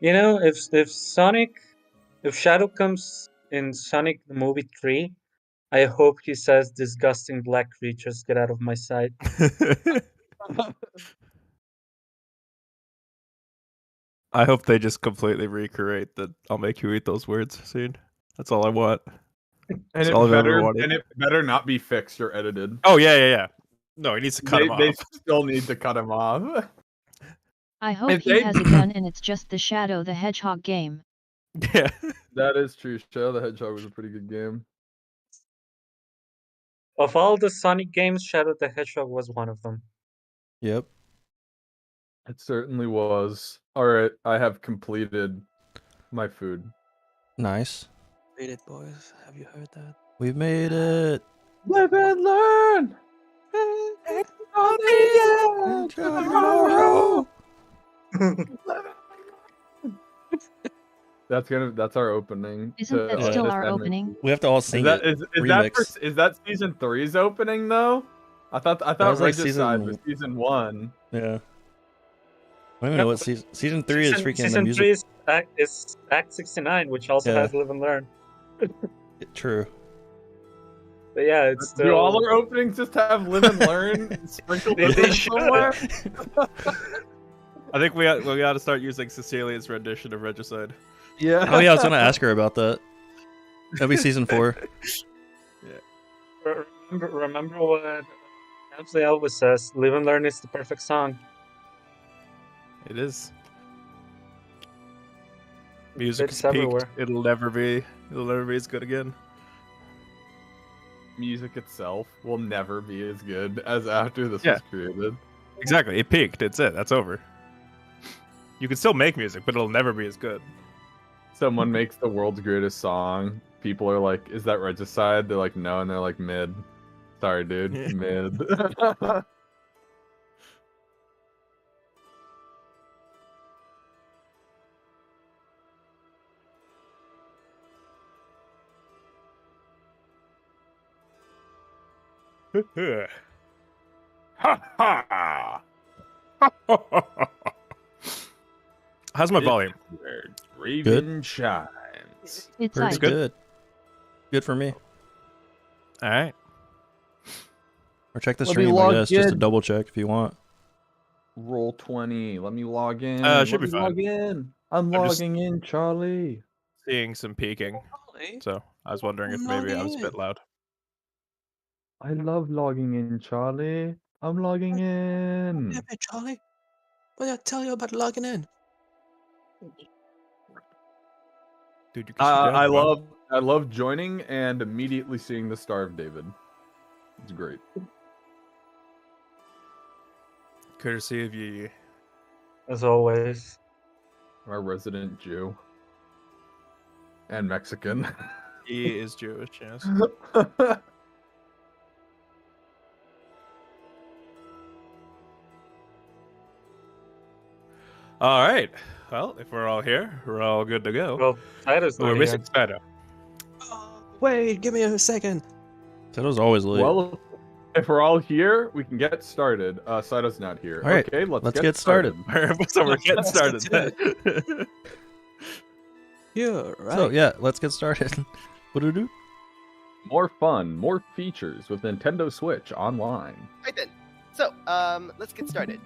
if Shadow comes in Sonic the Movie 3, I hope he says, "Disgusting black creatures, get out of my sight." I hope they just completely recreate the "I'll make you eat those words" scene. That's all I want. And it better not be fixed or edited. Oh yeah. No, he needs to cut him off. They still need to cut him off. I hope he has a gun and it's just the Shadow the Hedgehog game. Yeah. That is true. Shadow the Hedgehog was a pretty good game. Of all the Sonic games, Shadow the Hedgehog was one of them. Yep. It certainly was. Alright, I have completed my food. Nice. Made it, boys. Have you heard that? We've made it. Live and learn! On the edge of tomorrow! That's our opening. Isn't that still our opening? We have to all sing it. Is that season 3's opening though? I thought Regicide was season 1. Yeah. I don't even know what season 3 is. Freaking season the music. 3 is Act 69, which also has Live and Learn. True. But yeah, it's still... Do all our openings just have Live and Learn sprinkled in somewhere? I think we got to start using Cecilia's rendition of Regicide. Yeah. Oh yeah, I was gonna ask her about that. That'll be season 4. Yeah. Remember what Absolutely always says: "Live and Learn" is the perfect song. It is. Music is peaked. It'll never be as good again. Music itself will never be as good as after this was created. Exactly. It peaked. It's it. That's over. You can still make music, but it'll never be as good. Someone makes the world's greatest song. People are like, "Is that Regicide?" They're like, "No," and they're like, "Mid." Sorry, dude. Mid. Ha ha! How's my volume? Raven shines. It's Pretty good. Good for me. All right. Or check the stream, I guess, just to double check if you want. Roll 20. Let me log in. Should be fine. Log in. I'm logging in, Charlie. Seeing some peaking, so I was wondering if maybe I was a bit loud. I love logging in, Charlie. I'm logging in. Damn it, Charlie. What did I tell you about logging in? Dude, you I love joining and immediately seeing the Star of David. It's great. Courtesy of Yi. As always. Our resident Jew. And Mexican. He is Jewish, yes. All right. Well, if we're all here, we're all good to go. Well, Titus, we're missing Spider. Wait, give me a second. Tito's always late. Well, if we're all here, we can get started. Saito's not here. All right, okay, let's get started. So we're getting started. Yeah, right. So yeah, let's get started. What do we do? More fun, more features with Nintendo Switch Online. Right then. So, let's get started.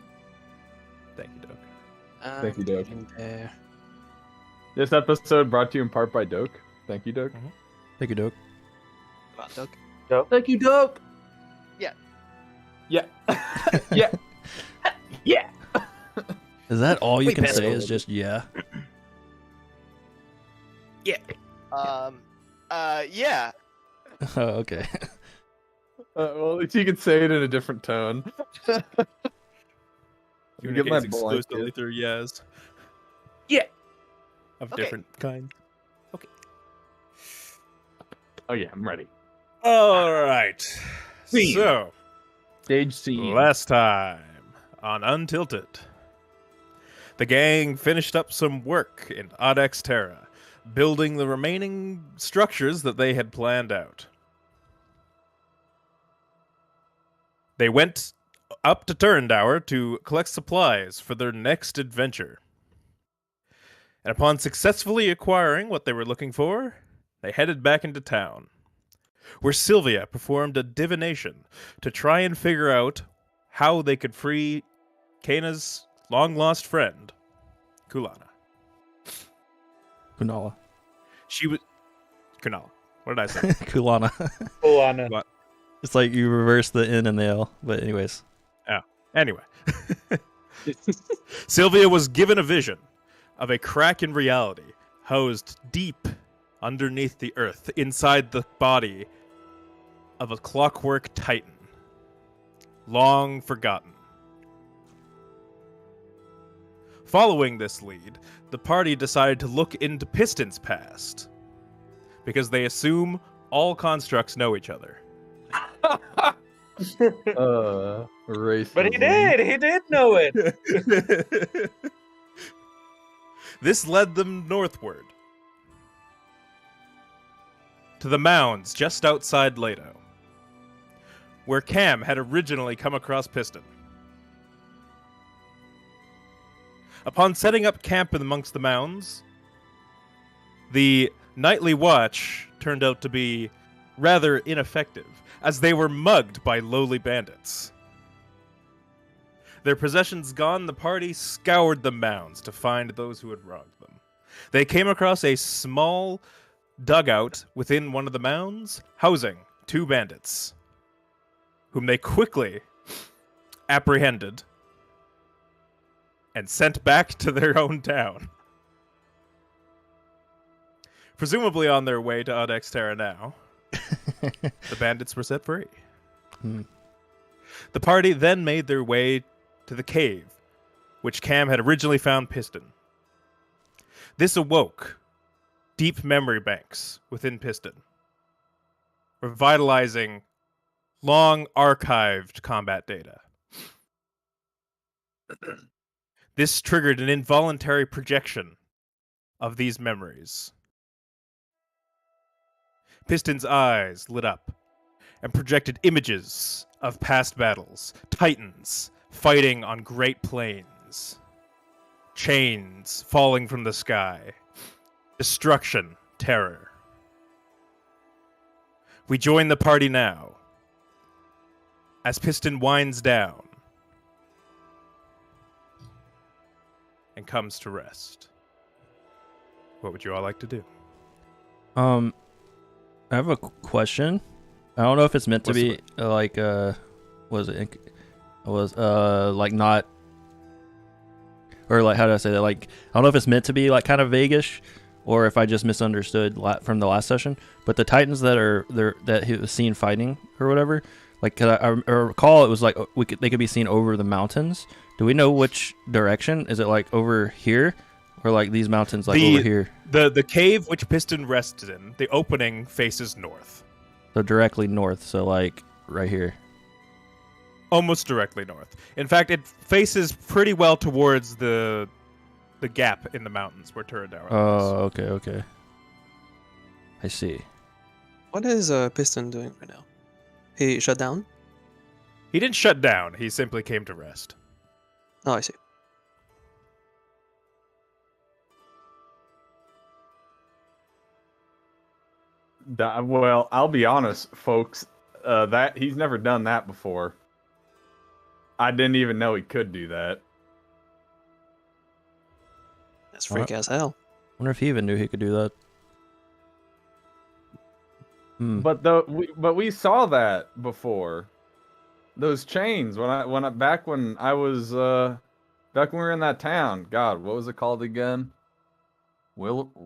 Thank you, Doug. Thank you, Doug. There. This episode brought to you in part by Doak. Thank you, Doak. Thank you, Doak. Come on, Doug. Thank you, Doak. Yeah. Yeah. Yeah. Yeah. Is that all you can say? Is just yeah? Yeah. Yeah. Oh, okay. Well, at least you can say it in a different tone. You get my exclusively through yes. Yeah. Of different kinds. Okay. Oh yeah, I'm ready. All right. Scene. So, stage scene. Last time on Untilted, the gang finished up some work in Odex Terra, building the remaining structures that they had planned out. They went up to Turndower to collect supplies for their next adventure. And upon successfully acquiring what they were looking for, they headed back into town, where Sylvia performed a divination to try and figure out how they could free Kana's long-lost friend, Kulana. Kunala. She was... Kunala. What did I say? Kulana. Kulana. What? It's like you reverse the N and the L. But anyways. Oh, anyway. Sylvia was given a vision of a crack in reality housed deep underneath the earth inside the body of a clockwork titan, long forgotten. Following this lead, the party decided to look into Piston's past, because they assume all constructs know each other. Racism. But he did know it. This led them northward, to the mounds just outside Leto, where Cam had originally come across Piston. Upon setting up camp amongst the mounds, the nightly watch turned out to be rather ineffective, as they were mugged by lowly bandits. Their possessions gone, the party scoured the mounds to find those who had wronged them. They came across a small dugout within one of the mounds, housing 2 bandits, whom they quickly apprehended and sent back to their own town. Presumably on their way to Untitled Terra now, the bandits were set free. The party then made their way to the cave, which Cam had originally found Piston. This awoke deep memory banks within Piston, revitalizing long archived combat data. This triggered an involuntary projection of these memories. Piston's eyes lit up and projected images of past battles, titans fighting on great plains, chains falling from the sky, destruction, terror. We join the party now as Piston winds down and comes to rest. What would you all like to do? I have a question. I don't know if it's meant to be like like not, or like, how do I say that? Like, I don't know if it's meant to be like kind of vaguish, or if I just misunderstood from the last session. But the Titans that are there that he was seen fighting or whatever, like, 'cause I recall it was like they could be seen over the mountains. Do we know which direction? Is it like over here, or like these mountains like over here? The cave which Piston rested in, the opening faces north. So directly north. So like right here. Almost directly north. In fact, it faces pretty well towards the gap in the mountains where Turadara is. Oh, okay. I see. What is Piston doing right now? He shut down? He didn't shut down. He simply came to rest. Oh, I see. Well, I'll be honest, folks. That he's never done that before. I didn't even know he could do that. That's freak as hell. Wonder if he even knew he could do that. But we saw that before. Those chains back when we were in that town. God, what was it called again? Willonia?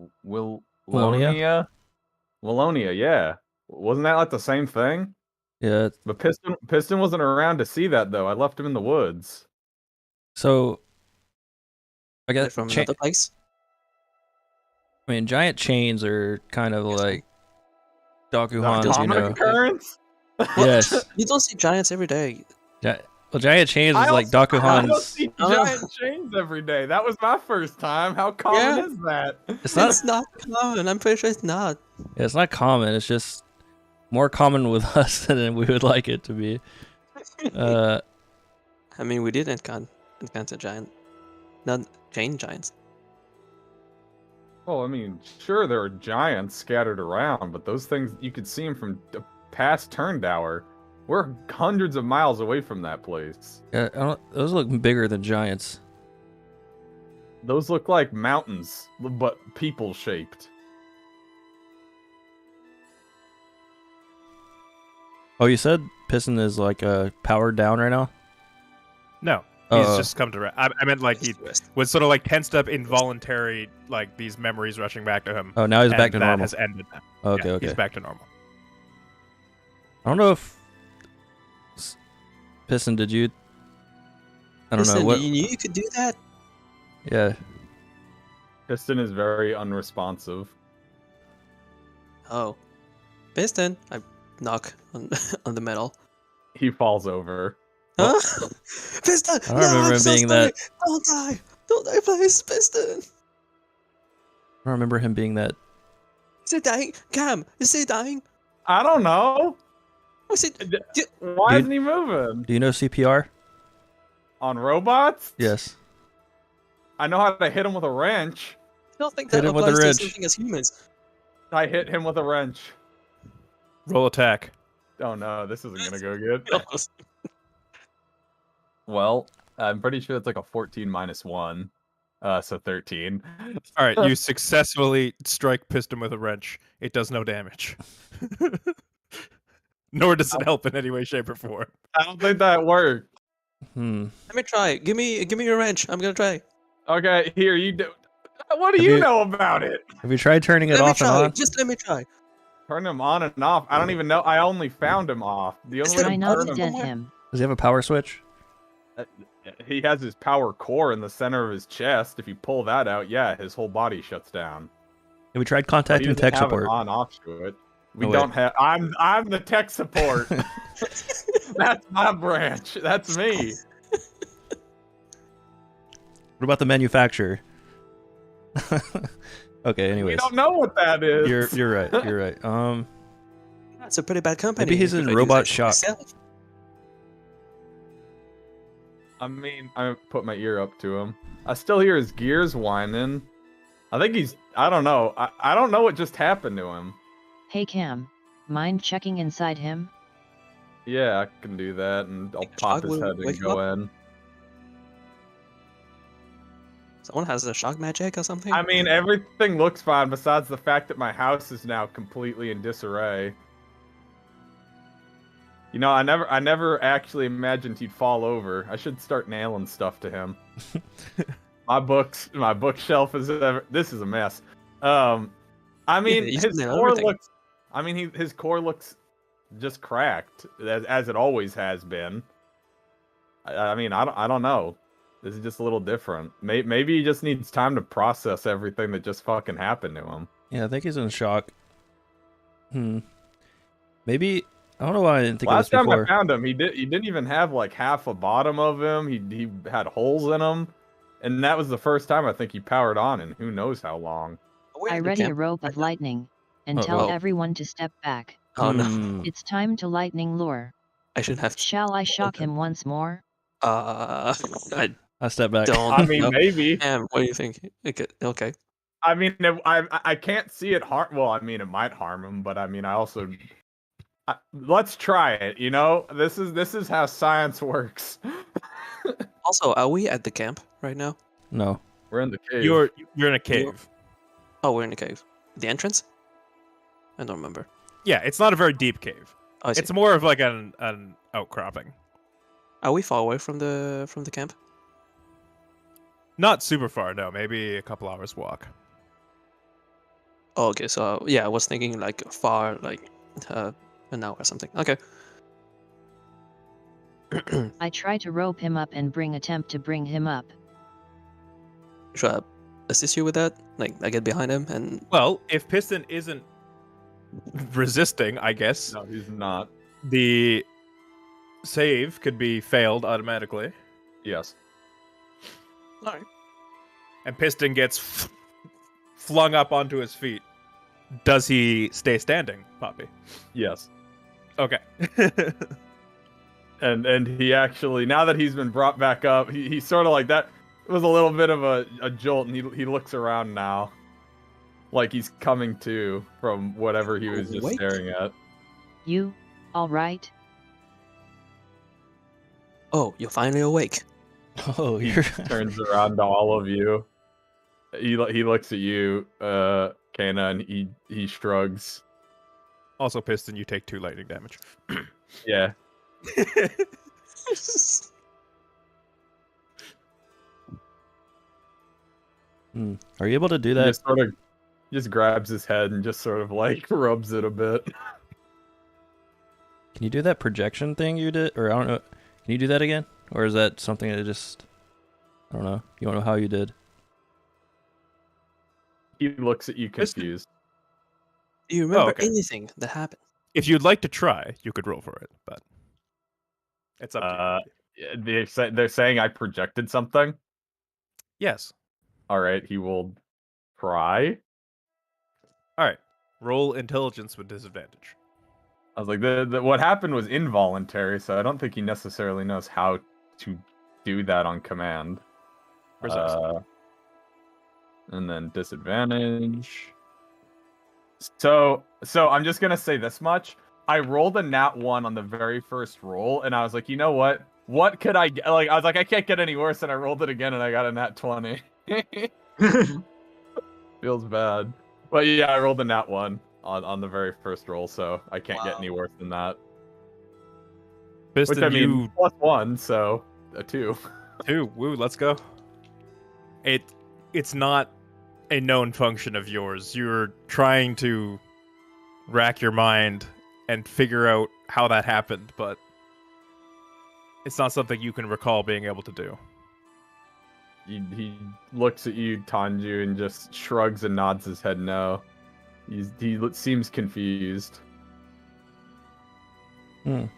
Willonia, yeah. Wasn't that like the same thing? Yeah. But Piston wasn't around to see that though. I left him in the woods. So I guess From another place? I mean, giant chains are kind of like Dakuhans, you know. Occurrence? Yes. You don't see giants every day. Well, giant chains is like Dakuhans. I don't see giant chains every day. That was my first time. How common is that? It's not common. I'm pretty sure it's not. Yeah, it's not common. It's just more common with us than we would like it to be. I mean, we did encounter giant, not chain giants. Oh, I mean, sure, there are giants scattered around, but those things, you could see them from past Turndower. We're hundreds of miles away from that place. Yeah, those look bigger than giants. Those look like mountains, but people-shaped. Oh, you said Piston is like powered down right now? No, he's just come to rest. I meant like he was sort of like tensed up, involuntary, like these memories rushing back to him. Oh, now he's back to that normal. has ended now. Okay, Yeah, okay. He's back to normal. I don't know if Piston, did you? I don't know Listen, what. you knew you could do that? Yeah. Piston is very unresponsive. Oh. Piston, I knock on, on the metal. He falls over. Huh? Piston! I don't No, remember I'm him so being sorry. that. Don't die! Don't die, please, Piston! I don't remember him being that. Is he dying? Cam, is he dying? I don't know. Was it? Why Dude. isn't he moving? Do you know CPR? On robots? Yes. I know how to hit him with a wrench. I don't think Hit that him with a applies to wrench. something as humans. I hit him with a wrench. Roll attack. Oh no, this isn't gonna go good. Well, I'm pretty sure it's like a 14 minus 1. So 13. All right, you successfully strike Piston with a wrench. It does no damage. Nor does it help in any way, shape, or form. I don't think that worked. Let me try. Give me your wrench. I'm gonna try. Okay, here, you do. What do Have you you- know about it? Have you tried turning it Let me off and try. on? Just let me try. Turn him on and off. I don't even know. I only found him off. The only way Try to not turn to him, dent him. Does he have a power switch? he has his power core in the center of his chest. If you pull that out, yeah, his whole body shuts down. Have we tried But he contacting doesn't tech have an support? on-off to it. We Oh, wait. don't have. I'm the tech support. That's my branch. That's me. What about the manufacturer? Okay, We anyways. don't know what that is. You're right. You're right. That's a pretty bad company. Maybe he's if in I do robot that shop. myself. I mean, I put my ear up to him. I still hear his gears whining. I think he's. I don't know. I don't know what just happened to him. Hey Cam, mind checking inside him? Yeah, I can do that, and I'll Think the pop shock his will head wake and him go in. Someone has a shock magic or something? I mean, everything looks fine besides the fact that my house is now completely in disarray. You know, I never actually imagined he'd fall over. I should start nailing stuff to him. My bookshelf is this is a mess. I mean, you his should nail core everything. looks. I mean, his core looks just cracked as it always has been. I mean, I don't know. This is just a little different. Maybe he just needs time to process everything that just fucking happened to him. Yeah, I think he's in shock. Maybe I don't know why I didn't think of Last this time before. I found him, he didn't even have like half a bottom of him. He had holes in him, and that was the first time I think he powered on in who knows how long. We're I in the ready a camp rope right of now. lightning, and Uh-oh. tell everyone to step back. Oh no, Hmm. It's time to lightning lure. I should have. Shall I shock him once more? I I step back. don't. I mean, know. maybe. Cam, what do you think? Okay. I mean, I can't see it harm. Well, I mean, it might harm him, but I mean, I also. Let's try it. You know, this is how science works. Also, are we at the camp right now? No. We're in the cave. You're in a cave. Oh, we're in the cave. The entrance? I don't remember. Yeah, it's not a very deep cave. Oh, I see. It's more of like an outcropping. Are we far away from the camp? Not super far, no. Maybe a couple hours walk. Oh, okay. So yeah, I was thinking like far, like an hour or something. Okay. I try to rope him up and attempt to bring him up. Should I assist you with that? Like, I get behind him and Well, if Piston isn't resisting, I guess No, he's not. the save could be failed automatically, Yes. all right. and Piston gets flung up onto his feet. Does he stay standing, Poppy? Yes. Okay. And he actually, now that he's been brought back up, he sort of like that. It was a little bit of a jolt, and he looks around now. like he's coming to from whatever he was just Wait. staring at. You, alright? Oh, you're finally awake. Oh, He you're turns around to all of you. He looks at you, Kana, and he shrugs. Also, Piston, you take 2 lightning damage. Yeah. Are you able to do He that? just sort of just grabs his head and just sort of like rubs it a bit. Can you do that projection thing you did? Or I don't know. Can you do that again? Or is that something that just... I don't know. You don't know how you did. He looks at you confused. Do you remember okay. anything that happened? If you'd like to try, you could roll for it, but it's up to you. They're saying I projected something. Yes. All right, he will try. All right. Roll intelligence with disadvantage. I was like, what happened was involuntary, so I don't think he necessarily knows how to do that on command. Precisely. And then disadvantage. So I'm just gonna say this much. I rolled a nat 1 on the very first roll, and I was like, you know what? What could I get? Like, I was like, I can't get any worse, and I rolled it again, and I got a nat 20. Feels bad. But yeah, I rolled a nat 1 on the very first roll, so I can't get any worse than that. Piston, Which I mean, +1, so a 2. 2. Woo, let's go. It's not a known function of yours. You're trying to rack your mind and figure out how that happened, but it's not something you can recall being able to do. He looks at you, Tanju, and just shrugs and nods his head no. He seems confused. Well,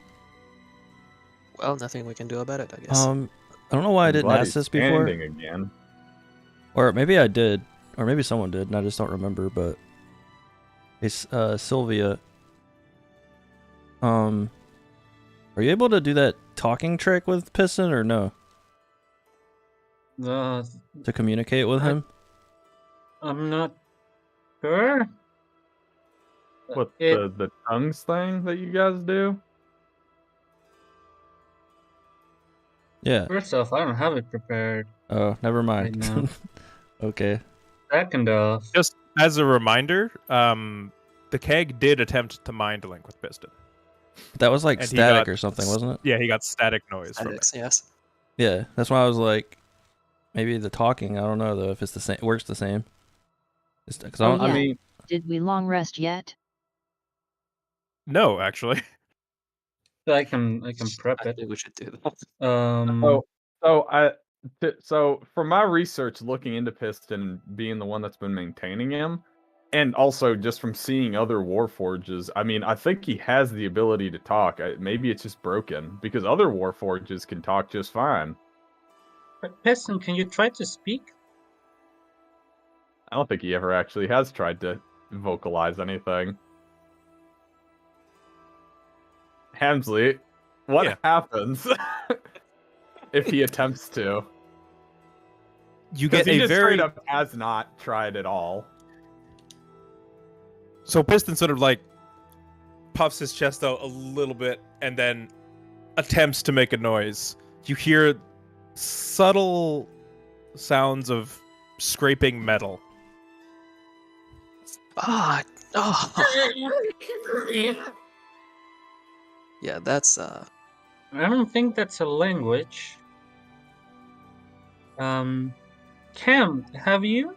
nothing we can do about it, I guess. I don't know why I didn't ask this before. Again. Or maybe I did. Or maybe someone did, and I just don't remember, but... It's, Sylvia. Are you able to do that talking trick with Piston, or no? To communicate with him? I'm not sure. What, the tongues thing that you guys do? Yeah. First off, I don't have it prepared. Oh, never mind. Right now. Okay. Second off, Just as a reminder, the keg did attempt to mind link with Piston. That was like And he static got or something, wasn't it? Yeah, he got static noise from it. Alex, yes. Yeah, that's why I was like, maybe the talking. I don't know though if it's the same. Works the same. Because Oh, I yeah. mean, Did we long rest yet? No, actually. I can prep I it. think we should do that. So from my research looking into Piston and being the one that's been maintaining him, and also just from seeing other Warforges, I mean, I think he has the ability to talk. Maybe it's just broken, because other Warforges can talk just fine. But Piston, can you try to speak? I don't think he ever actually has tried to vocalize anything. Hemsley, what happens if he attempts to? You Because get he a just very... straight up has not tried at all. So Piston sort of like puffs his chest out a little bit and then attempts to make a noise. You hear subtle sounds of scraping metal. Oh. Yeah, that's I don't think that's a language. Cam, have you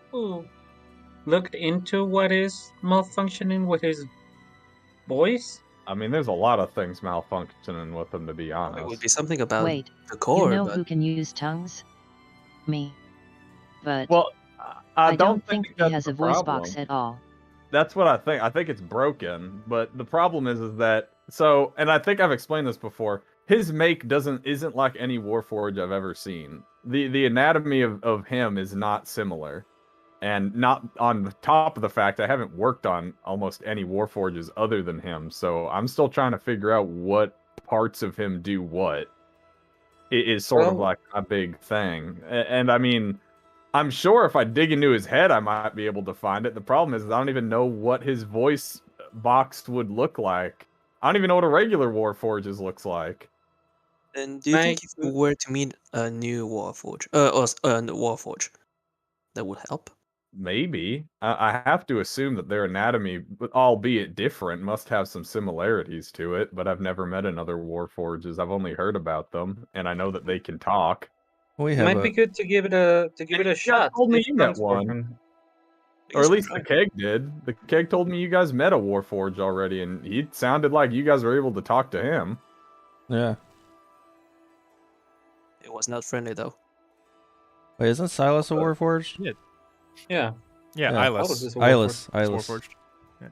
looked into what is malfunctioning with his voice? I mean, there's a lot of things malfunctioning with him, to be honest. it would be something about Wait, the core, you know but who can use tongues? Me. But Well, I don't think think he that's has the a voice problem. box at all. That's what I think. I think it's broken, but the problem is that and I think I've explained this before. His make isn't like any Warforged I've ever seen. The anatomy of him is not similar, and not on the top of the fact I haven't worked on almost any Warforges other than him. So I'm still trying to figure out what parts of him do what. It is sort of like a big thing, and I mean, I'm sure if I dig into his head, I might be able to find it. The problem is I don't even know what his voice box would look like. I don't even know what a regular Warforges looks like. And do you think if you were to meet a new Warforge, Warforge, that would help? Maybe. I have to assume that their anatomy, albeit different, must have some similarities to it, but I've never met another Warforges. I've only heard about them, and I know that they can talk. We It have might be good to give it a shot. Told me If you met friends work one. on- Or at least the keg did. The keg told me you guys met a Warforge already, and he sounded like you guys were able to talk to him. Yeah. It was not friendly though. Wait, isn't Silas a Warforged? Yeah. Yeah. Yeah, Yeah. Eyeless. Aldous is a Eyeless. Is Eyeless. Warforged. Yeah.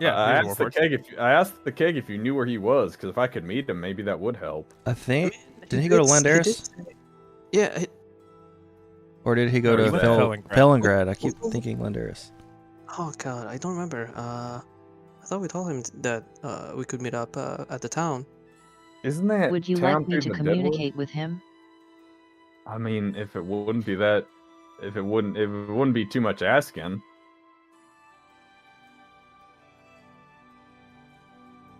Yeah, I he's a asked the Warforged. keg if you knew where he was, because if I could meet him, maybe that would help. I think. Didn't he go to Landaris? Yeah. Or did he go No, to he went to Fellingrad. Fellingrad? I keep thinking Landaris. Oh god, I don't remember. I thought we told him that we could meet up at the town. Isn't that Would you town like me through to the Deadwood? communicate with him? I mean, if it wouldn't be that, if it wouldn't be too much asking.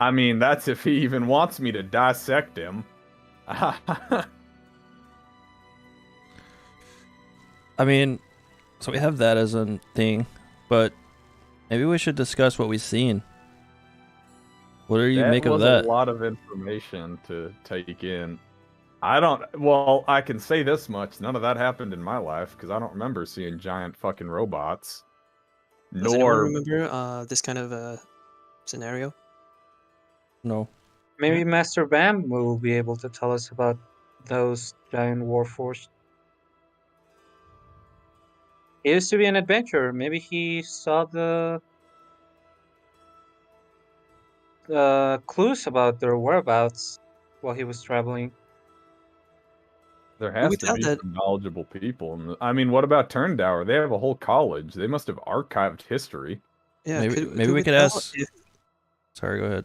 I mean, that's if he even wants me to dissect him. I mean, so we have that as a thing, but maybe we should discuss what we've seen. What do you make of that? A lot of information to take in. Well, I can say this much: none of that happened in my life because I don't remember seeing giant fucking robots. Does anyone remember this kind of scenario? No. Maybe Master Bam will be able to tell us about those giant warforged. He used to be an adventurer. Maybe he saw the clues about their whereabouts while he was traveling. There has we to tell be that- some knowledgeable people. I mean, what about Turndower? They have a whole college. They must have archived history. Yeah. Maybe we could tell ask. if- Sorry, go ahead.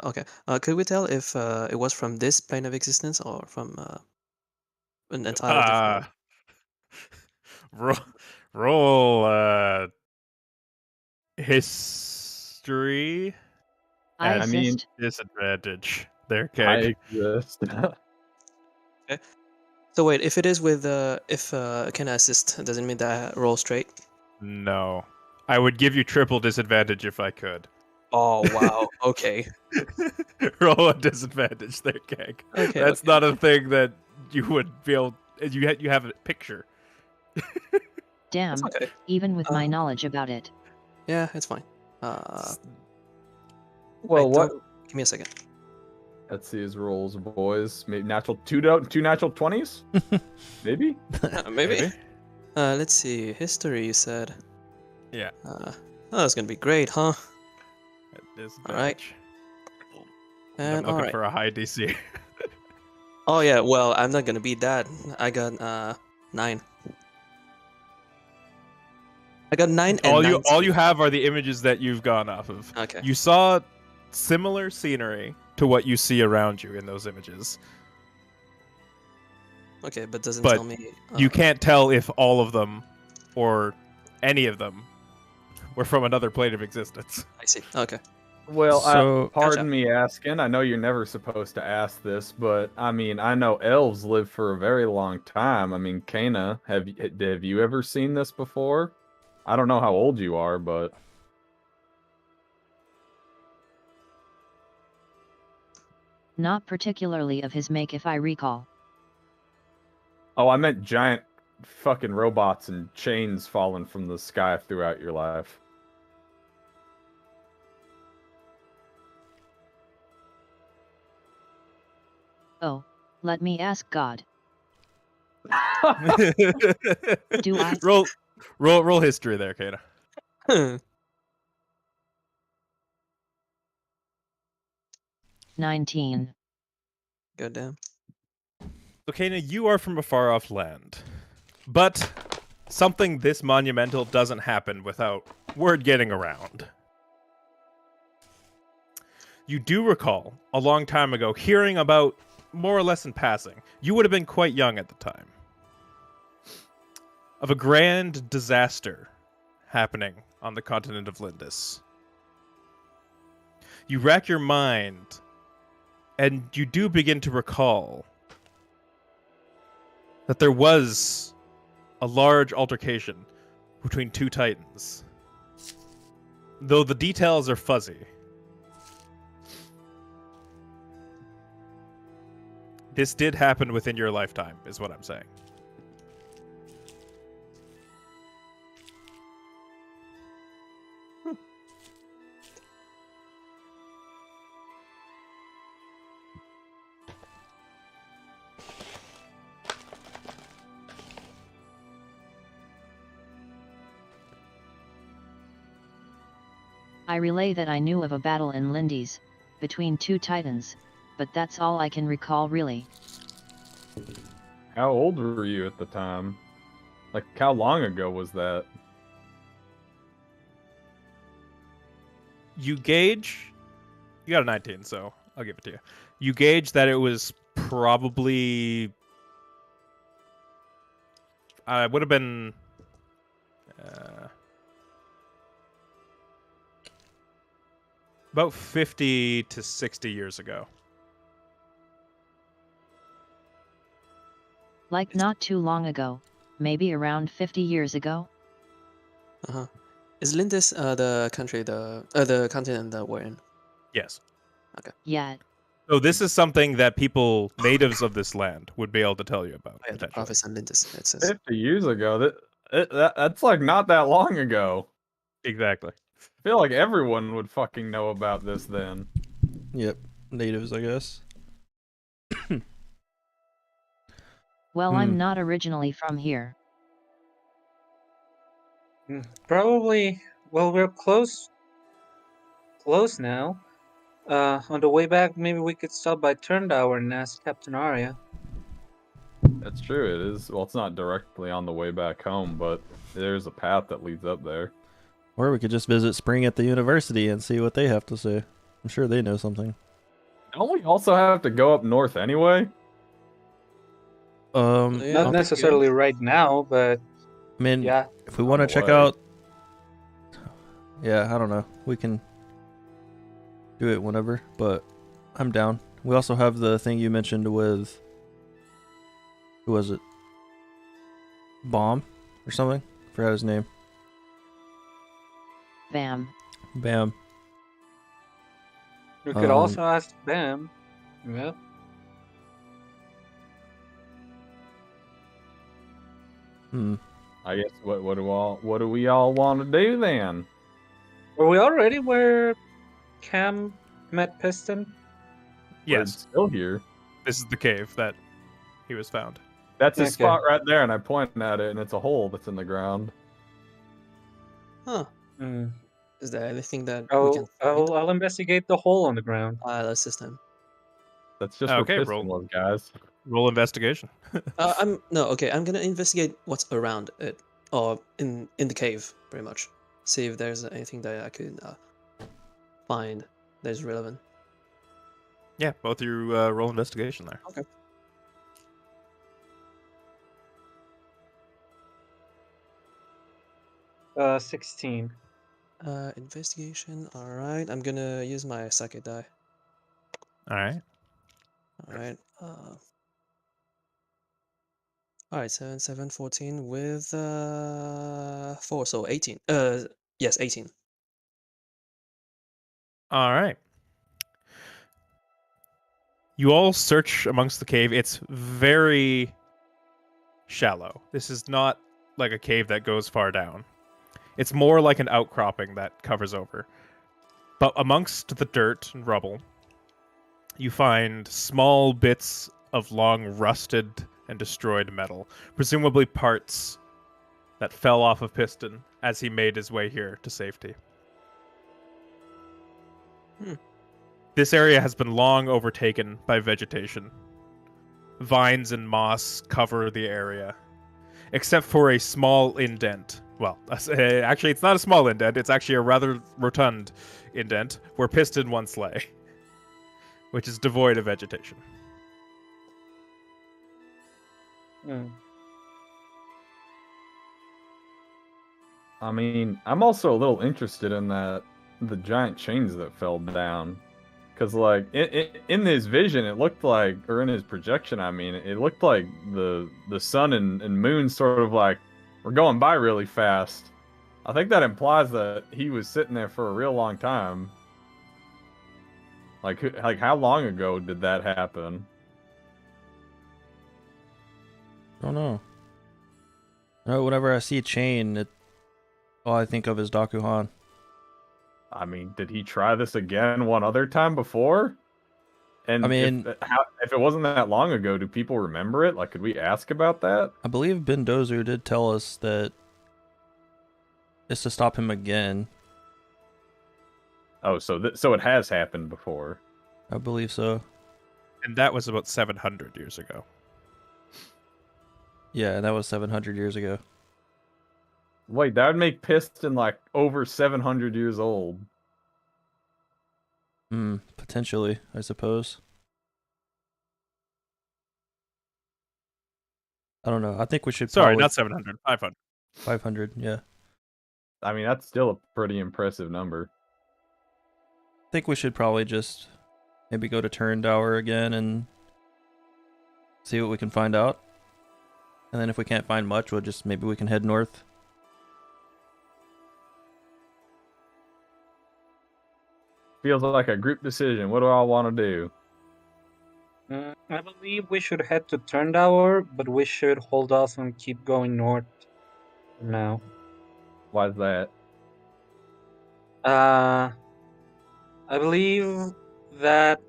Okay. Could we tell if it was from this plane of existence or from an entirely different roll history I and assist. disadvantage. There, I Keg. exist. Okay. So wait, if it is with if can I assist, doesn't mean that I roll straight? No. I would give you triple disadvantage if I could. Oh wow. Okay. Roll a disadvantage there, Keg. Okay. That's not a thing that you would be able. You have a picture. Damn, It's okay. even with my knowledge about it. Yeah, it's fine. Well, wait, what? Give me a second. Let's see his rolls, boys. Maybe two natural 20s? Maybe? Maybe. Let's see. History, you said. Yeah. Oh, that's gonna be great, huh? Disadvantage. And I'm looking alright. for a high DC. Oh yeah. Well, I'm not gonna beat that. I got 9. I got 9 and all 19. you have are the images that you've gone off of. Okay. You saw similar scenery to what you see around you in those images. Okay, but doesn't But tell me. You can't tell if all of them or any of them were from another plane of existence. I see. Okay. Well, So- pardon Gotcha. me asking. I know you're never supposed to ask this, but I mean, I know elves live for a very long time. I mean, Kana, have you ever seen this before? I don't know how old you are, but Not particularly of his make if I recall. oh, I meant giant fucking robots and chains falling from the sky throughout your life. Oh, let me ask God. Do I? roll history there, Kana. 19. Goddamn. So, Kana, you are from a far off land. But something this monumental doesn't happen without word getting around. You do recall, a long time ago, hearing about more or less in passing. You would have been quite young at the time. Of a grand disaster happening on the continent of Lindis. You rack your mind, and you do begin to recall that there was a large altercation between two titans. Though the details are fuzzy. This did happen within your lifetime, is what I'm saying. I relay that I knew of a battle in Lindis, between two titans, but that's all I can recall really. How old were you at the time? Like, how long ago was that? You gauge... You got a 19, so I'll give it to you. You gauge that it was probably... it would have been... about 50 to 60 years ago. Like not too long ago, maybe around 50 years ago? Uh-huh. Is Lindis the country, the continent that we're in? Yes. Okay. Yeah. So this is something that people, natives of this land, would be able to tell you about. Oh, yeah, the province and Lindis, it says. 50 years ago? That's like not that long ago. Exactly. I feel like everyone would fucking know about this then. Yep. Natives, I guess. Well, I'm not originally from here. Probably. Well, we're close now. On the way back, maybe we could stop by Turndower and ask Captain Arya. That's true, it is. Well, it's not directly on the way back home, but there's a path that leads up there. Or we could just visit Spring at the university and see what they have to say. I'm sure they know something. Don't we also have to go up north anyway? Yeah. Not necessarily right now, but I mean, yeah. if we want to check out... Yeah, I don't know. We can do it whenever, but I'm down. We also have the thing you mentioned with... Who was it? Bomb or something? Forgot his name. Bam. Bam. We could also ask Bam. Yep. I guess what do we all want to do then? Were we already where Cam met Piston? We're Yes. still here. This is the cave that he was found. That's his Okay. spot right there, and I point at it, and it's a hole that's in the ground. Huh. Mm. Is there anything that we can I'll investigate the hole on the ground. That's this time. That's just Okay, where Piston was, guys. Roll investigation. I'm gonna investigate what's around it, or in the cave, pretty much. See if there's anything that I could find that is relevant. Yeah, both you roll investigation there. Okay. Uh, 16. Investigation. All right. I'm gonna use my psychic die. All right. All right. All right. 7, 7, 14 with 4, so 18. Yes, 18. All right. You all search amongst the cave. It's very shallow. This is not like a cave that goes far down. It's more like an outcropping that covers over. But amongst the dirt and rubble, you find small bits of long rusted and destroyed metal, presumably parts that fell off of Piston as he made his way here to safety. This area has been long overtaken by vegetation. Vines and moss cover the area, except for a small indent. Well, actually, it's not a small indent. It's actually a rather rotund indent where Piston once lay, which is devoid of vegetation. Mm. I mean, I'm also a little interested in the giant chains that fell down. Because, like, in his vision, it looked like, or in his projection, I mean, it looked like the sun and moon sort of like were going by really fast. I think that implies that he was sitting there for a real long time. Like how long ago did that happen? I don't know. Whenever I see a chain, all I think of is Dakuhan. I mean, did he try this again one other time before? And I mean, if it wasn't that long ago, do people remember it? Like, could we ask about that? I believe Ben Dozer did tell us that it's to stop him again. Oh, so it has happened before. I believe so. And that was about 700 years ago. Yeah, and that was 700 years ago. Wait, that would make Piston like over 700 years old. Potentially, I suppose. I don't know. I think we should Sorry, probably... not 700, 500. 500, yeah. I mean, that's still a pretty impressive number. I think we should probably just maybe go to Turndower again and see what we can find out. And then if we can't find much, maybe we can head north. Feels like a group decision. What do I want to do? I believe we should head to Turndower, but we should hold off and keep going north for now. Why's that? I believe that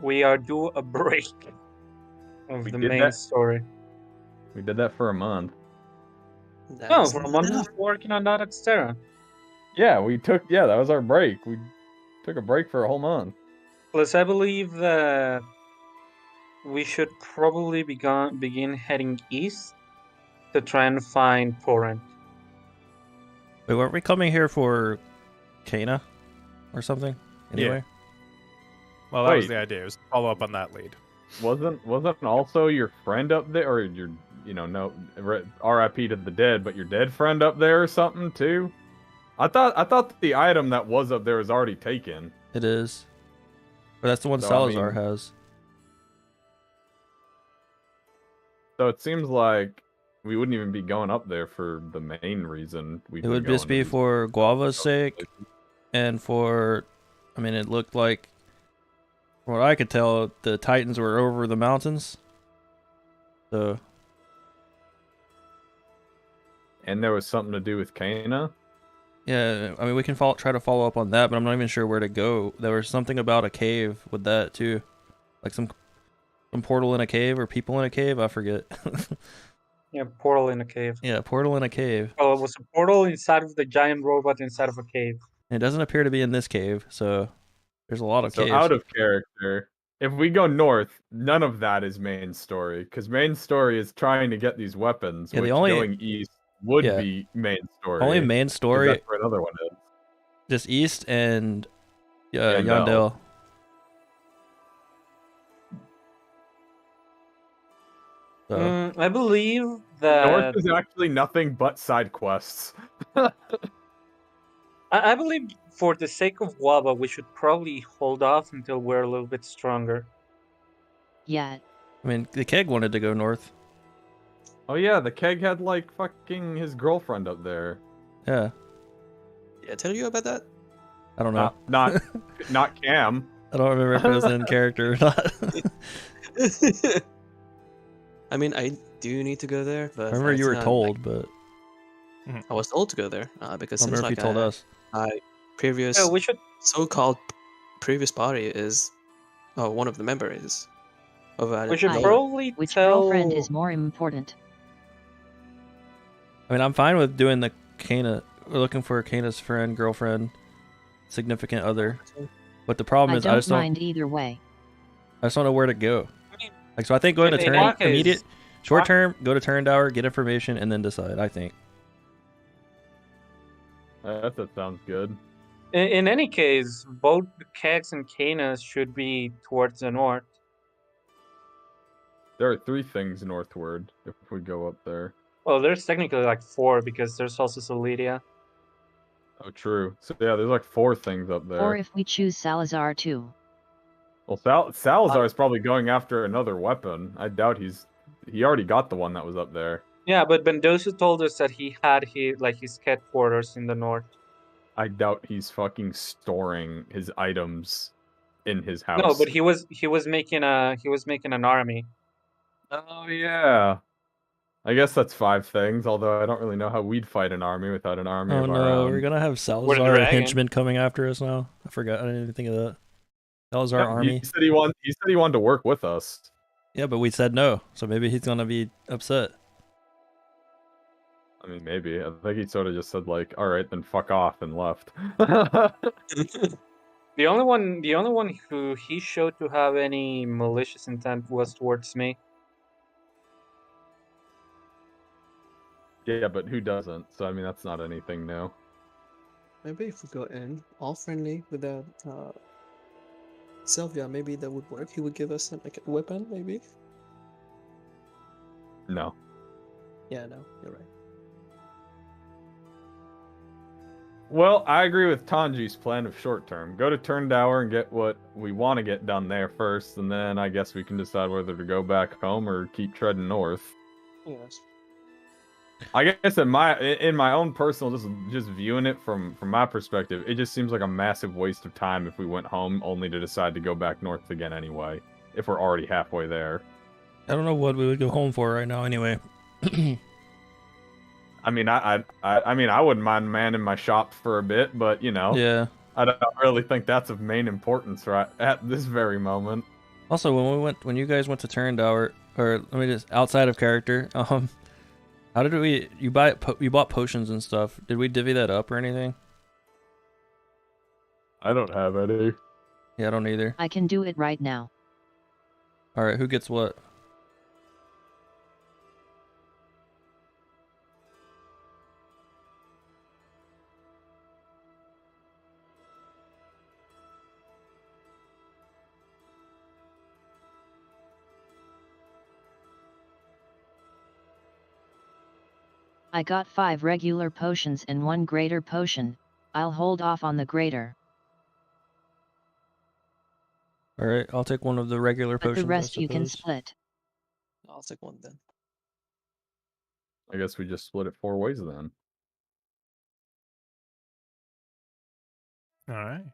we are due a break of We the did main that? story. We did that for a month. No, for a month of working on that Xterra. Yeah, that was our break. We took a break for a whole month. Plus, I believe that we should probably begin heading east to try and find Torrent. Wait, weren't we coming here for Kana or something? Anyway? Well, that was Wait. the idea. It was to follow up on that lead. Wasn't also your friend up there, or your, no, R.I.P. to the dead, but your dead friend up there or something too? I thought the item that was up there was already taken. It is. But that's the one So, Salazar has. So it seems like we wouldn't even be going up there for the main reason. It would just be for Guava's sake, and it looked like, from what I could tell, the Titans were over the mountains. So. And there was something to do with Kana? Yeah, I mean, we can try to follow up on that, but I'm not even sure where to go. There was something about a cave with that, too. Like some portal in a cave or people in a cave, I forget. Yeah, portal in a cave. Yeah, portal in a cave. Well, it was a portal inside of the giant robot inside of a cave. It doesn't appear to be in this cave, so there's a lot of caves. So out of character, if we go north, none of that is main story, because main story is trying to get these weapons, Yeah, which going east would be main story. Only main story. That's where another one is. Just east and Yandel. Yandel. So. I believe that North is actually nothing but side quests. I believe for the sake of Guava, we should probably hold off until we're a little bit stronger. Yeah. I mean, the keg wanted to go north. Oh yeah, the keg had like fucking his girlfriend up there. Yeah. Did I tell you about that? I don't know. Not Cam. I don't remember if it was in character or not. I mean, I do need to go there, but I remember you were told, but I was told to go there because I remember if you told us. My previous We should. so-called previous party is, one of the members of a. We should Hi. probably Which tell. girlfriend is more important? I mean, I'm fine with doing the Kana. We're looking for Kana's friend, girlfriend, significant other. But the problem I is, don't mind either way. I just don't know where to go. Like, so I think going to In any case, immediate, short term, go to Turndower, get information, and then decide. I think. That sounds good. In any case, both the kegs and Canas should be towards the north. There are 3 things northward if we go up there. Well, there's technically like 4 because there's also Solidia. Oh, true. So yeah, there's like 4 things up there. Or if we choose Salazar too. Well, Salazar is probably going after another weapon. I doubt he already got the one that was up there. Yeah, but Mendoza told us that he had his headquarters in the north. I doubt he's fucking storing his items in his house. No, but he was making an army. Oh yeah. I guess that's 5 things, although I don't really know how we'd fight an army without an army Oh of our no, own. we're gonna have We're Salazar dragging. henchmen coming after us now. I forgot. I didn't even think of that. Salazar Yeah, army. He said he wanted to work with us. Yeah, but we said no, so maybe he's gonna be upset. I mean, maybe. I think he sort of just said like, "All right, then fuck off," and left. The only one who he showed to have any malicious intent was towards me. Yeah, but who doesn't? So I mean, that's not anything new. Maybe if we go in all friendly with that Sylvia, maybe that would work. He would give us like a weapon, maybe. No. Yeah, no, you're right. Well, I agree with Tanji's plan of short term. Go to Turndower and get what we want to get done there first, and then I guess we can decide whether to go back home or keep treading north. Yes. I guess in my own personal just viewing it from my perspective, it just seems like a massive waste of time if we went home only to decide to go back north again anyway, if we're already halfway there. I don't know what we would go home for right now anyway. I mean, I wouldn't mind manning my shop for a bit, but you know, Yeah. I don't really think that's of main importance right at this very moment. Also, when you guys went to Turndower, or let me just outside of character, how did you bought potions and stuff? Did we divvy that up or anything? I don't have any. Yeah, I don't either. I can do it right now. All right, who gets what? I got 5 regular potions and 1 greater potion. I'll hold off on the greater. All right, I'll take one of the regular But potions. the rest I you can suppose. split. I'll take one then. I guess we just split it 4 ways then. All right.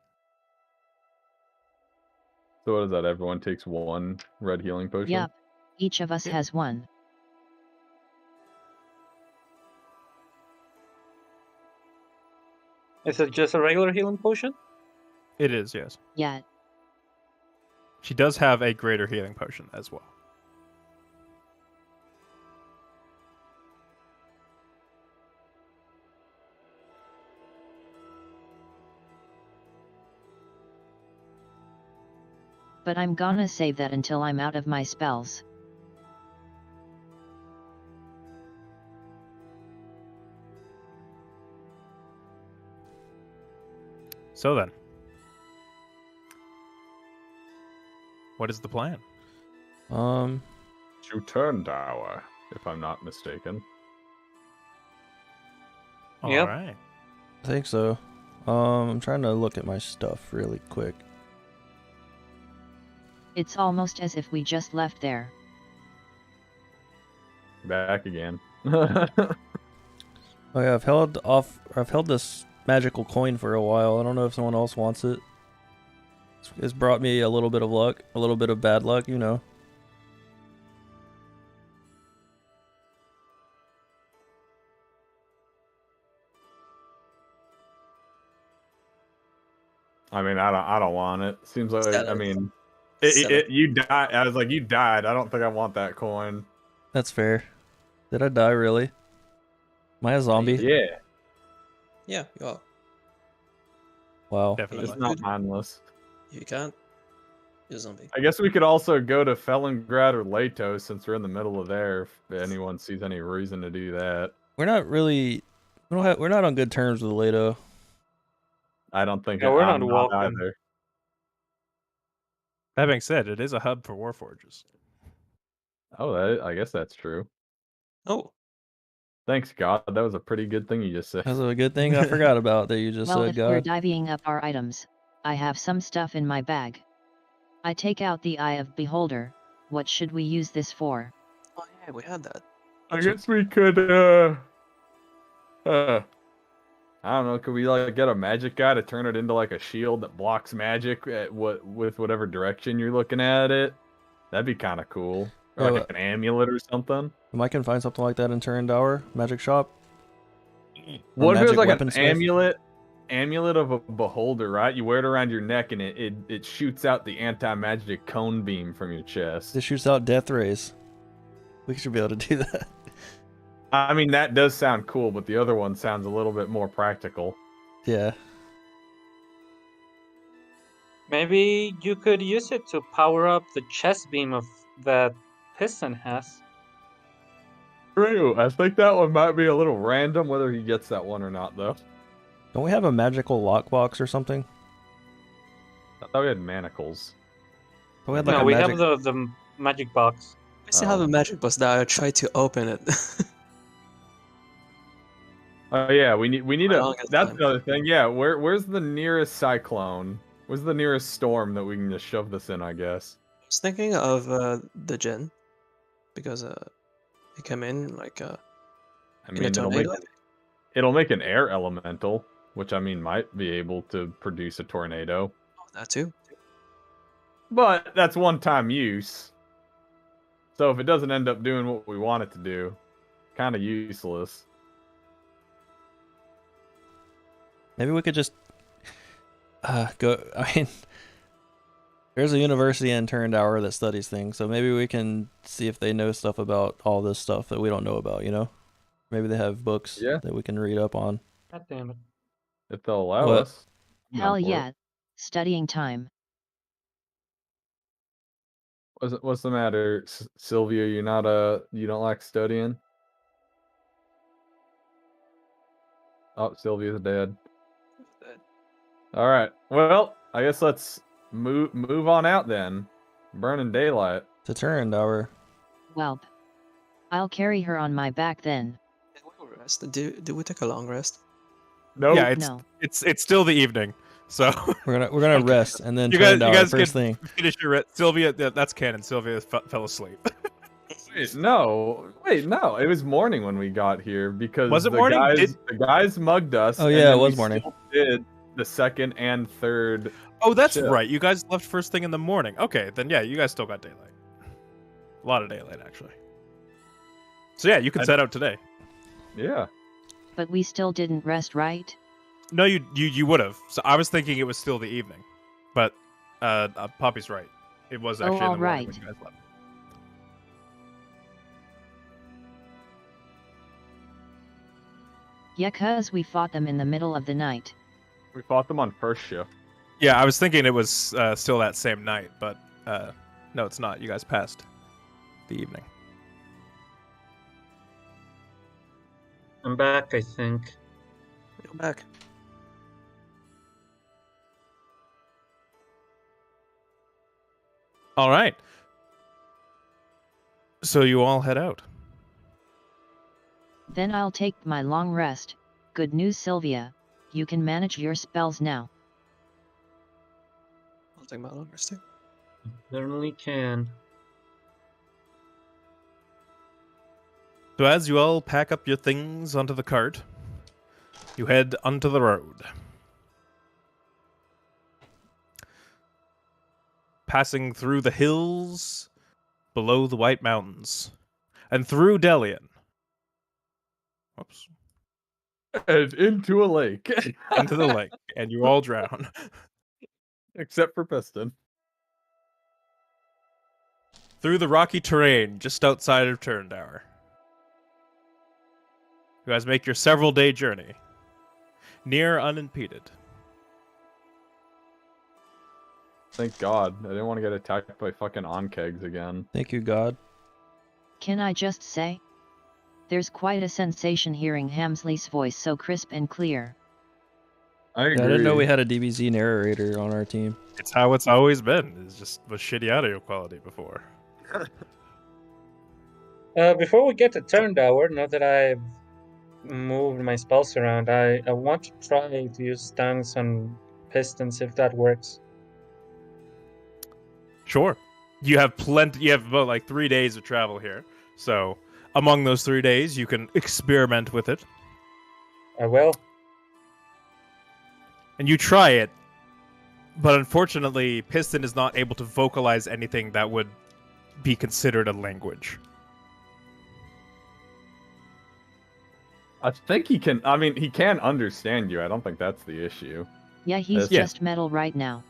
So what is that? Everyone takes 1 red healing potion? Yup. Each of us Yeah. has 1. Is it just a regular healing potion? It is, yes. Yeah. She does have a greater healing potion as well. But I'm gonna save that until I'm out of my spells. So then, what is the plan? To Turndower, if I'm not mistaken. All Yep. right. I think so. I'm trying to look at my stuff really quick. It's almost as if we just left there. Back again. Oh yeah, I've held this magical coin for a while. I don't know if someone else wants it. It's brought me a little bit of luck, a little bit of bad luck, you know. I mean, I don't want it. Seems like Sell I it. mean, Sell it. you died. I was like, you died. I don't think I want that coin. That's fair. Did I die really? Am I a zombie? Yeah, Yeah, you are. Wow. Definitely. it's not mindless. You can't. You're a zombie. I guess we could also go to Felongrad or Leto since we're in the middle of there. If anyone sees any reason to do that, We're not really. We're not on good terms with Leto. I don't think. No, we're I'm not welcome. either. That being said, it is a hub for Warforges. Oh, I guess that's true. Oh, Thanks, God. That was a pretty good thing you just said. That's a good thing I forgot about that you just Well, said, if we're God. divvying up our items, I have some stuff in my bag. I take out the Eye of Beholder. What should we use this for? oh yeah, we had that. I guess we could, I don't know. Could we like get a magic guy to turn it into like a shield that blocks magic with whatever direction you're looking at it? That'd be kind of cool. Or Yeah, like an amulet or something. I can find something like that in Turandauer Magic Shop. What if it was like an weaponsmith? amulet of a beholder, right? You wear it around your neck and it shoots out the anti-magic cone beam from your chest. It shoots out death rays. We should be able to do that. I mean, that does sound cool, but the other one sounds a little bit more practical. Yeah. Maybe you could use it to power up the chest beam of that piston has. True. I think that one might be a little random whether he gets that one or not, though. Don't we have a magical lockbox or something? I thought we had manacles. But we had like No, a we magic... have the magic box. I still have a magic box that I tried to open it. Oh yeah, we need I a. don't get That's time. another thing. Yeah, where's the nearest cyclone? Where's the nearest storm that we can just shove this in? I guess. I was thinking of the Jinn, because it came in like I in mean, a it'll make tornado. it'll make an air elemental, which I mean might be able to produce a tornado. Oh, that too. But that's one-time use. So if it doesn't end up doing what we want it to do, kind of useless. Maybe we could just go. I mean, there's a university in Turandauer that studies things, so maybe we can see if they know stuff about all this stuff that we don't know about. You know, maybe they have books that we can read up on. God damn it. If they'll allow What? us. I'm Hell down for it. yeah. Studying time. What's the matter, Sylvia? You don't like studying? Oh, Sylvia's dead. All right. Well, I guess let's move on out then. Burning daylight. To Turandauer. Welp. I'll carry her on my back then. We'll rest. Do we take a long rest? No. Yeah, No. it's still the evening, so We're gonna rest and then you guys Turandauer first can thing. finish your rest. Sylvia, that's canon. Sylvia fell asleep. Wait, no. It was morning when we got here because Was it the morning? the guys mugged us. Oh, and yeah, then it was we morning. still did the second and third. Oh, that's Shit. right. You guys left first thing in the morning. Okay, then yeah, you guys still got daylight. A lot of daylight, actually. So yeah, you can set out today. Yeah. But we still didn't rest, right? No, you would have. So I was thinking it was still the evening, but Poppy's right. It was actually in the all morning right. when you guys left. Yeah, 'cause we fought them in the middle of the night. We fought them on first shift. Yeah, I was thinking it was still that same night, but no, it's not. You guys passed the evening. I'm back, I think. Go back. All right. So you all head out. Then I'll take my long rest. Good news, Sylvia. You can manage your spells now. I'll take my long rest too. Certainly can. So as you all pack up your things onto the cart, you head onto the road. Passing through the hills below the White Mountains and through Delian. Whoops. And into a lake. Into the lake, and you all drown. Except for Piston. Through the rocky terrain just outside of Turandauer. You guys make your several-day journey, near unimpeded. Thank God. I didn't want to get attacked by fucking onkegs again. Thank you, God. Can I just say? There's quite a sensation hearing Hamsley's voice so crisp and clear. I agree. Yeah, I didn't know we had a DBZ narrator on our team. It's how it's always been. It's just was shitty audio quality before. Before we get to turn hour, now that I've moved my spells around, I want to try to use tongues on pistons if that works. Sure. You have plenty. You have about like 3 days of travel here, so among those 3 days, you can experiment with it, I will. and you try it. But unfortunately, Piston is not able to vocalize anything that would be considered a language. I think he can. I mean, he can understand you. I don't think that's the issue. Yeah, he's Yeah. just metal right now.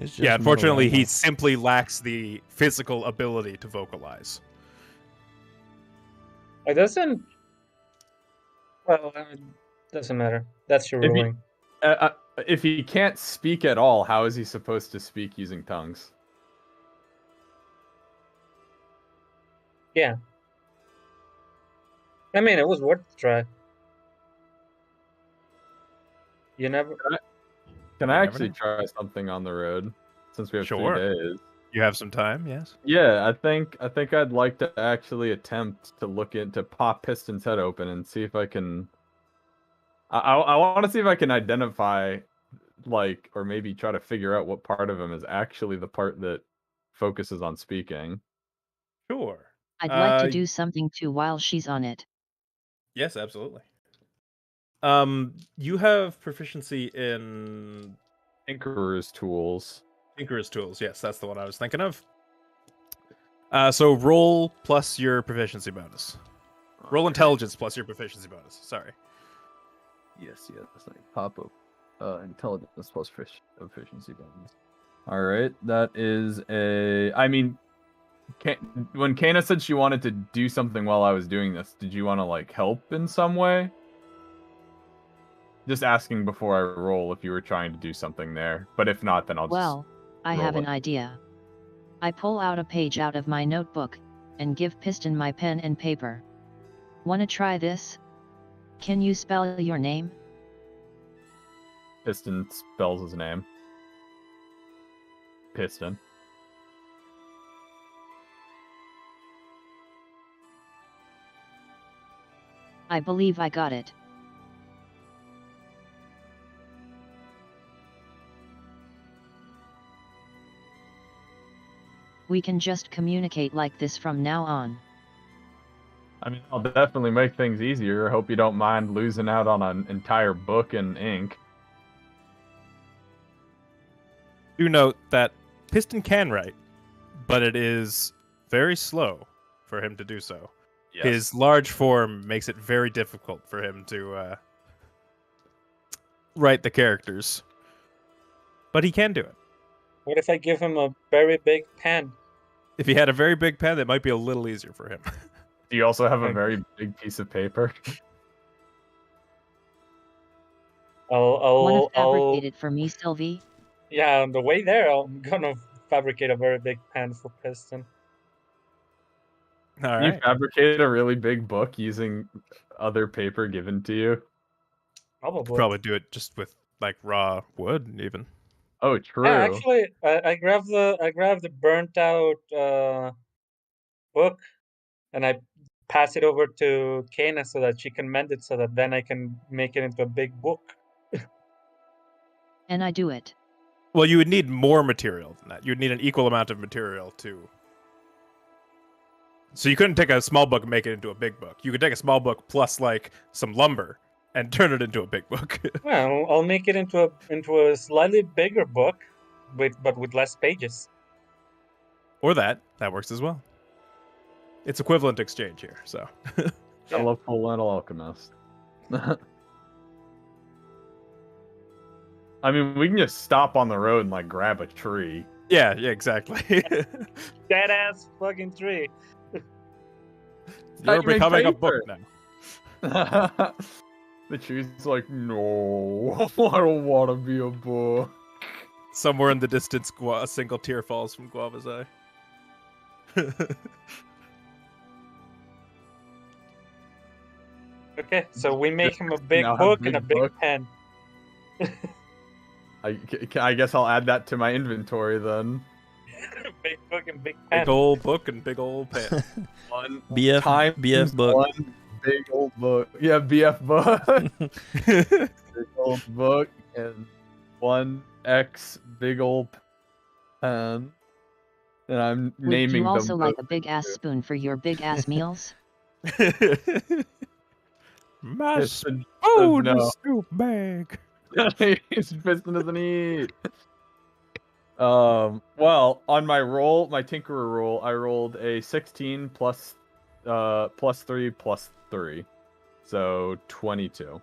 It's just Yeah, unfortunately, metal he right simply lacks the physical ability to vocalize. It doesn't. Well, doesn't matter. That's your If he- ruling. If he can't speak at all, how is he supposed to speak using tongues? Yeah. I mean, it was worth a try. You never. Can You I never actually know. try something on the road since we have Sure. 3 days? You have some time, yes? Yeah, I think I'd like to actually attempt to look into pop Piston's head open and see if I can. I want to see if I can identify, like, or maybe try to figure out what part of him is actually the part that focuses on speaking. Sure. I'd like to do something too while she's on it. Yes, absolutely. You have proficiency in Tinkerer's tools. Tinker's tools. Yes, that's the one I was thinking of. So roll plus your proficiency bonus. Roll intelligence plus your proficiency bonus. Sorry. Yes, I pop up intelligence plus efficiency bonus. All right, that is a. I mean, when Kana said she wanted to do something while I was doing this, did you want to like help in some way? Just asking before I roll if you were trying to do something there, but if not, then I'll Well, I roll have an it. idea. I pull out a page out of my notebook and give Piston my pen and paper. Wanna try this? Can you spell your name? Piston spells his name. Piston. I believe I got it. We can just communicate like this from now on. I mean, I'll definitely make things easier. I hope you don't mind losing out on an entire book and ink. Do note that Piston can write, but it is very slow for him to do so. Yes. His large form makes it very difficult for him to write the characters. But he can do it. What if I give him a very big pen? If he had a very big pen, that might be a little easier for him. Do you also have a very big piece of paper? Wanna I'll fabricate it for me, Sylvie? Yeah, on the way there, I'm gonna fabricate a very big pen for Piston. All You right. fabricated a really big book using other paper given to you? Probably. Probably do it just with like raw wood, even. Oh, true. Yeah, actually, I grabbed the burnt out book, and I pass it over to Kana so that she can mend it, so that then I can make it into a big book. And I do it. Well, you would need more material than that. You would need an equal amount of material to. So you couldn't take a small book and make it into a big book. You could take a small book plus like some lumber and turn it into a big book. Well, I'll make it into a slightly bigger book, but with less pages. Or that works as well. It's equivalent exchange here, so. I love Full Metal Alchemist. I mean, we can just stop on the road and like grab a tree. Yeah, exactly. Dead ass fucking tree. You're You make becoming a paper. book now. The tree's like, no, I don't want to be a book. Somewhere in the distance, a single tear falls from Guava's eye. Okay, so we make him a big Now have book big and a big book. pen. I guess I'll add that to my inventory then. Big book and big Big pen. old book and big old pen. One BF times BF book. one big old book. Yeah, BF book. Big old book and 1x big old pen. And I'm Would naming you also them. like a big ass spoon for your big ass meals? My Piston spoon no. scoop bag. Piston doesn't eat. Well, on my roll, my Tinkerer roll, I rolled a 16 plus 3 plus 3. So 22.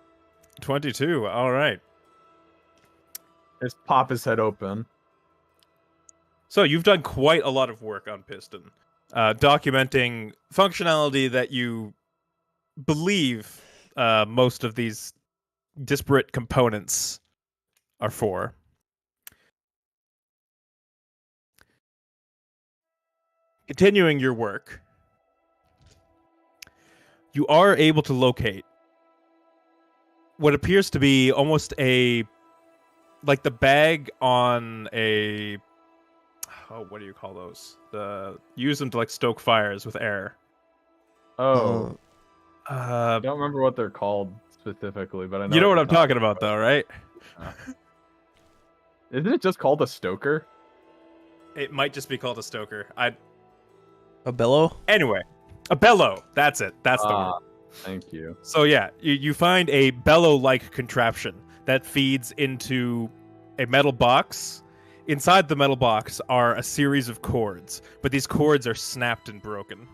22. All right. Just pop his head open. So you've done quite a lot of work on Piston, documenting functionality that you believe most of these disparate components are for. Continuing your work, you are able to locate what appears to be almost like the bag on a, what do you call those? Use them to like stoke fires with air. Oh, I Uh, don't remember what they're called specifically, but I know you know what you're I'm talking about, though, right? Isn't it just called a stoker? It might just be called a stoker. A bellow? Anyway, a bellow. That's it. That's the word. Thank you. So yeah, you find a bellow-like contraption that feeds into a metal box. Inside the metal box are a series of cords, but these cords are snapped and broken.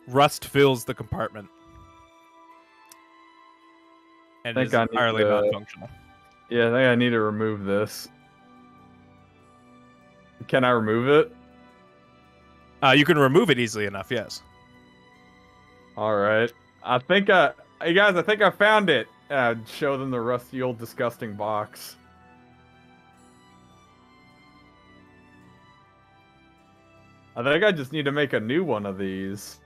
Rust fills the compartment. And is entirely non-functional. Yeah, I think I need to remove this. Can I remove it? You can remove it easily enough, yes. Alright. Hey guys, I think I found it. I'd show them the rusty old disgusting box. I think I just need to make a new one of these.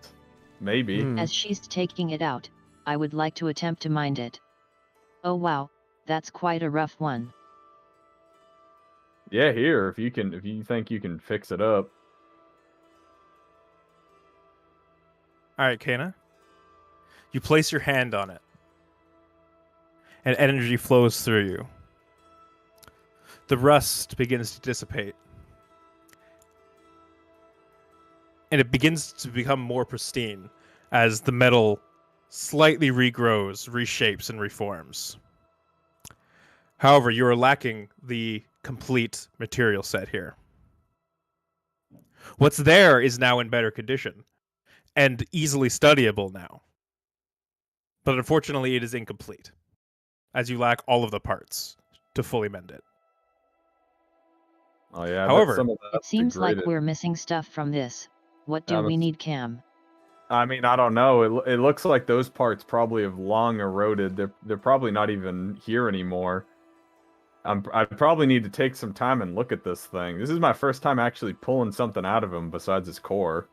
Maybe. As she's taking it out, I would like to attempt to mind it. Oh wow, that's quite a rough one. Yeah, here, if you think you can fix it up. Alright, Kana. You place your hand on it. And energy flows through you. The rust begins to dissipate. And it begins to become more pristine as the metal slightly regrows, reshapes, and reforms. However, you are lacking the complete material set here. What's there is now in better condition and easily studyable now. But unfortunately, it is incomplete, as you lack all of the parts to fully mend it. Oh yeah. However, It seems like we're missing stuff from this. What do we need, Cam? I mean, I don't know. It looks like those parts probably have long eroded. They're probably not even here anymore. I probably need to take some time and look at this thing. This is my first time actually pulling something out of him besides his core.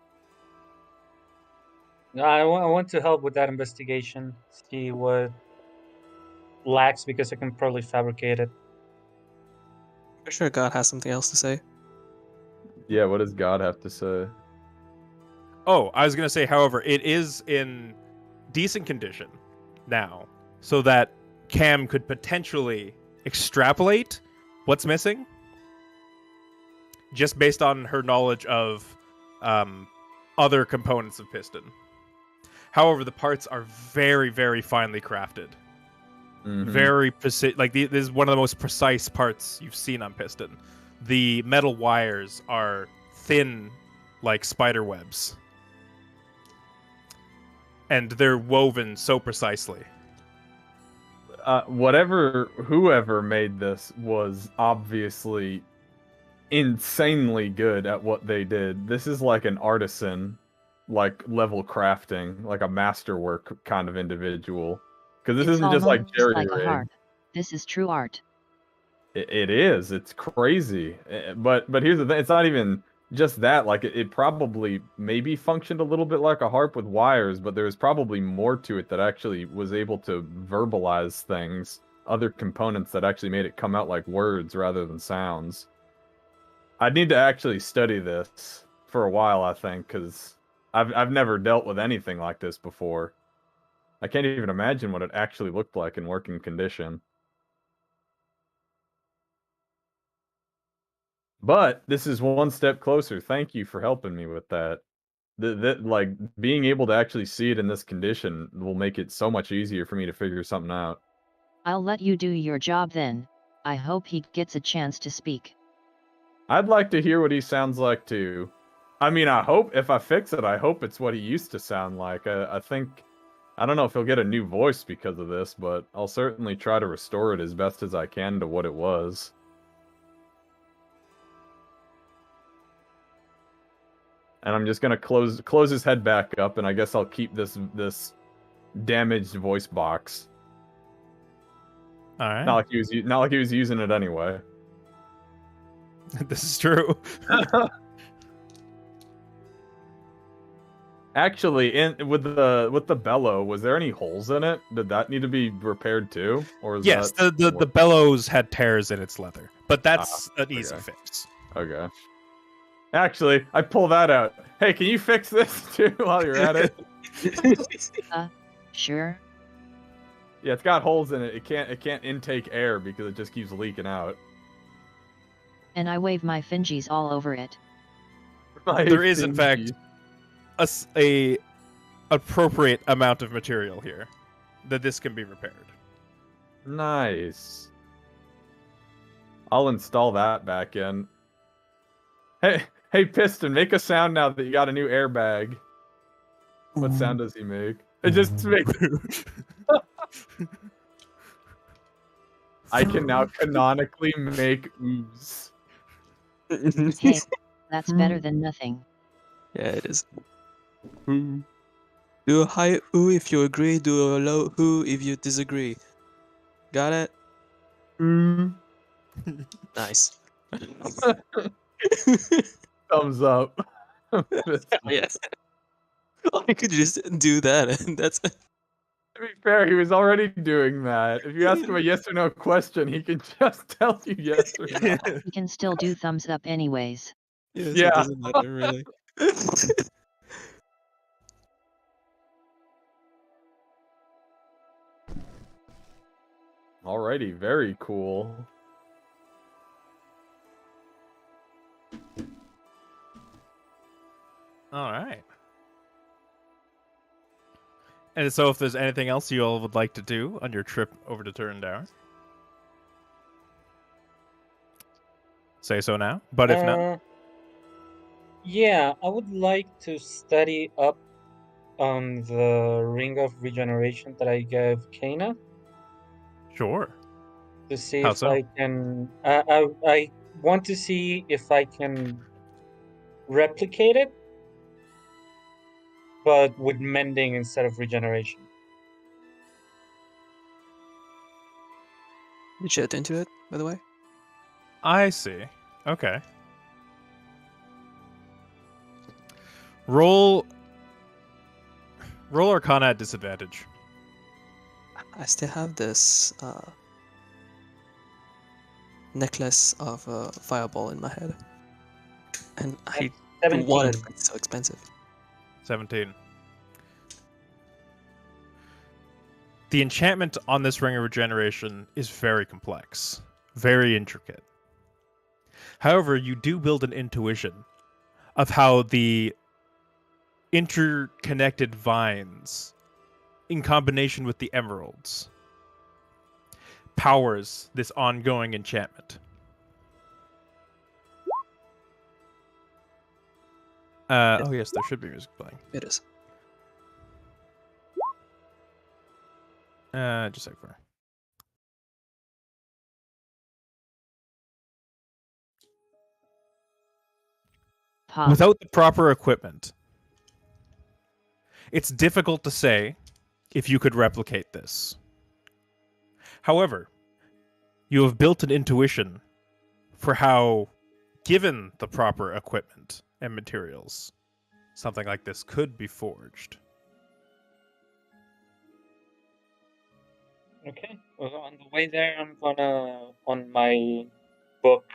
No, I want to help with that investigation. See what lacks because I can probably fabricate it. I'm sure God has something else to say. Yeah, what does God have to say? Oh, I was going to say, however, it is in decent condition now, so that Cam could potentially extrapolate what's missing, just based on her knowledge of other components of Piston. However, the parts are very, very finely crafted. Very precise. Like, this is one of the most precise parts you've seen on Piston. The metal wires are thin, like spider webs. And they're woven so precisely. Whoever made this was obviously insanely good at what they did. This is like an artisan, like level crafting, like a masterwork kind of individual. Because this isn't just like jerry like a rig. harp. This is true art. It is. It's crazy. But here's the thing. It's not even just that. Like it probably maybe functioned a little bit like a harp with wires, but there was probably more to it that actually was able to verbalize things. Other components that actually made it come out like words rather than sounds. I'd need to actually study this for a while, I think, because I've never dealt with anything like this before. I can't even imagine what it actually looked like in working condition. But this is one step closer. Thank you for helping me with that. Like being able to actually see it in this condition will make it so much easier for me to figure something out. I'll let you do your job then. I hope he gets a chance to speak. I'd like to hear what he sounds like too. I mean, I hope if I fix it, I hope it's what he used to sound like. I think, I don't know if he'll get a new voice because of this, but I'll certainly try to restore it as best as I can to what it was. And I'm just gonna close his head back up, and I guess I'll keep this damaged voice box. All right. Not like he was using it anyway. This is true. Actually, with the bellow, was there any holes in it? Did that need to be repaired too, or is Yes, that the bellows had tears in its leather, but that's an easy okay. fix. Okay. Actually, I pull that out. Hey, can you fix this too while you're at it? Sure. Yeah, it's got holes in it. It can't intake air because it just keeps leaking out. And I wave my fingies all over it. There is, in fact, a appropriate amount of material here that this can be repaired. Nice. I'll install that back in. Hey, Piston, make a sound now that you got a new airbag. What sound does he make? It just makes. I can now canonically make ooze. Hey, that's better than nothing. Yeah, it is. Do a high ooh if you agree, do a low ooh if you disagree. Got it? Nice. Thumbs up. Yeah. I could just do that, and that's. To be fair, he was already doing that. If you ask him a yes or no question, he can just tell you yes or no. You can still do thumbs up anyways. Yeah, so Yeah. it doesn't matter really. Alrighty, very cool. All right. And so if there's anything else you all would like to do on your trip over to Turndauer, say so now. But if not, yeah, I would like to study up on the Ring of Regeneration that I gave Kana sure. to see How if so? I can. I want to see if I can replicate it, but with mending instead of regeneration. Did you add into it, by the way? I see. Okay. Roll Arcana at disadvantage. I still have this necklace of fireball in my head, and I 17. want it, but it's so expensive. 17. The enchantment on this Ring of Regeneration is very complex, very intricate. However, you do build an intuition of how the interconnected vines, in combination with the emeralds, powers this ongoing enchantment. Oh yes, there should be music playing. It is. Just a sec for. Pop. Without the proper equipment, it's difficult to say if you could replicate this. However, you have built an intuition for how, given the proper equipment and materials, something like this could be forged. Okay. Well, on the way there, I'm gonna, on my book,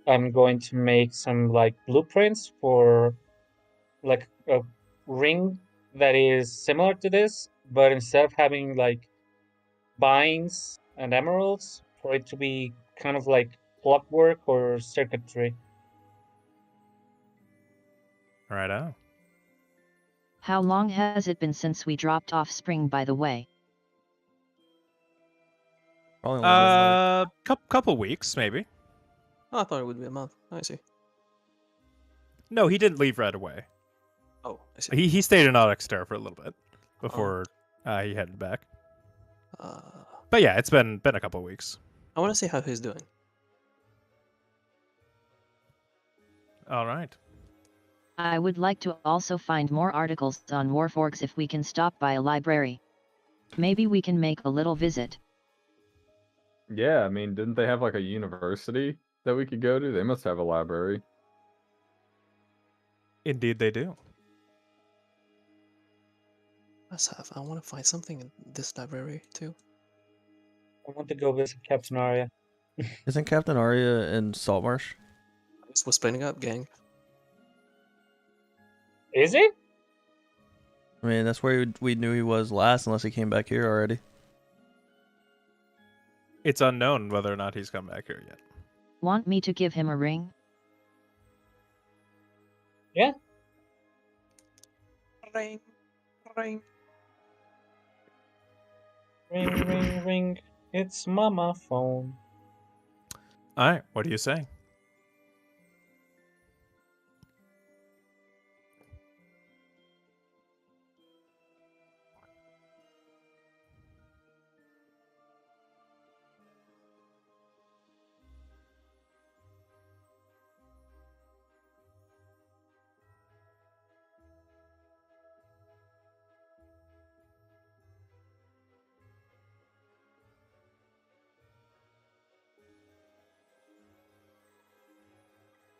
I'm going to make some like blueprints for like a ring that is similar to this, but instead of having like binds and emeralds, for it to be kind of like clockwork or circuitry. Right on. How long has it been since we dropped off Spring, by the way? Probably only been like Couple weeks maybe. Oh, I thought it would be a month. I see. No, he didn't leave right away. Oh, I see. He stayed in Onyxter for a little bit before he headed back. Uh, But yeah, it's been a couple weeks. I want to see how he's doing. All right. I would like to also find more articles on Warforks if we can stop by a library. Maybe we can make a little visit. Yeah, I mean, didn't they have like a university that we could go to? They must have a library. Indeed, they do. I want to find something in this library too. I want to go visit Captain Arya. Isn't Captain Arya in Saltmarsh? We're splitting up, gang. Is it? I mean, that's where we knew he was last, unless he came back here already. It's unknown whether or not he's come back here yet. Want me to give him a ring? Yeah. Ring, ring. Ring, ring, ring. It's Mama phone. All right. What do you say?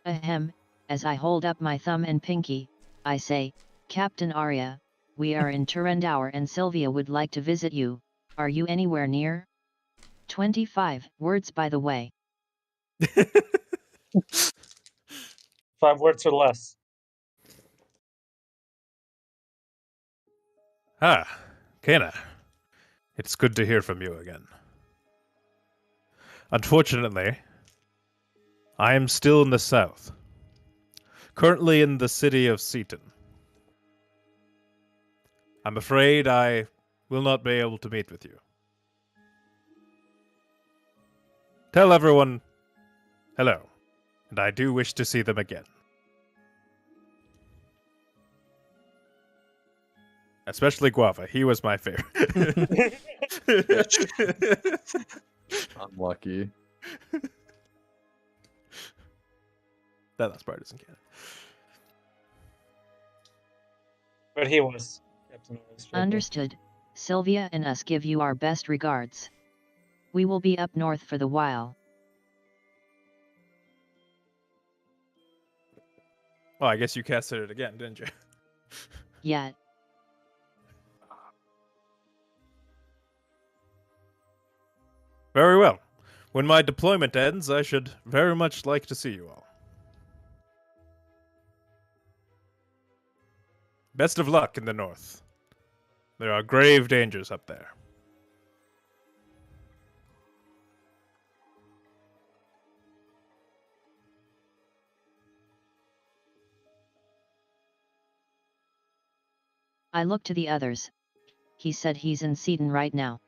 Ahem, as I hold up my thumb and pinky, I say, Captain Arya, we are in Turendour and Sylvia would like to visit you. Are you anywhere near? 25 words, by the way. 5 words or less. Ah, Kena. It's good to hear from you again. Unfortunately, I am still in the south. Currently in the city of Seaton. I'm afraid I will not be able to meet with you. Tell everyone hello, and I do wish to see them again. Especially Guava. He was my favorite. Unlucky. That last part isn't canon. But he was Captain Arya's favorite. Understood. Sylvia and us give you our best regards. We will be up north for the while. Oh, I guess you casted it again, didn't you? Yet. Very well. When my deployment ends, I should very much like to see you all. Best of luck in the north. There are grave dangers up there. I look to the others. He said he's in Seaton right now.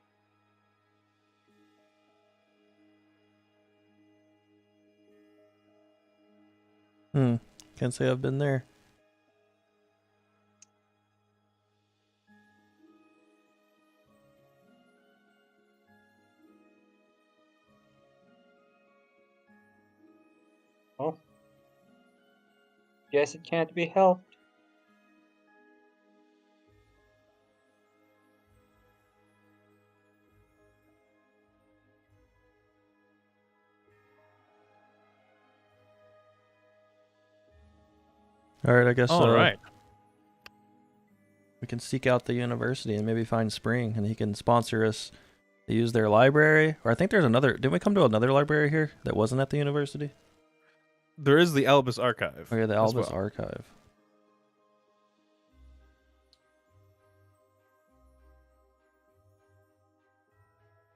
Can't say I've been there. Oh. Guess it can't be helped. All right, I guess. All right. We can seek out the university and maybe find Spring, and he can sponsor us to use their library. Or I think there's another. Didn't we come to another library here that wasn't at the university? there is the Albus Archive. Oh yeah, the as Albus well. Archive.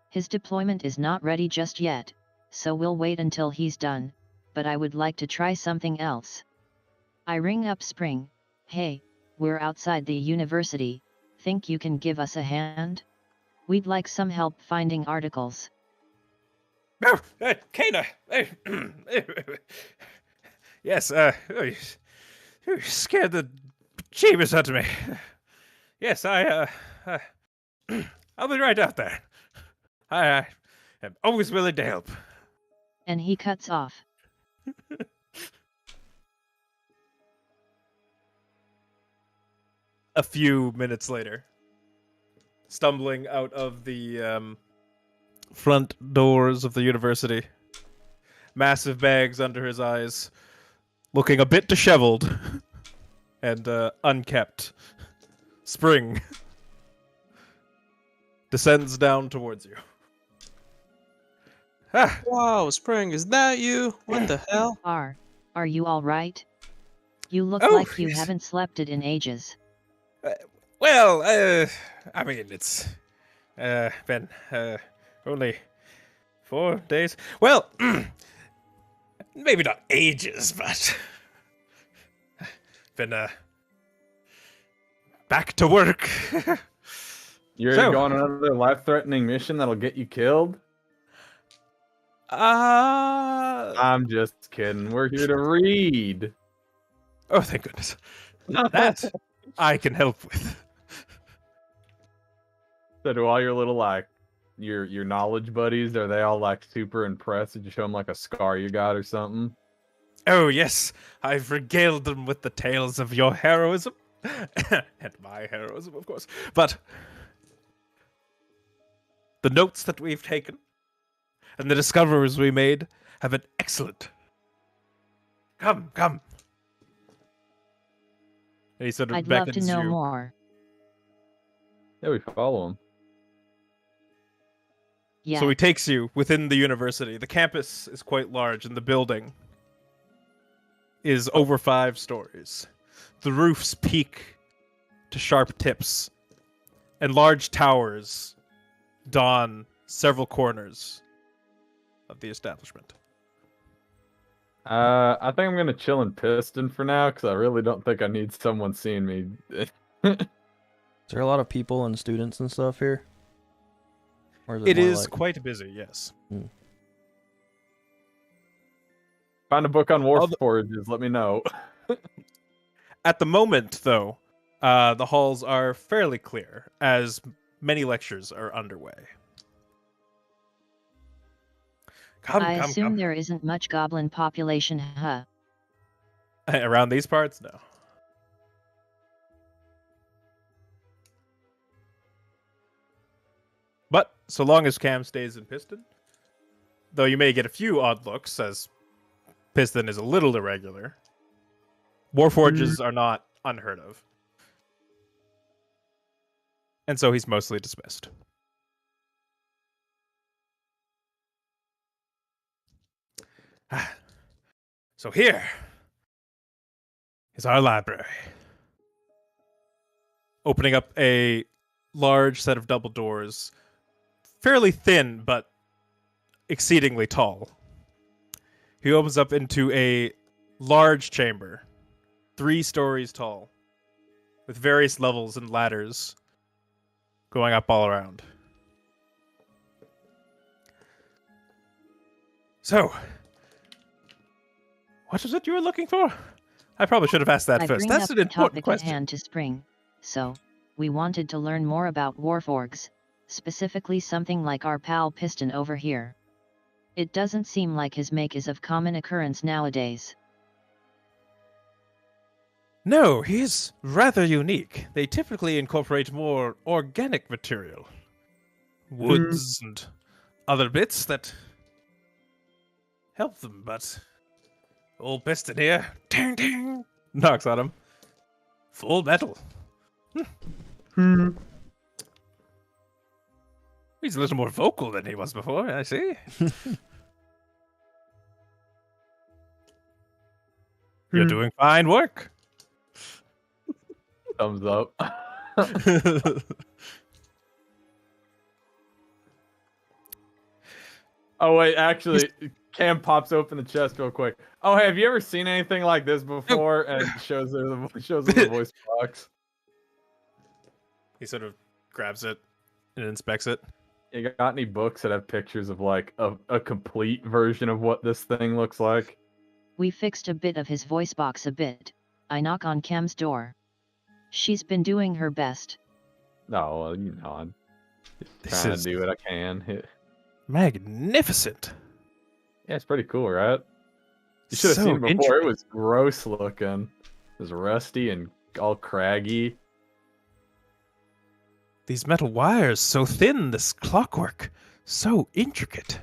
His deployment is not ready just yet, so we'll wait until he's done, but I would like to try something else. I ring up Spring. Hey, we're outside the university, think you can give us a hand? We'd like some help finding articles. Oh, Kana! Yes, you scared the bejeebus out of me. Yes, I'll be right out there. I am always willing to help. And he cuts off. A few minutes later, stumbling out of the front doors of the university, massive bags under his eyes, looking a bit disheveled and unkept, Spring descends down towards you. Ah, Wow, Spring, is that you? What the hell? Are you alright? You look Oh, like you yes. haven't slept it in ages. well, I mean, it's been only 4 days. Well, maybe not ages, but been back to work. You're So- going on another life-threatening mission that'll get you killed? I'm just kidding. We're here to read. Oh, thank goodness. That I can help with. So do all your little like your knowledge buddies? Are they all like super impressed? Did you show them like a scar you got or something? Oh, yes, I've regaled them with the tales of your heroism. And my heroism, of course. But the notes that we've taken and the discoveries we made have been excellent. Come. And he sort of I'd love to beckons know you. more. Yeah, we follow them. Yeah. So he takes you within the university. The campus is quite large, and the building is over 5 stories. The roofs peak to sharp tips, and large towers don several corners of the establishment. I think I'm gonna chill in Piston for now because I really don't think I need someone seeing me. Is there a lot of people and students and stuff here? Or It more is like- quite busy, yes. Find a book on war Although- forges. Let me know. At the moment, though, the halls are fairly clear, as many lectures are underway. I Come. assume there isn't much goblin population, huh? Around these parts, no. But so long as Cam stays in Piston, though you may get a few odd looks, as Piston is a little irregular, Warforges are not unheard of. And so he's mostly dismissed. So here is our library. Opening up a large set of double doors, fairly thin but exceedingly tall. He opens up into a large chamber, 3 stories tall, with various levels and ladders going up all around. So, what is it you were looking for? I probably should have asked that I first. bring That's up an the important topic at question. hand to Spring. So, we wanted to learn more about Warforgs, specifically something like our pal Piston over here. It doesn't seem like his make is of common occurrence nowadays. No, he is rather unique. They typically incorporate more organic material. Woods and other bits that help them, but old Piston here, ding ding, knocks on him. Full metal. He's a little more vocal than he was before, I see. You're doing fine work. Thumbs up. Oh wait, actually, Cam pops open the chest real quick. Oh, hey, have you ever seen anything like this before? And shows her the voice box. He sort of grabs it and inspects it. You got any books that have pictures of like a complete version of what this thing looks like? We fixed a bit of his voice box a bit. I knock on Cam's door. She's been doing her best. No, well, you know, I'm This trying is to do what I can. magnificent. Yeah, it's pretty cool, right? You should have So seen it before. intricate. It was gross looking. It was rusty and all craggy. These metal wires, so thin, this clockwork, so intricate.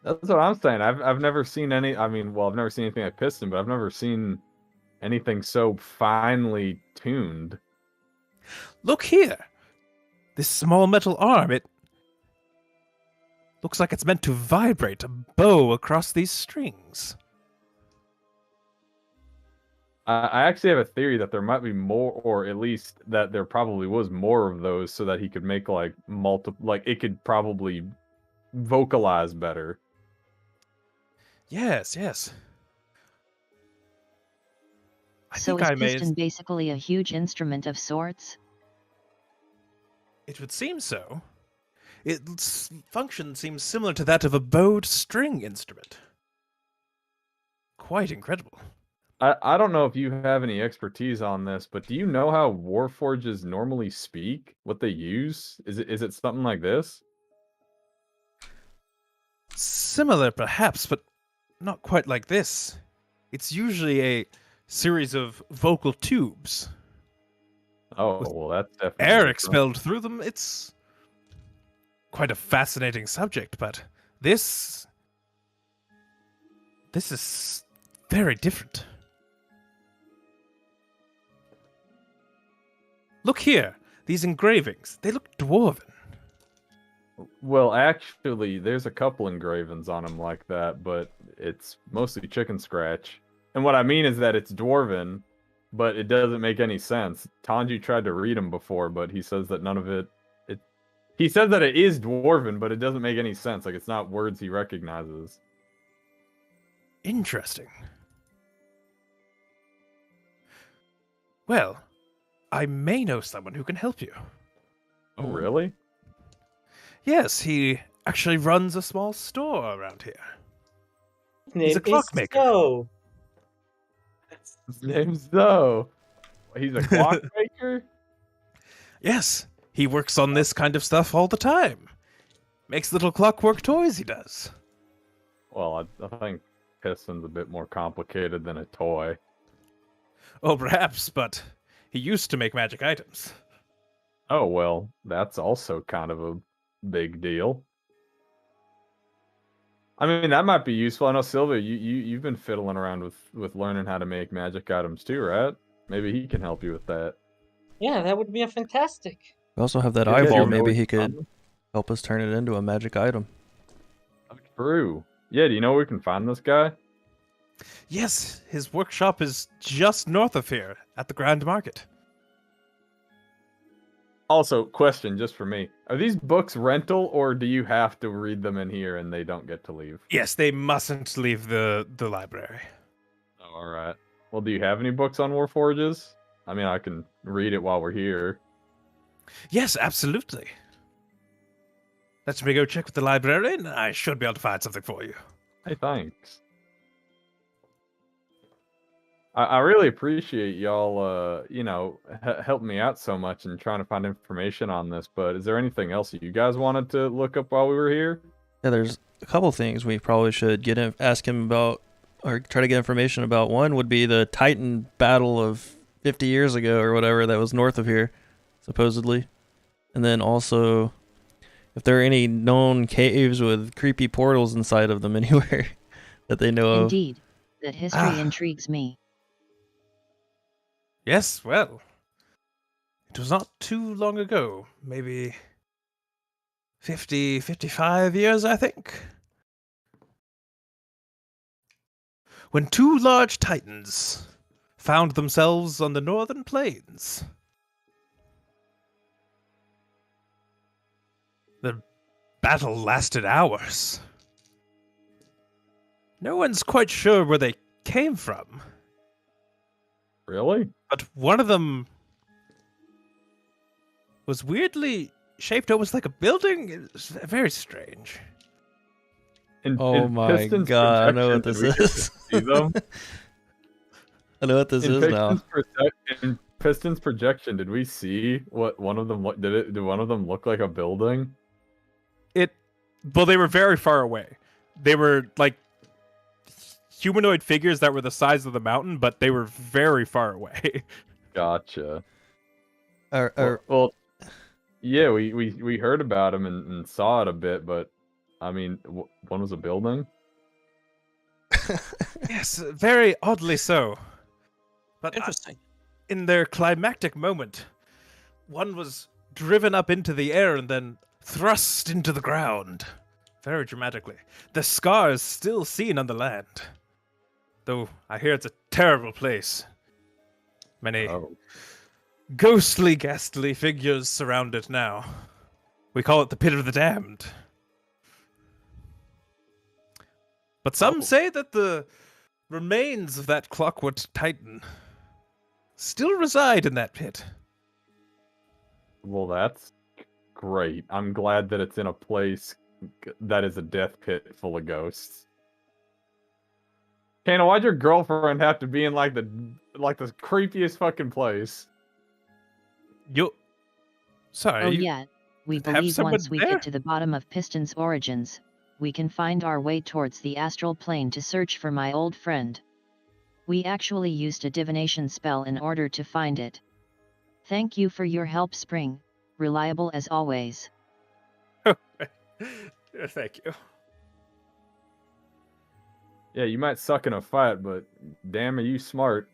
That's what I'm saying. I've never seen any. I mean, well, I've never seen anything like Piston, but I've never seen anything so finely tuned. Look here. This small metal arm, it looks like it's meant to vibrate a bow across these strings. I actually have a theory that there might be more, or at least that there probably was more of those, so that he could make like it could probably vocalize better. Yes, yes. I So think is I may. piston basically a huge instrument of sorts? It would seem so. Its function seems similar to that of a bowed string instrument. Quite incredible. I don't know if you have any expertise on this, but do you know how Warforges normally speak? What they use? Is it something like this? Similar, perhaps, but not quite like this. It's usually a series of vocal tubes. Oh, With well, that's definitely Air different. expelled through them. It's quite a fascinating subject, but this is very different. Look here, these engravings. They look dwarven. Well, actually, there's a couple engravings on them like that, but it's mostly chicken scratch. And what I mean is that it's dwarven, but it doesn't make any sense. Tanji tried to read them before, but he says that none of it. He says that it is dwarven, but it doesn't make any sense. Like, it's not words he recognizes. Interesting. Well, I may know someone who can help you. Oh, really? Yes, he actually runs a small store around here. Name He's a clockmaker. So. His name's Zoe. He's a clockmaker? Yes, he works on this kind of stuff all the time. Makes little clockwork toys, he does. Well, I think Piston's a bit more complicated than a toy. Oh, perhaps, but he used to make magic items. Oh, well, that's also kind of a big deal. I mean, that might be useful. I know, Sylvia, you've been fiddling around with learning how to make magic items too, right? Maybe he can help you with that. Yeah, that would be a fantastic. We also have that Yeah, eyeball. you Maybe know he it's could fun. help us turn it into a magic item. True. Yeah, do you know where we can find this guy? Yes, his workshop is just north of here, at the Grand Market. Also, question just for me. Are these books rental, or do you have to read them in here and they don't get to leave? Yes, they mustn't leave the library. Oh, alright. Well, do you have any books on Warforges? I mean, I can read it while we're here. Yes, absolutely. Let me go check with the librarian. I should be able to find something for you. Hey, thanks. I really appreciate y'all, helping me out so much and trying to find information on this, but is there anything else that you guys wanted to look up while we were here? Yeah, there's a couple things we probably should ask him about, or try to get information about. One would be the Titan battle of 50 years ago or whatever that was north of here, supposedly. And then also, if there are any known caves with creepy portals inside of them anywhere that they know of. Indeed, that history intrigues me. Yes, well, it was not too long ago, maybe 50, 55 years, I think. when two large titans found themselves on the northern plains. The battle lasted hours. No one's quite sure where they came from, Really? but one of them was weirdly shaped almost like a building. It's very strange. Oh my god, I know what this is. See them? I know what this is now. In Piston's projection, did we see what one of them did one of them look like a building? Well, they were very far away. They were like humanoid figures that were the size of the mountain, but they were very far away. Gotcha. Well, Yeah, we heard about him and saw it a bit, but I mean, one was a building. Yes, very oddly so. But Interesting. in their climactic moment, one was driven up into the air and then thrust into the ground. Very dramatically. The scars still seen on the land. Though I hear it's a terrible place. Many ghostly, ghastly figures surround it now. We call it the Pit of the Damned. But some say that the remains of that clockwork titan still reside in that pit. Well, that's great. I'm glad that it's in a place that is a death pit full of ghosts. Kana, why'd your girlfriend have to be in like the creepiest fucking place? Sorry. Oh yeah, we have believe someone once we there? get to the bottom of Piston's origins, we can find our way towards the astral plane to search for my old friend. We actually used a divination spell in order to find it. Thank you for your help, Spring. Reliable as always. Thank you. Yeah, you might suck in a fight, but damn, are you smart?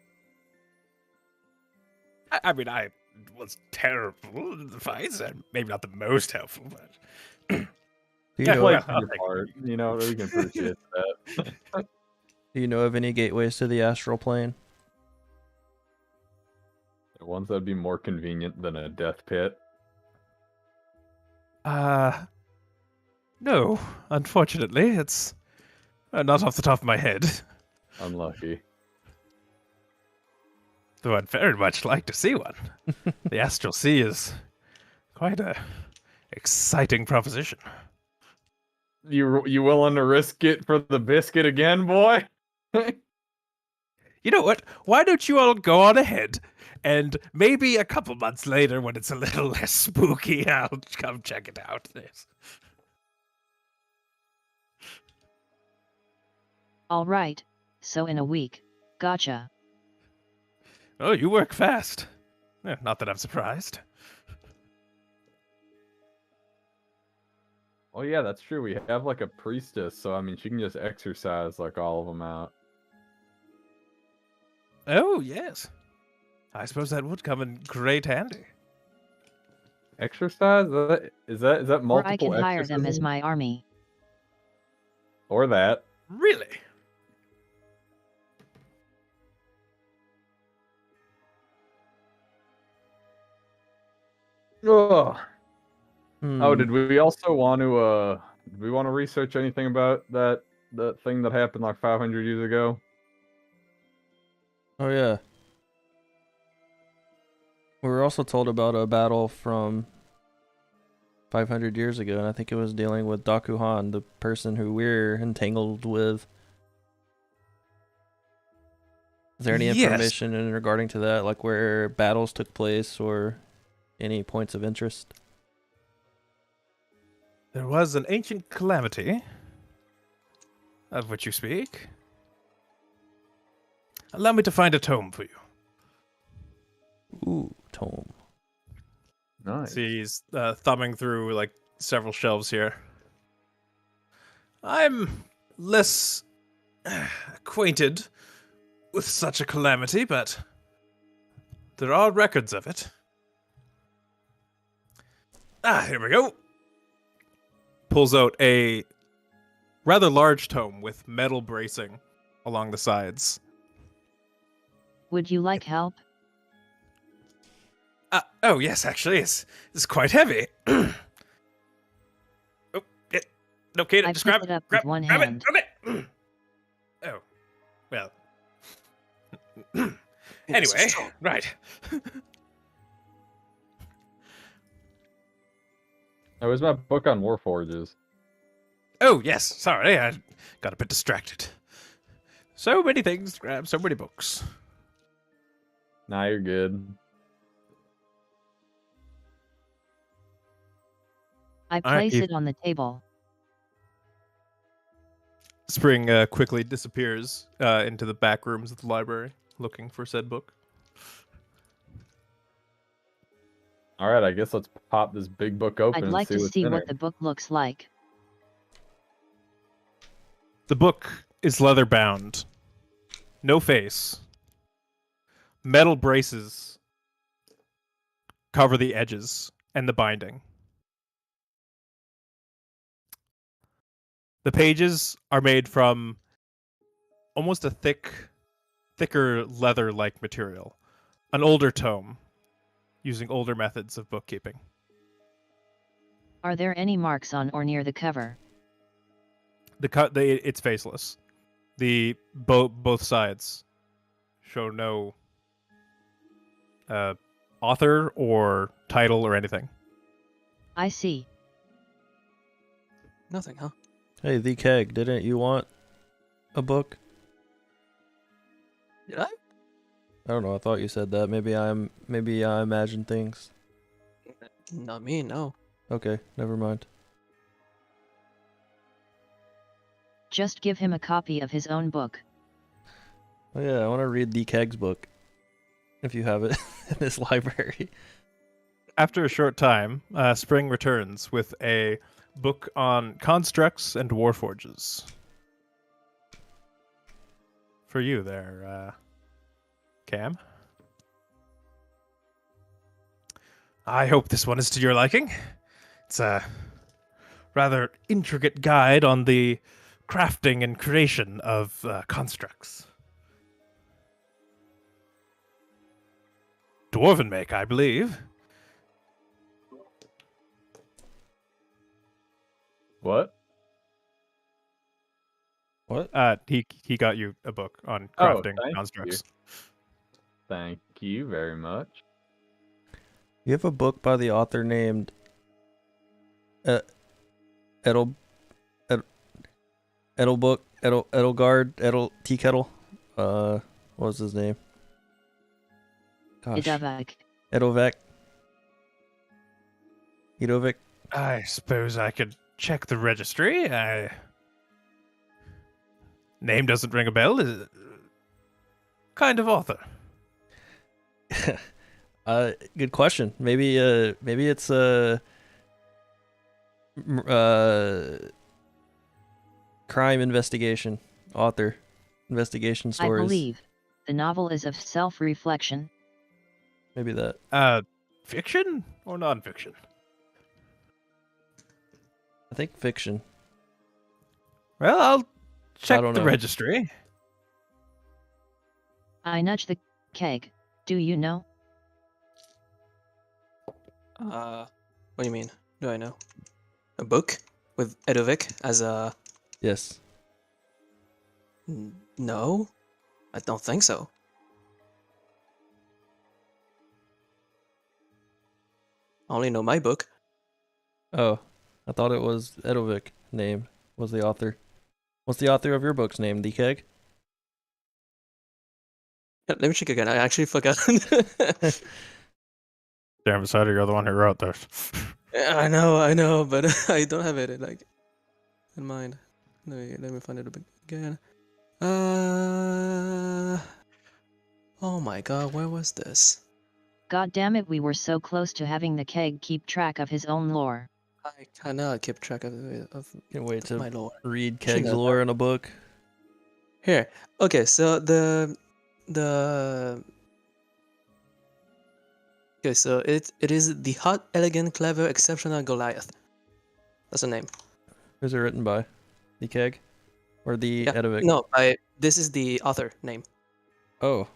I mean, I was terrible in the fights, and maybe not the most helpful, but do you Yeah, know, like I'll your take part. You know, we can appreciate that. do you know of any gateways to the astral plane? Ones that'd be more convenient than a death pit. no, unfortunately, it's not off the top of my head. Unlucky. Though I'd very much like to see one. The Astral Sea is quite a exciting proposition. You willing to risk it for the biscuit again, boy? You know what? Why don't you all go on ahead, and maybe a couple months later, when it's a little less spooky, I'll come check it out. Yes. All right, so in a week. Gotcha. Oh, you work fast. Not that I'm surprised. Oh yeah, that's true. We have like a priestess, so I mean, she can just exercise like all of them out. Oh, yes. I suppose that would come in great handy. Exercise? Is that Or multiple? I can hire them as exorcisms? my army. Or that. Really? Ugh. Hmm. Oh, did we also want to did we want to research anything about that thing that happened like 500 years ago? Oh yeah. We were also told about a battle from 500 years ago, and I think it was dealing with Dakuhan, the person who we're entangled with. Is there any Yes. information in regarding to that, like where battles took place or any points of interest? There was an ancient calamity, of which you speak. Allow me to find a tome for you. Ooh, tome. Nice. See, he's thumbing through like several shelves here. I'm less acquainted with such a calamity, but there are records of it. Here we go. Pulls out a rather large tome with metal bracing along the sides. Would you like help? Oh yes, actually, it's quite heavy. Oh, yeah. No, Kate, I just pick grab it up grab, with one grab hand. it, grab it. Oh, well. Anyway, right. Oh, where's my book on Warforges? Oh yes, sorry, I got a bit distracted. So many things to grab, so many books. Nah, you're good. I All right, place Keith. it on the table. Spring quickly disappears into the back rooms of the library, looking for said book. All right, I guess let's pop this big book open I'd and like see to what's see in what it. the book looks like. The book is leather bound. No face. Metal braces cover the edges and the binding. The pages are made from almost a thicker leather-like material. An older tome, using older methods of bookkeeping. Are there any marks on or near the cover? It's faceless. The both sides show no author or title or anything. I see. Nothing, huh? Hey, the keg, didn't you want a book? Did I? I don't know. I thought you said that. Maybe I imagine things. Not me, no. Okay, never mind. Just give him a copy of his own book. Oh yeah, I want to read the keg's book. If you have it in this library. After a short time, Spring returns with a book on constructs and warforges. For you there, Cam. I hope this one is to your liking. It's a rather intricate guide on the crafting and creation of constructs. Dwarven make, I believe. What? What? He got you a book on Oh, crafting thank constructs. Thank you very much. You have a book by the author named Edelgard, Tea Kettle. What was his name? Gosh. Idavak. Idovik. I suppose I could check the registry. Name doesn't ring a bell. Is it... kind of author? Good question. Maybe it's crime investigation author, investigation stories. I believe the novel is of self-reflection. Maybe that. Fiction or non-fiction? I think fiction. Well, I'll check don't the know. registry. I nudge the keg. Do you know? What do you mean? Do I know? A book? With Edovic as a... Yes. No? I don't think so. I only know my book. Oh, I thought it was Edovic name was the author. What's the author of your book's name? The Keg? Let me check again. I actually forgot. Damn, beside you're the one who wrote this. I know, but I don't have it in mind. Let me find it again. Oh my god, where was this? God damn it, we were so close to having the keg keep track of his own lore. I cannot keep track of Can't wait to my lore. read Should Keg's know lore in a book. Here. Okay, so okay, so it is the hot, elegant, clever, exceptional Goliath. That's the name. Who's it written by? The Keg? Or the Yeah. Edovic? No, by This is the author name. Oh.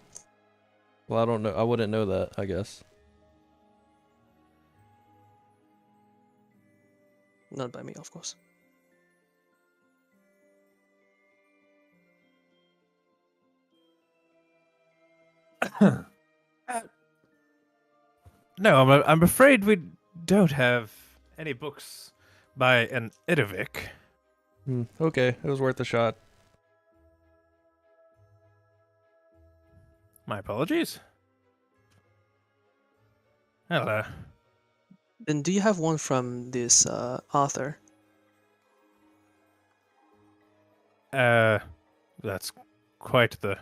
Well, I don't know. I wouldn't know that, I guess. Not by me, of course. No, I'm afraid we don't have any books by an Idovic. Okay, it was worth a shot. My apologies. Well, Then do you have one from this author? that's quite the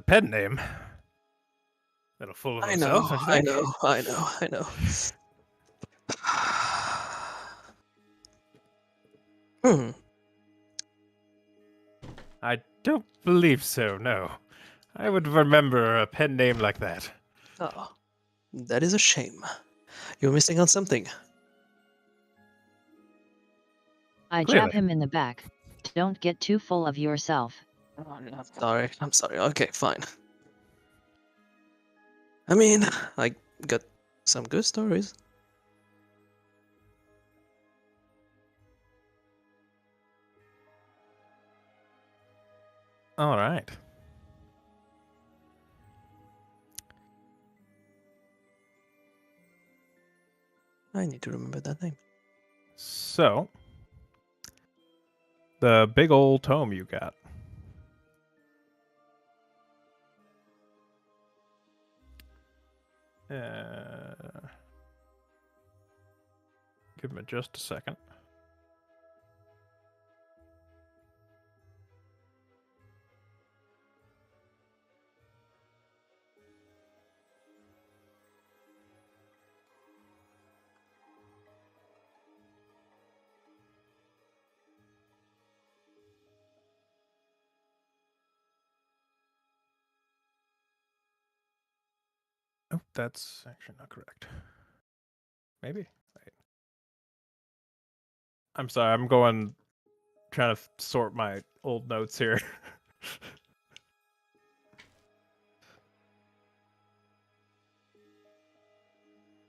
pen name. Little full of I know, himself, I think. know, I know, I know. Hmm. I don't believe so, no. I would remember a pen name like that. Oh, that is a shame. You're missing on something. I Clearly. jab him in the back. Don't get too full of yourself. Oh, I'm sorry. I'm sorry. Okay, fine. I mean, I got some good stories. All right. I need to remember that name. So, the big old tome you got. Give me just a second. Oh, that's actually not correct. Maybe. Wait. I'm sorry. I'm trying to sort my old notes here.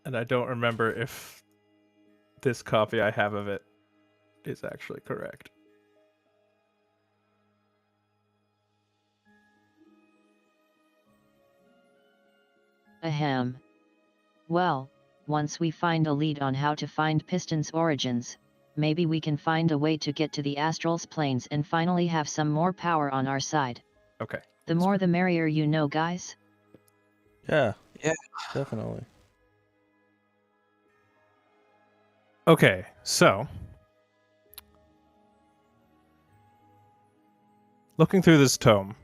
And I don't remember if this copy I have of it is actually correct. Ahem. Well, once we find a lead on how to find Piston's origins, maybe we can find a way to get to the Astral's planes and finally have some more power on our side. Okay. The more the merrier, you know, guys. Yeah. Yeah. Definitely. Okay, so looking through this tome,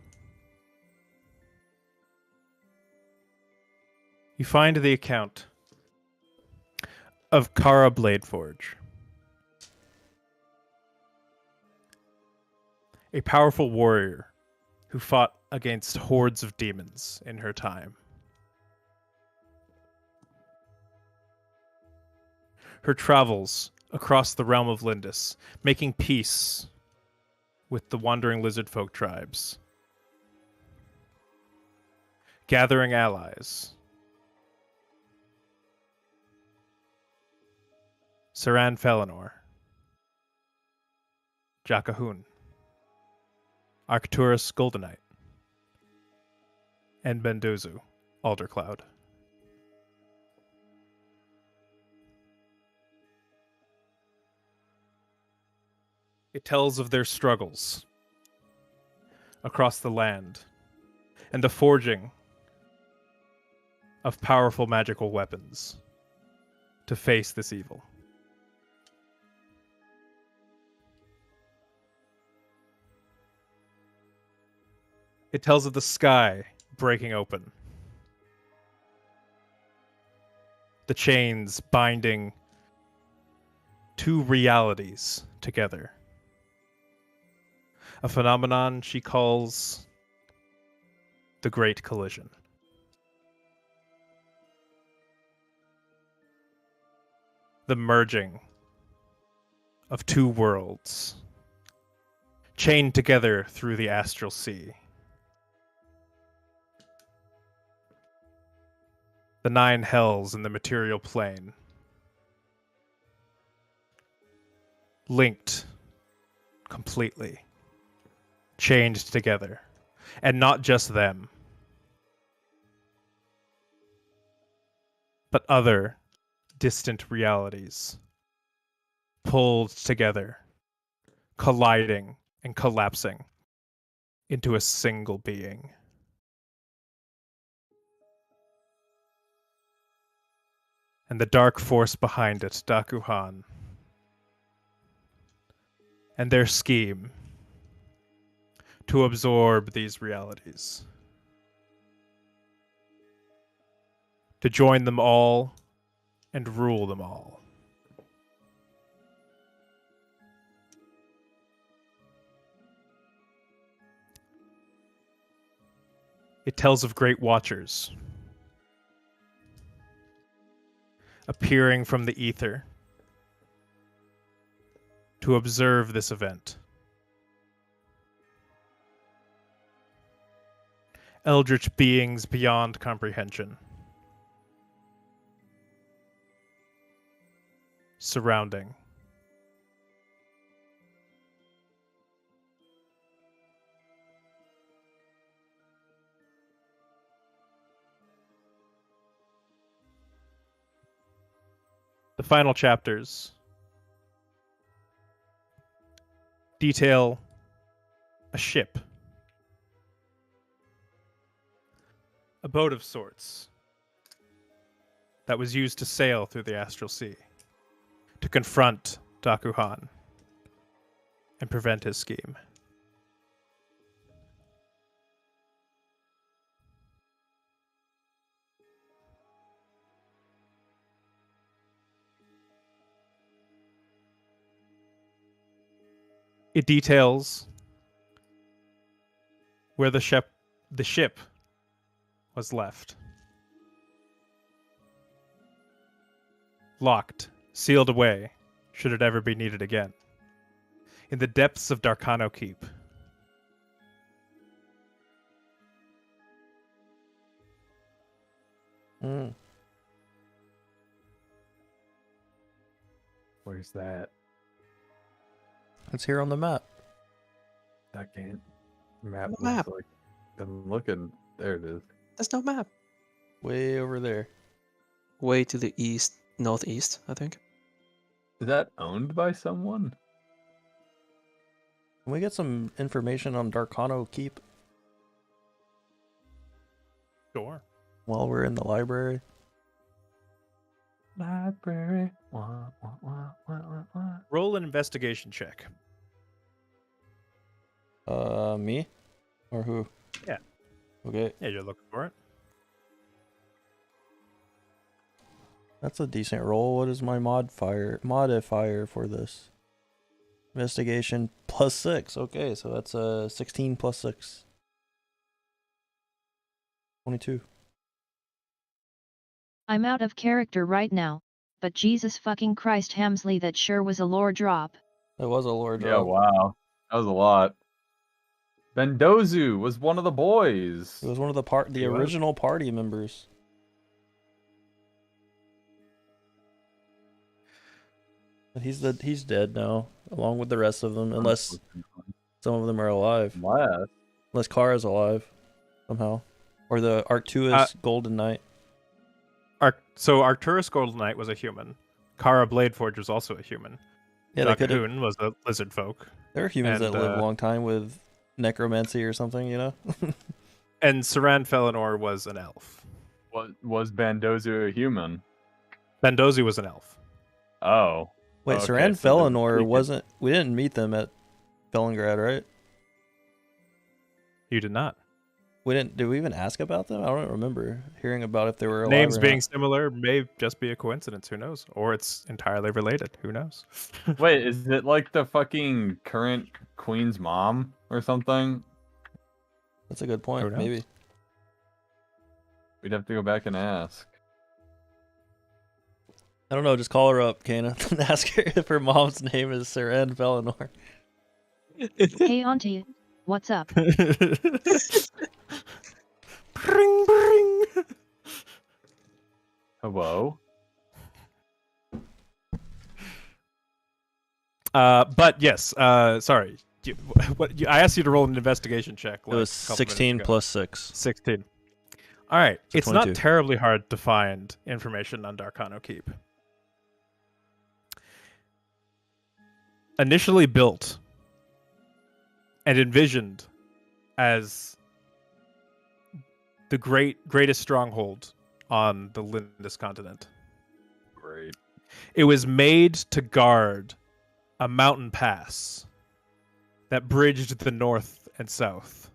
you find the account of Kara Bladeforge, a powerful warrior who fought against hordes of demons in her time. Her travels across the realm of Lindis, making peace with the wandering lizard folk tribes, gathering allies. Saran Felinor, Jakahun, Arcturus Goldenite, and Bendozu, Aldercloud. It tells of their struggles across the land and the forging of powerful magical weapons to face this evil. It tells of the sky breaking open, the chains binding two realities together. A phenomenon she calls the Great Collision. The merging of two worlds chained together through the astral sea. The 9 hells in the material plane, linked completely, chained together, and not just them, but other distant realities, pulled together, colliding and collapsing into a single being. And the dark force behind it, Dakuhan, and their scheme to absorb these realities, to join them all and rule them all. It tells of great watchers appearing from the ether to observe this event. Eldritch beings beyond comprehension, surrounding. The final chapters detail a ship, a boat of sorts, that was used to sail through the astral sea, to confront Dakuhan and prevent his scheme. It details where the ship was left. Locked, sealed away, should it ever be needed again. In the depths of Darkano Keep. Where's that? It's here on the map. I can't. Map. No map. Like, I'm looking. There it is. There's no map. Way over there. Way to the east, northeast, I think. Is that owned by someone? Can we get some information on Darkano Keep Sure. while we're in the library? Library. Wah, wah, wah, wah, wah, wah. Roll an investigation check. Me? Or who? Yeah. Okay, Yeah, you're looking for it. that's a decent roll. What is my modifier for this? Investigation +6. Okay, so that's 16 + 6. 22. I'm out of character right now, but Jesus fucking Christ Hamsley, that sure was a lore drop. That was a lore Yeah, drop. wow. That was a lot. Bendozu was one of the boys. It was one of the He was. original party members. But he's dead now, along with the rest of them, unless some of them are alive. Unless. Unless Kara's alive somehow, or the Arcturus Golden Knight. So Arcturus Golden Knight was a human. Kara Bladeforge was also a human. Yeah, they could have. Hoon was a lizard folk. There are humans and, that live a long time with necromancy or something, you know. And Saran Felinor was an elf. Was Bendozu a human? Bendozi was an elf. Oh. Wait, Okay, Saran so Felinor wasn't. We didn't meet them at Felingrad, right? You did not. We didn't. Did we even ask about them? I don't remember hearing about if they were alive Names or being not. similar may just be a coincidence. Who knows? Or it's entirely related. Who knows? Wait, is it like the fucking current queen's mom or something? That's a good point. Who knows? Maybe. We'd have to go back and ask. I don't know. Just call her up, Kana, and ask her if her mom's name is Saran Felinor. Hey Auntie, what's up? Bring, bring. Hello. But yes, sorry. I asked you to roll an investigation check. It was a couple minutes 16 ago. plus 6. 16. All right. So It's 22. not terribly hard to find information on Darkano Keep. Initially built and envisioned as the greatest stronghold on the Lindis continent. Great. It was made to guard a mountain pass that bridged the north and south.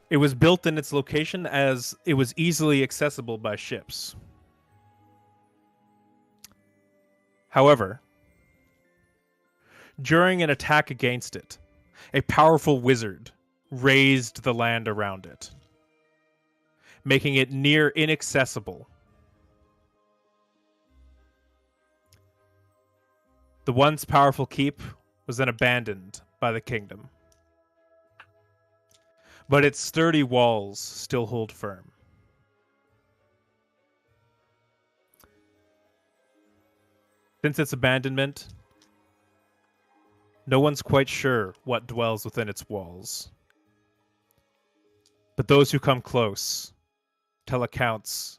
It was built in its location as it was easily accessible by ships. However, during an attack against it, a powerful wizard razed the land around it, making it near inaccessible. The once powerful keep was then abandoned by the kingdom, but its sturdy walls still hold firm. Since its abandonment, no one's quite sure what dwells within its walls. But those who come close tell accounts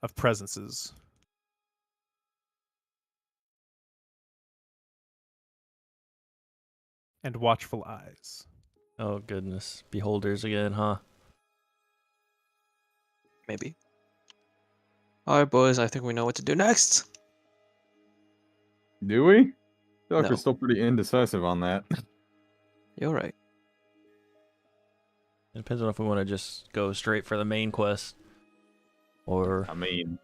of presences. And watchful eyes. Oh, goodness. Beholders again, huh? Maybe. Alright, boys, I think we know what to do next. Do we? I feel like No. we're still pretty indecisive on that. You're right. It depends on if we want to just go straight for the main quest. Or... I mean...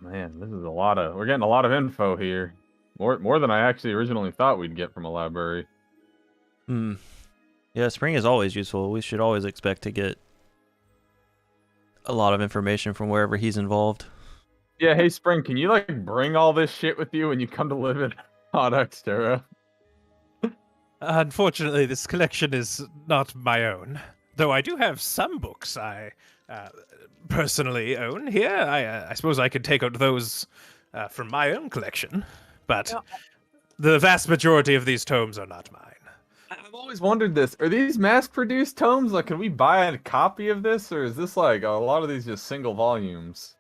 man, this is a lot of... We're getting a lot of info here. More than I actually originally thought we'd get from a library. Yeah, spring is always useful. We should always expect to get a lot of information from wherever he's involved. Yeah, hey Spring, can you like bring all this shit with you when you come to live in Odyxterra? Unfortunately, this collection is not my own. Though I do have some books I personally own here. I suppose I could take out those from my own collection. But the vast majority of these tomes are not mine. I've always wondered this. Are these mass-produced tomes? Like, can we buy a copy of this? Or is this like, a lot of these just single volumes?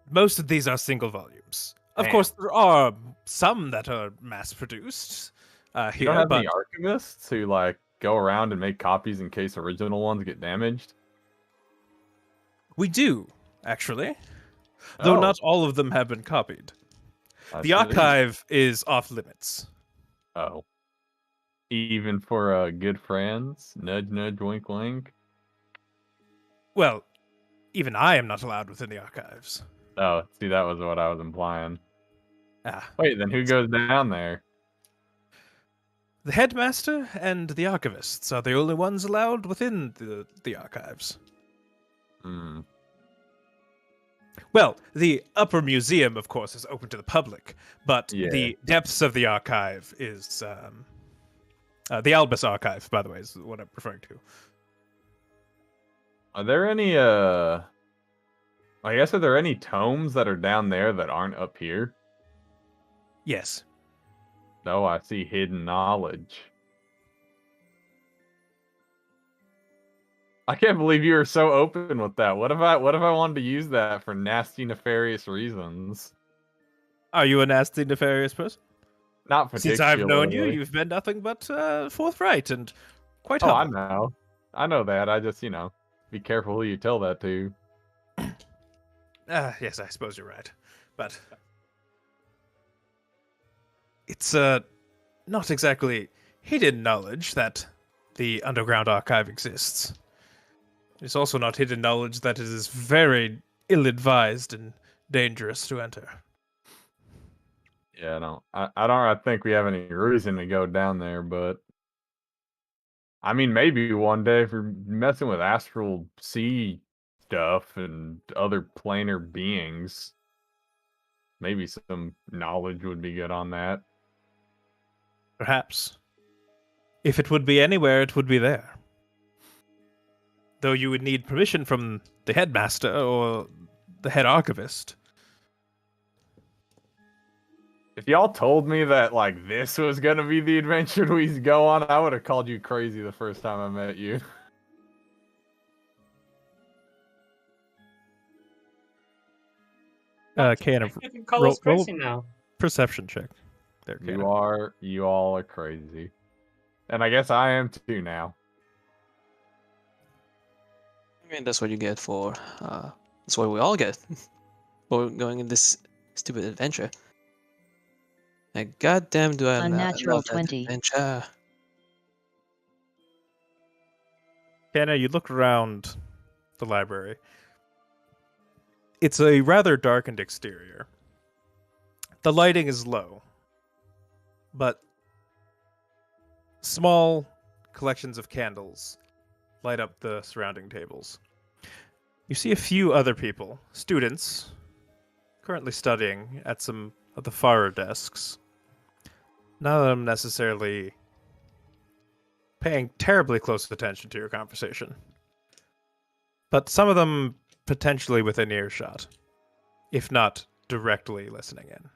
Most of these are single volumes. Of Damn. course, there are some that are mass-produced You here, don't have but any archivists who, like, go around and make copies in case original ones get damaged? we do, actually. Though Oh. not all of them have been copied. I The see. archive is off limits. Oh. Even for good friends? Nudge, nudge, wink, wink? Well, even I am not allowed within the archives. Oh, see, that was what I was implying. Ah, Wait, then who goes down there? the headmaster and the archivists are the only ones allowed within the archives. Hmm. Well, the upper museum, of course, is open to the public, but Yeah. the depths of the archive is the Albus archive, by the way, is what I'm referring to. Are there any, I guess, are there any tomes that are down there that aren't up here? Yes. No, I see hidden knowledge. I can't believe you were so open with that. What if I wanted to use that for nasty, nefarious reasons? Are you a nasty, nefarious person? Not particularly. Since I've known you, you've been nothing but forthright and quite Oh, I humble. know. I know that. I just, be careful who you tell that to. Yes, I suppose you're right. But it's not exactly hidden knowledge that the underground archive exists. It's also not hidden knowledge that it is very ill-advised and dangerous to enter. Yeah, I don't think we have any reason to go down there, but I mean, maybe one day if we're messing with astral sea stuff and other planar beings, Maybe some knowledge would be good on that. Perhaps. If it would be anywhere, it would be there. Though you would need permission from the headmaster or the head archivist. If y'all told me that, like, this was gonna be the adventure we go on, I would have called you crazy the first time I met you. Can You can call us roll crazy now. perception check. There, Cannon. You all are crazy. And I guess I am too now. I mean, that's what you get for. That's what we all get for going in this stupid adventure. And goddamn, do I Unnatural love that 20. adventure. Cannon, you look around the library. It's a rather darkened exterior. The lighting is low, but small collections of candles light up the surrounding tables. You see a few other people, students, currently studying at some of the far desks. None of them necessarily paying terribly close attention to your conversation. But some of them potentially within earshot, if not directly listening in.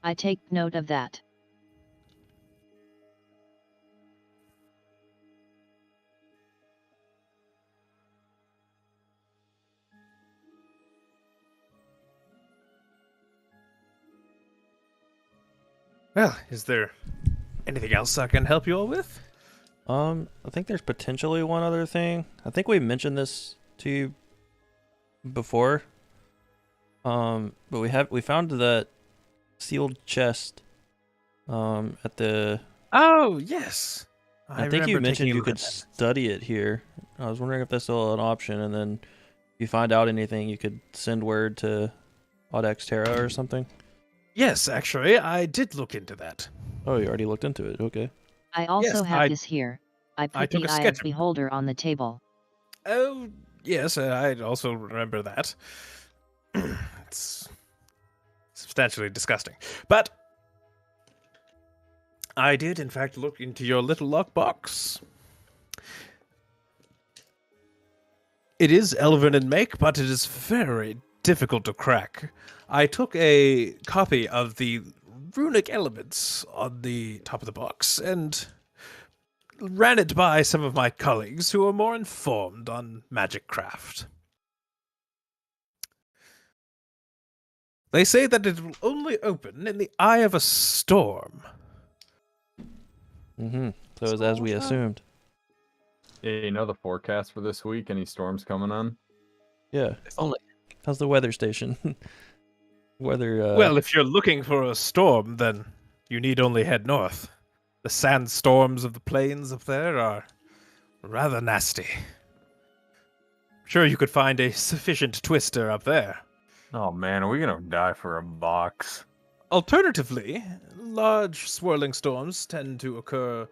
I take note of that. Well, is there anything else I can help you all with? I think there's potentially one other thing. I think we mentioned this to you before. But we found that sealed chest at the Oh, yes. I think you remember mentioned taking a you look could at that. study it here. I was wondering if that's still an option, and then if you find out anything, you could send word to Audex Terra or something. Yes, actually, I did look into that. Oh, you already looked into it. Okay. I also Yes, have this here. I put took the a Eye sketch of of- Beholder on the table. Oh, yes, I also remember that. It's substantially disgusting. But I did, in fact, look into your little lockbox. It is elven in make, but it is very difficult to crack. I took a copy of the runic elements on the top of the box and ran it by some of my colleagues who are more informed on magic craft. They say that it will only open in the eye of a storm. Mm-hmm. So it's as we assumed. Yeah, you know the forecast for this week? Any storms coming on? Yeah. If only. How's the weather station? Weather. Well, if you're looking for a storm, then you need only head north. The sandstorms of the plains up there are rather nasty. Sure, you could find a sufficient twister up there. Oh man, are we gonna die for a box? Alternatively, large swirling storms tend to occur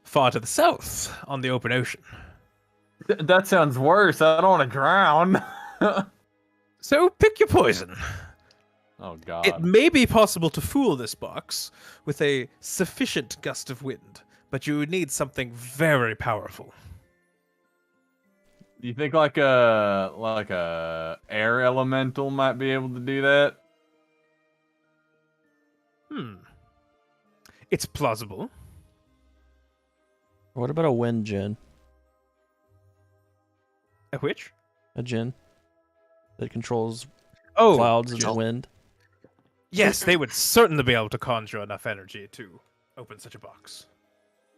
far to the south on the open ocean. That sounds worse. I don't want to drown. So pick your poison. Oh god. It may be possible to fool this box with a sufficient gust of wind, but you would need something very powerful. Do you think like a air elemental might be able to do that? It's plausible. What about a wind djinn? A which? A djinn that controls Oh, clouds and just- wind. yes, they would certainly be able to conjure enough energy to open such a box.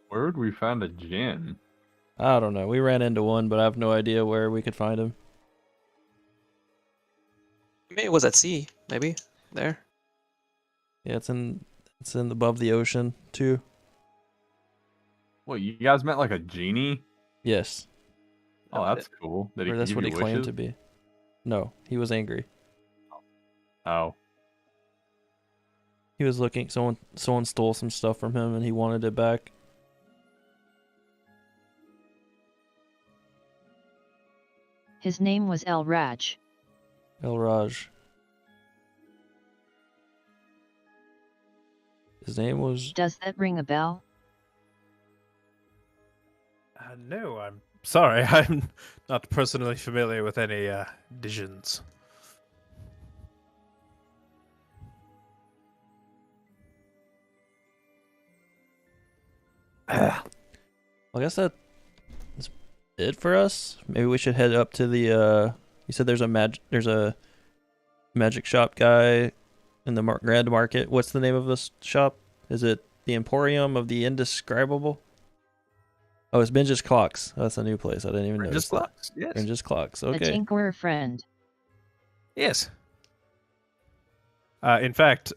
Where would we find a djinn? I don't know. We ran into one, but I have no idea where we could find him. Maybe it was at sea. Maybe there. Yeah, it's in above the ocean too. What, you guys met like a genie? Yes, Oh, that's cool. Did he or that's give what he you claimed wishes? to be. No, he was angry. Oh. He was looking. Someone stole some stuff from him, and he wanted it back. His name was El Raj. El Raj. His name was. Does that ring a bell? No, I'm sorry. I'm not personally familiar with any Dijins. I guess that's it for us. Maybe we should head up to the. You said there's a magic shop guy in the Grand Market. What's the name of this shop? Is it the Emporium of the Indescribable? Oh, it's Binge's Clocks. That's a new place. I didn't even notice that. Yes. Binge's Clocks. The Okay. Tinkerer friend. Yes. In fact,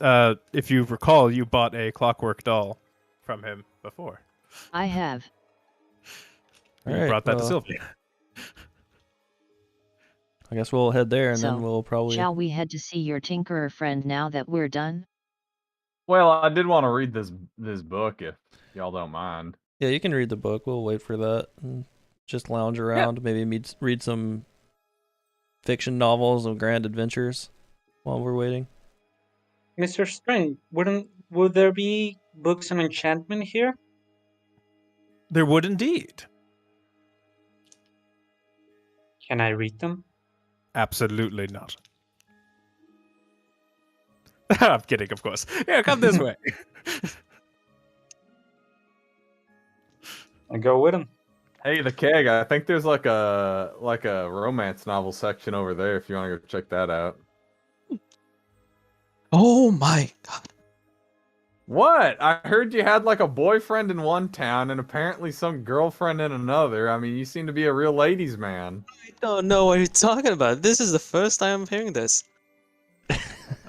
if you recall, you bought a clockwork doll from him before. I have. You Alright, brought that to well, Sylvia. I guess we'll head there and So, then we'll probably. Shall we head to see your Tinkerer friend now that we're done? Well, I did want to read this book if y'all don't mind. Yeah, you can read the book. We'll wait for that. And just lounge around. Maybe read some fiction novels of grand adventures while we're waiting. Mr. Spring, would there be books on enchantment here? There would indeed. Can I read them? Absolutely not. I'm kidding, of course. Yeah, come this way. I go with him. Hey, the keg. I think there's like a romance novel section over there. If you want to go check that out. Oh my god. What? I heard you had like a boyfriend in one town and apparently some girlfriend in another. I mean, you seem to be a real ladies' man. I don't know what you're talking about. This is the first time I'm hearing this.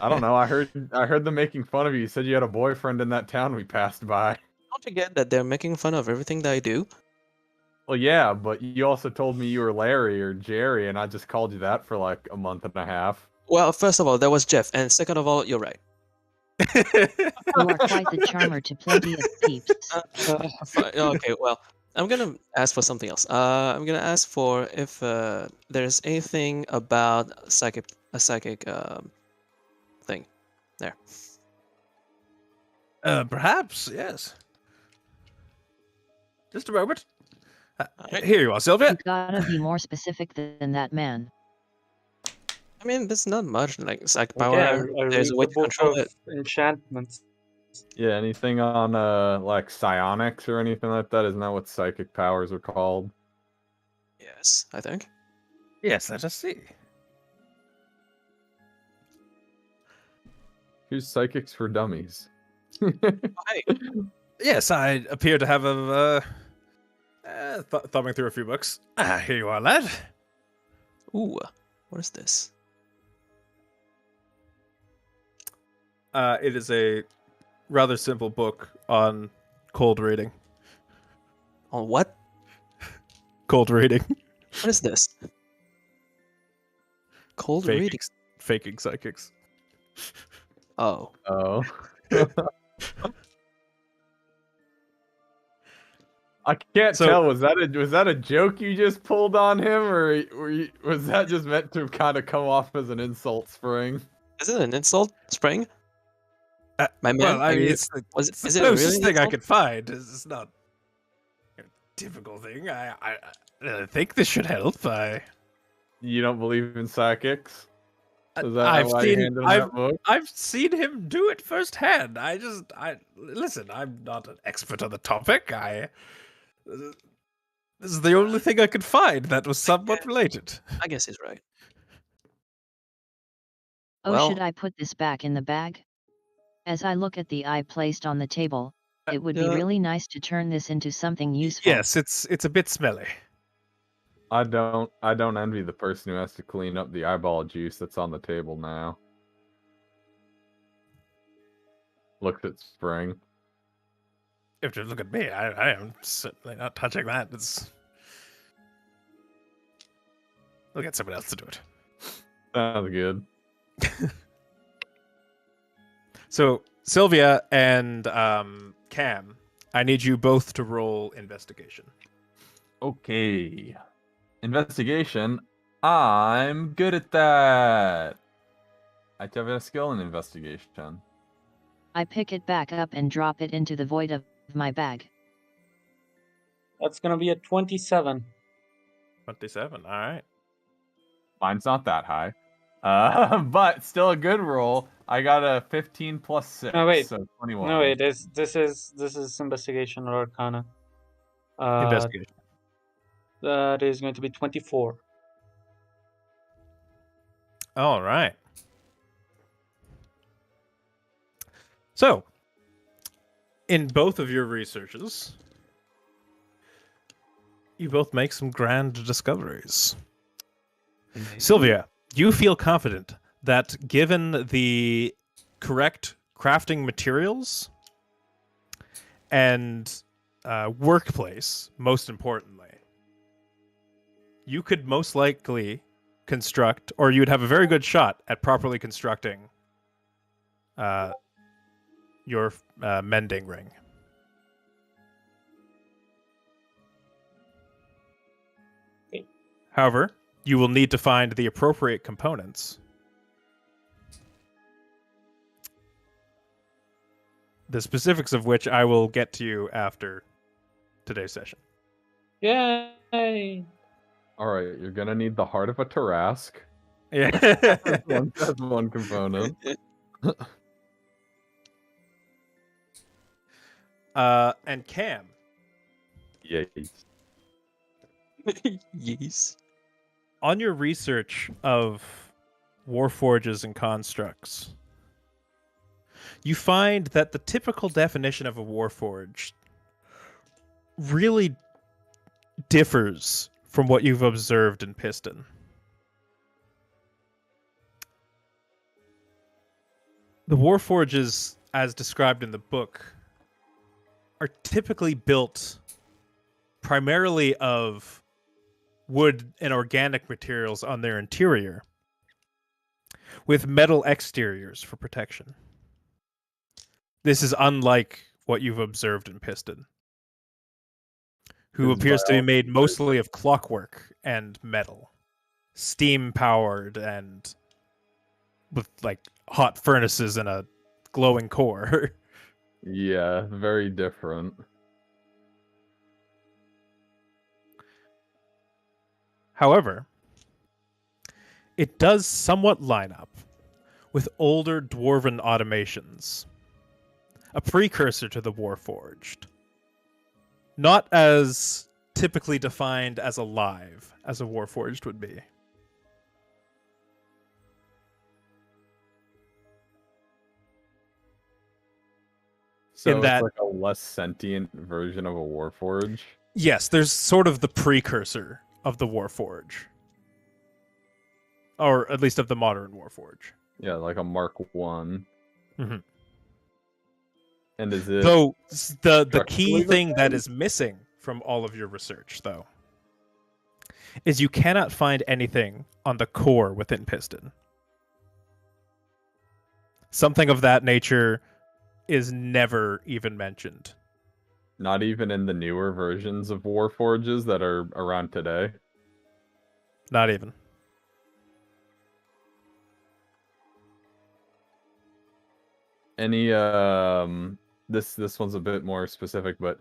I don't know. I heard them making fun of you. You said you had a boyfriend in that town we passed by. Don't forget that they're making fun of everything that I do. Well, yeah, but you also told me you were Larry or Jerry, and I just called you that for like a month and a half. Well, first of all, that was Jeff, and second of all, you're right. You are quite the charmer to plenty of peeps. Fine. Okay, well, I'm gonna ask for something else. I'm gonna ask for if there's anything about a psychic thing there. Perhaps, yes. Just a moment. Alright. Here you are, Sylvia. You gotta be more specific than that man. I mean, there's not much like psychic Okay, power. I There's read a way the to book control of it. enchantments. Yeah, anything on like psionics or anything like that? Isn't that what psychic powers are called? Yes, I think. Yes, let us see. Here's Psychics for Dummies. Hey, Yes, I appear to have a thumbing through a few books. Here you are, lad. ooh, what is this? It is a rather simple book on cold reading. On what? Cold reading. What is this? Cold Faking, reading. faking psychics. Oh, Oh. I can't So- tell. Was that a joke you just pulled on him, or was that just meant to kind of come off as an insult, Spring? is it an insult, Spring? My man, Well, I are mean, you- it's the, was- it's the is it closest really an thing I insult? could find. It's not a typical thing. I think this should help. You don't believe in psychics? Is that I've why seen- you handed him that book? I've seen him do it firsthand. Listen. I'm not an expert on the topic. This is the only thing I could find that was somewhat related. I guess he's right. Oh, Well- should I put this back in the bag? As I look at the eye placed on the table, it would be Uh, really nice to turn this into something useful. Yes, it's a bit smelly. I don't envy the person who has to clean up the eyeball juice that's on the table now. Looked at Spring. If you look at me, I am certainly not touching that. We'll get someone else to do it. Sounds good. So, Sylvia and Cam, I need you both to roll investigation. Okay. Investigation. I'm good at that. I have a skill in investigation. I pick it back up and drop it into the void of my bag. That's gonna be a 27. 27. All right. Mine's not that high. But still a good roll. I got a 15 plus 6, No, wait. so 21. No, wait. This is investigation or arcana. Investigation. That is going to be 24. All right. So, in both of your researches, you both make some grand discoveries. Sylvia, you feel confident that given the correct crafting materials and workplace, most importantly, you could most likely construct, or you would have a very good shot at properly constructing your mending ring. However, you will need to find the appropriate components. The specifics of which I will get to you after today's session. Yay! Alright, you're gonna need the heart of a Tarask. Yeah. That's one component. And Cam, Yes. Yes. on your research of warforges and constructs, you find that the typical definition of a warforged really differs from what you've observed in Piston. The warforges, as described in the book, are typically built primarily of wood and organic materials on their interior, with metal exteriors for protection. This is unlike what you've observed in Piston, who Is appears to be made biology mostly of clockwork and metal, steam-powered and with, like, hot furnaces and a glowing core. Yeah, very different. However, it does somewhat line up with older dwarven automations, a precursor to the Warforged. Not as typically defined as alive as a Warforged would be. So In it's that- like a less sentient version of a Warforge. Yes, there's sort of the precursor of the Warforge. Or at least of the modern Warforge. Yeah, like a Mark 1. Mhm. And is it... Though the structurally key the thing that same? is missing from all of your research, though, is you cannot find anything on the core within Piston. Something of that nature is never even mentioned. Not even in the newer versions of Warforges that are around today. Not even. Any this one's a bit more specific, but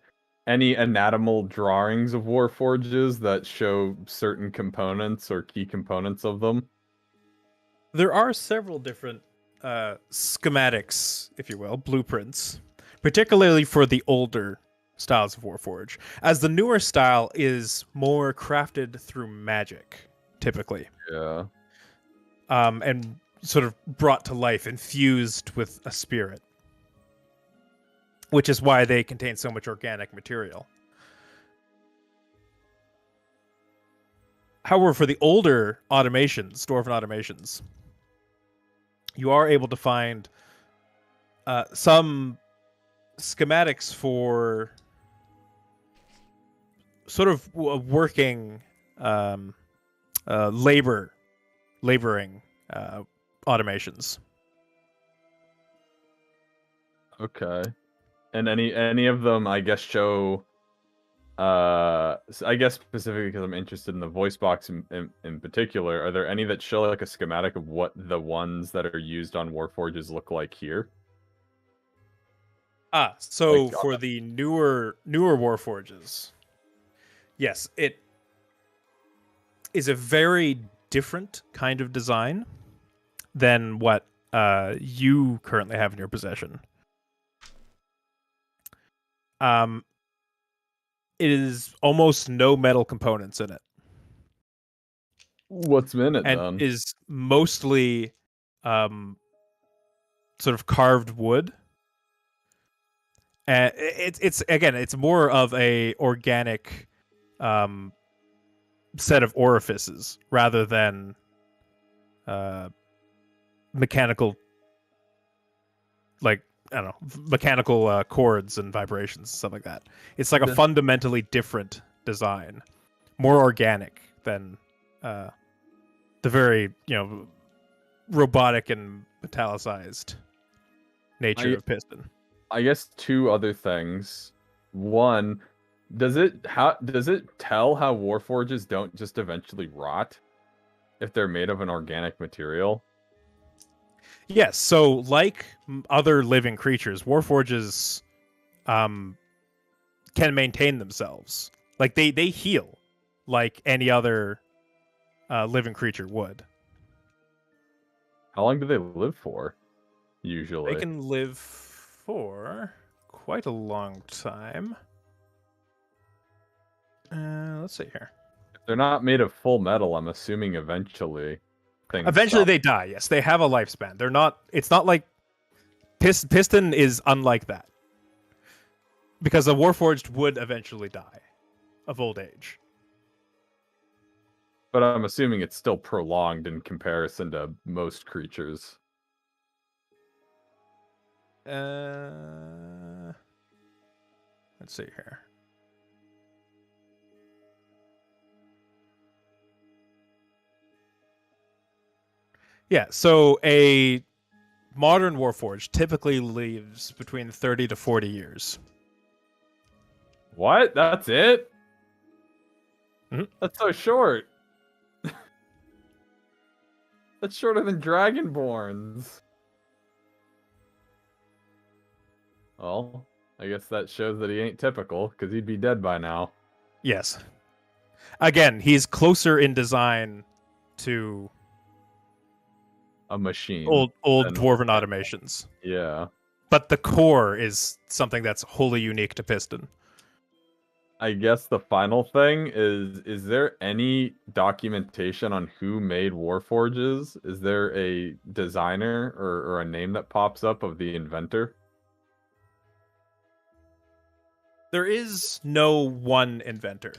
any anatomal drawings of Warforges that show certain components or key components of them? There are several different schematics, if you will, blueprints, particularly for the older styles of Warforge, as the newer style is more crafted through magic, typically. Yeah. And sort of brought to life, infused with a spirit, which is why they contain so much organic material. However, for the older automations, dwarven automations, you are able to find some schematics for sort of working laboring automations. Okay. And any of them, I guess, show. I guess specifically because I'm interested in the voice box in particular. Are there any that show like a schematic of what the ones that are used on Warforges look like here? So Like, for the newer Warforges, yes, it is a very different kind of design than what you currently have in your possession. It is almost no metal components in it, what's in it and then? is mostly sort of carved wood. And it's more of a organic set of orifices rather than mechanical, like, I don't know, mechanical chords and vibrations, stuff like that. It's like a The- fundamentally different design, more organic than the very, robotic and metallicized nature of piston. I guess two other things. One, does it tell how warforges don't just eventually rot if they're made of an organic material? Yes, so like other living creatures, warforges can maintain themselves. Like they heal like any other living creature would. How long do they live for? They Usually. can live for quite a long time. Let's see here. If they're not made of full metal, I'm assuming eventually things Eventually stop. they die, yes. They have a lifespan. They're not it's not like piston is unlike that. Because a warforged would eventually die of old age. But I'm assuming it's still prolonged in comparison to most creatures. Let's see here. Yeah, so a modern warforged typically lives between 30 to 40 years. What? That's it? Mhm. That's so short. That's shorter than Dragonborns. Well, I guess that shows that he ain't typical, because he'd be dead by now. Yes. Again, he's closer in design to A machine. old Then- dwarven automations. Yeah. But the core is something that's wholly unique to Piston. I guess the final thing is there any documentation on who made Warforges? Is there a designer or a name that pops up of the inventor? There is no one inventor.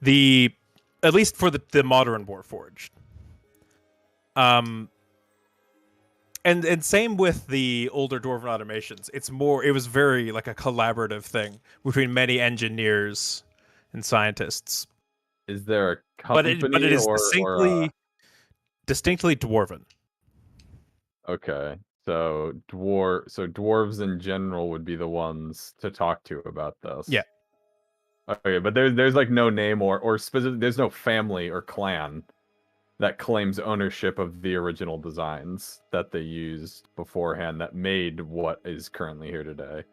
At least for the modern Warforged. And same with the older Dwarven automations. It was very like a collaborative thing between many engineers and scientists. Is there a But company it is or distinctly Dwarven. okay. So dwarves in general would be the ones to talk to about this. Yeah. Okay, but there's like no name or specific. There's no family or clan that claims ownership of the original designs that they used beforehand that made what is currently here today.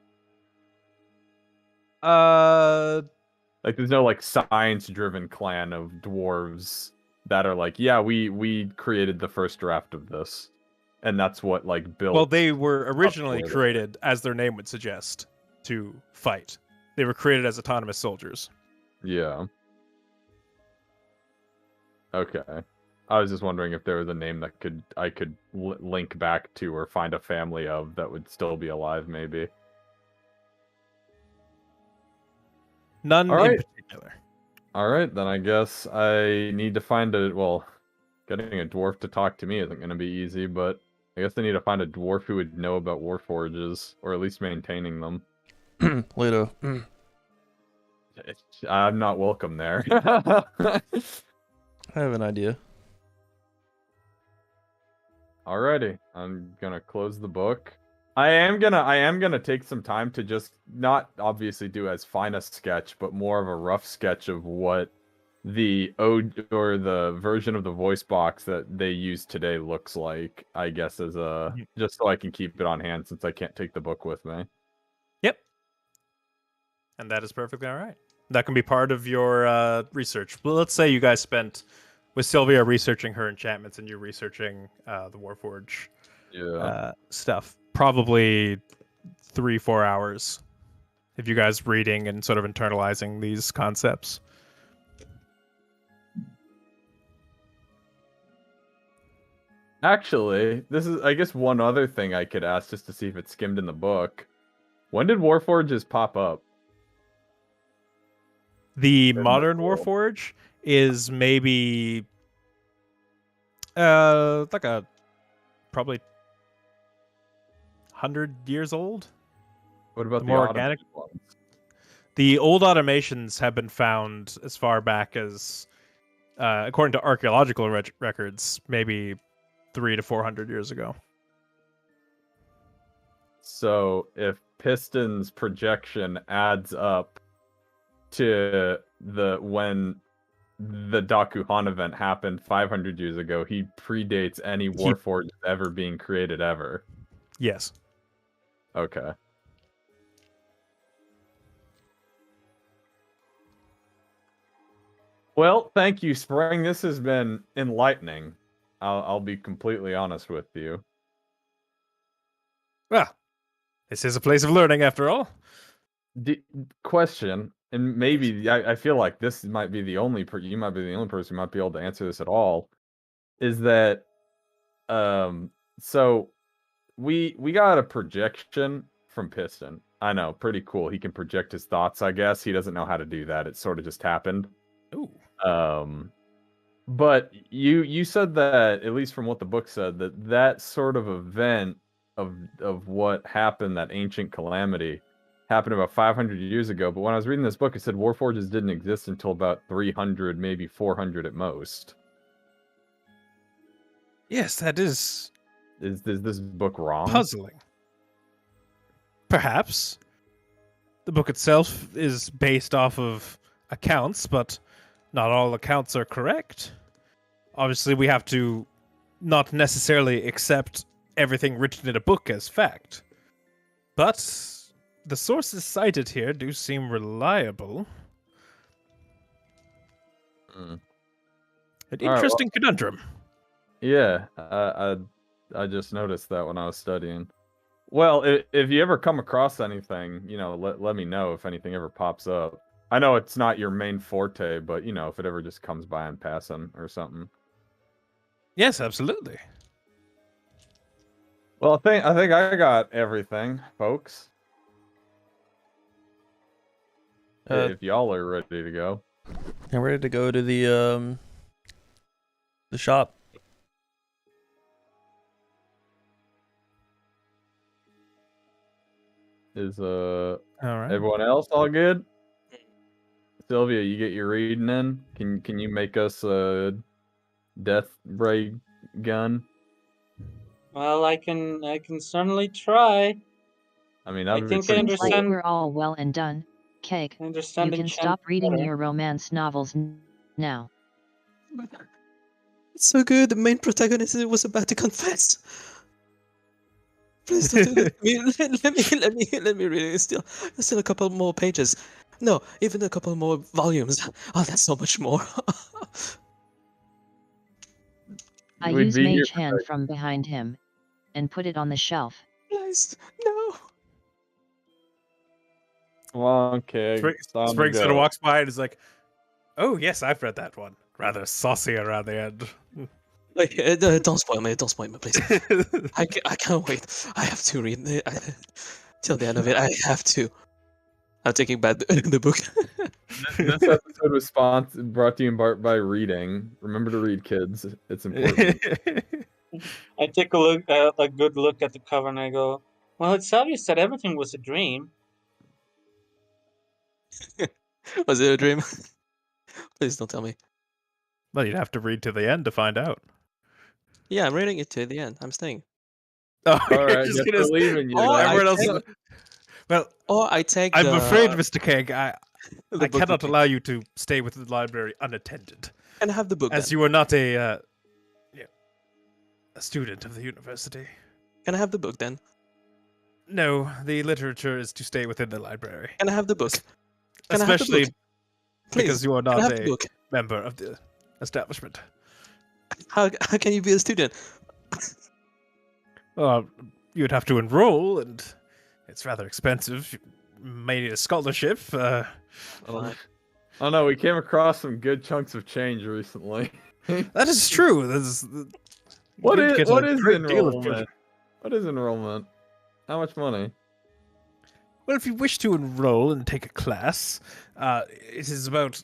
Like there's no like science-driven clan of dwarves that are like, yeah, we created the first draft of this, and that's what like built. Well, they were originally later. created, as their name would suggest, to fight. They were created as autonomous soldiers. Yeah. Okay. I was just wondering if there was a name that I could link back to or find a family of that would still be alive, maybe. None All in right. particular. All right, then I guess I need to find getting a dwarf to talk to me isn't going to be easy, but I guess I need to find a dwarf who would know about warforges, or at least maintaining them. Leto. I'm not welcome there. I have an idea. Alrighty, I'm gonna close the book. I am gonna take some time to just not obviously do as fine a sketch, but more of a rough sketch of what the or the version of the voice box that they use today looks like, I guess, as a just so I can keep it on hand since I can't take the book with me. Yep. And that is perfectly all right. That can be part of your research. Well, let's say you guys spent with Sylvia researching her enchantments and you researching the Warforge stuff. Probably 3-4 hours if you guys reading and sort of internalizing these concepts. Actually, this is, I guess, one other thing I could ask just to see if it's skimmed in the book. When did Warforges pop up? The In the modern world. Warforge is maybe like a probably 100 years old. What about The the more automated organic ones? The old automations have been found as far back as, according to archaeological records, maybe 300 to 400 years ago. So if Piston's projection adds up to when the Dakuhan event happened 500 years ago, he predates any Warforged ever being created ever. Yes. Okay. Well, thank you, Spring. This has been enlightening. I'll be completely honest with you. Well, this is a place of learning after all. Question, and maybe I feel like this might be the only you might be the only person who might be able to answer this at all. Is that so we got a projection from Piston. I know, pretty cool. He can project his thoughts, I guess. He doesn't know how to do that. It sort of just happened. Ooh. But you said that, at least from what the book said, that sort of event of what happened, that ancient calamity, happened about 500 years ago. But when I was reading this book, it said Warforges didn't exist until about 300, maybe 400 at most. Yes, that is... Is this book wrong? Puzzling. Perhaps. The book itself is based off of accounts, but not all accounts are correct. Obviously, we have to not necessarily accept everything written in a book as fact. But the sources cited here do seem reliable. An interesting conundrum. Yeah, I just noticed that when I was studying. Well, if you ever come across anything, let me know if anything ever pops up. I know it's not your main forte, but if it ever just comes by in passing or something. Yes, absolutely. Well, I think I got everything, folks. If y'all are ready to go. I'm ready to go to the shop. Is all right. everyone else all good? Sylvia, you get your reading in. Can you make us a death ray gun? Well, I can certainly try. I mean, I that'd think be I pretty Seems like understand. we're all well and done. Cake, I you understand can stop enchantment reading better. your romance novels now. It's so good. The main protagonist was about to confess. Please don't do that. Let me read it. There's still a couple more pages. No, even a couple more volumes. Oh, that's so much more. I We'd use be here Mage for Hand that. from behind him and put it on the shelf. Please, no. Well, okay. Spring sort of walks by and is like, "Oh yes, I've read that one. Rather saucy around the end." Like, don't spoil me. Don't spoil me, please. I can't wait. I have to read it. Till the end of it. I have to. I'm taking back the book. This episode was brought to you in part by reading. Remember to read, kids. It's important. I take a good look at the cover, and I go, "Well, it's obvious that everything was a dream." Was it a dream? Please don't tell me. Well, you'd have to read to the end to find out. Yeah, I'm reading it to the end. I'm staying. Oh, All you're right, just guess gonna... we're leaving you. Oh, then. Everyone I else. take- Well, Or I take I'm the... afraid, Mr. Keg. I cannot allow you to stay with the library unattended, Can I have the book as then? you are not a student of the university. Can I have the book then? No, the literature is to stay within the library, Can I have the book? Can I have the especially book? Please, because you are can I not have the a book? member of the establishment. How can you be a student? Well, you'd have to enroll, and it's rather expensive. You may need a scholarship. Oh no, we came across some good chunks of change recently. That is true. That is, What you'd is get a what is great deal of enrollment? What is enrollment? How much money? Well, if you wish to enroll and take a class, it is about,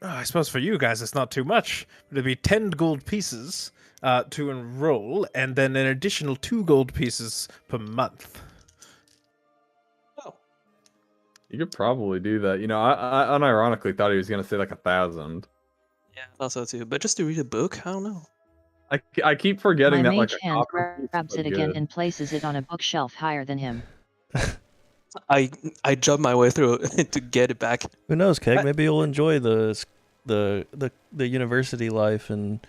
I suppose for you guys it's not too much, but it'd be 10 gold pieces to enroll, and then an additional 2 gold pieces per month. Oh, You could probably do that. You know, I unironically thought he was gonna say like 1,000. yeah, also too. But just to read a book, I don't know. I keep forgetting My that like mage a hand copper piece is, grabs like, it again good. and places it on a bookshelf higher than him. I jump my way through it to get it back. Who knows, Keg? Maybe you'll enjoy the university life and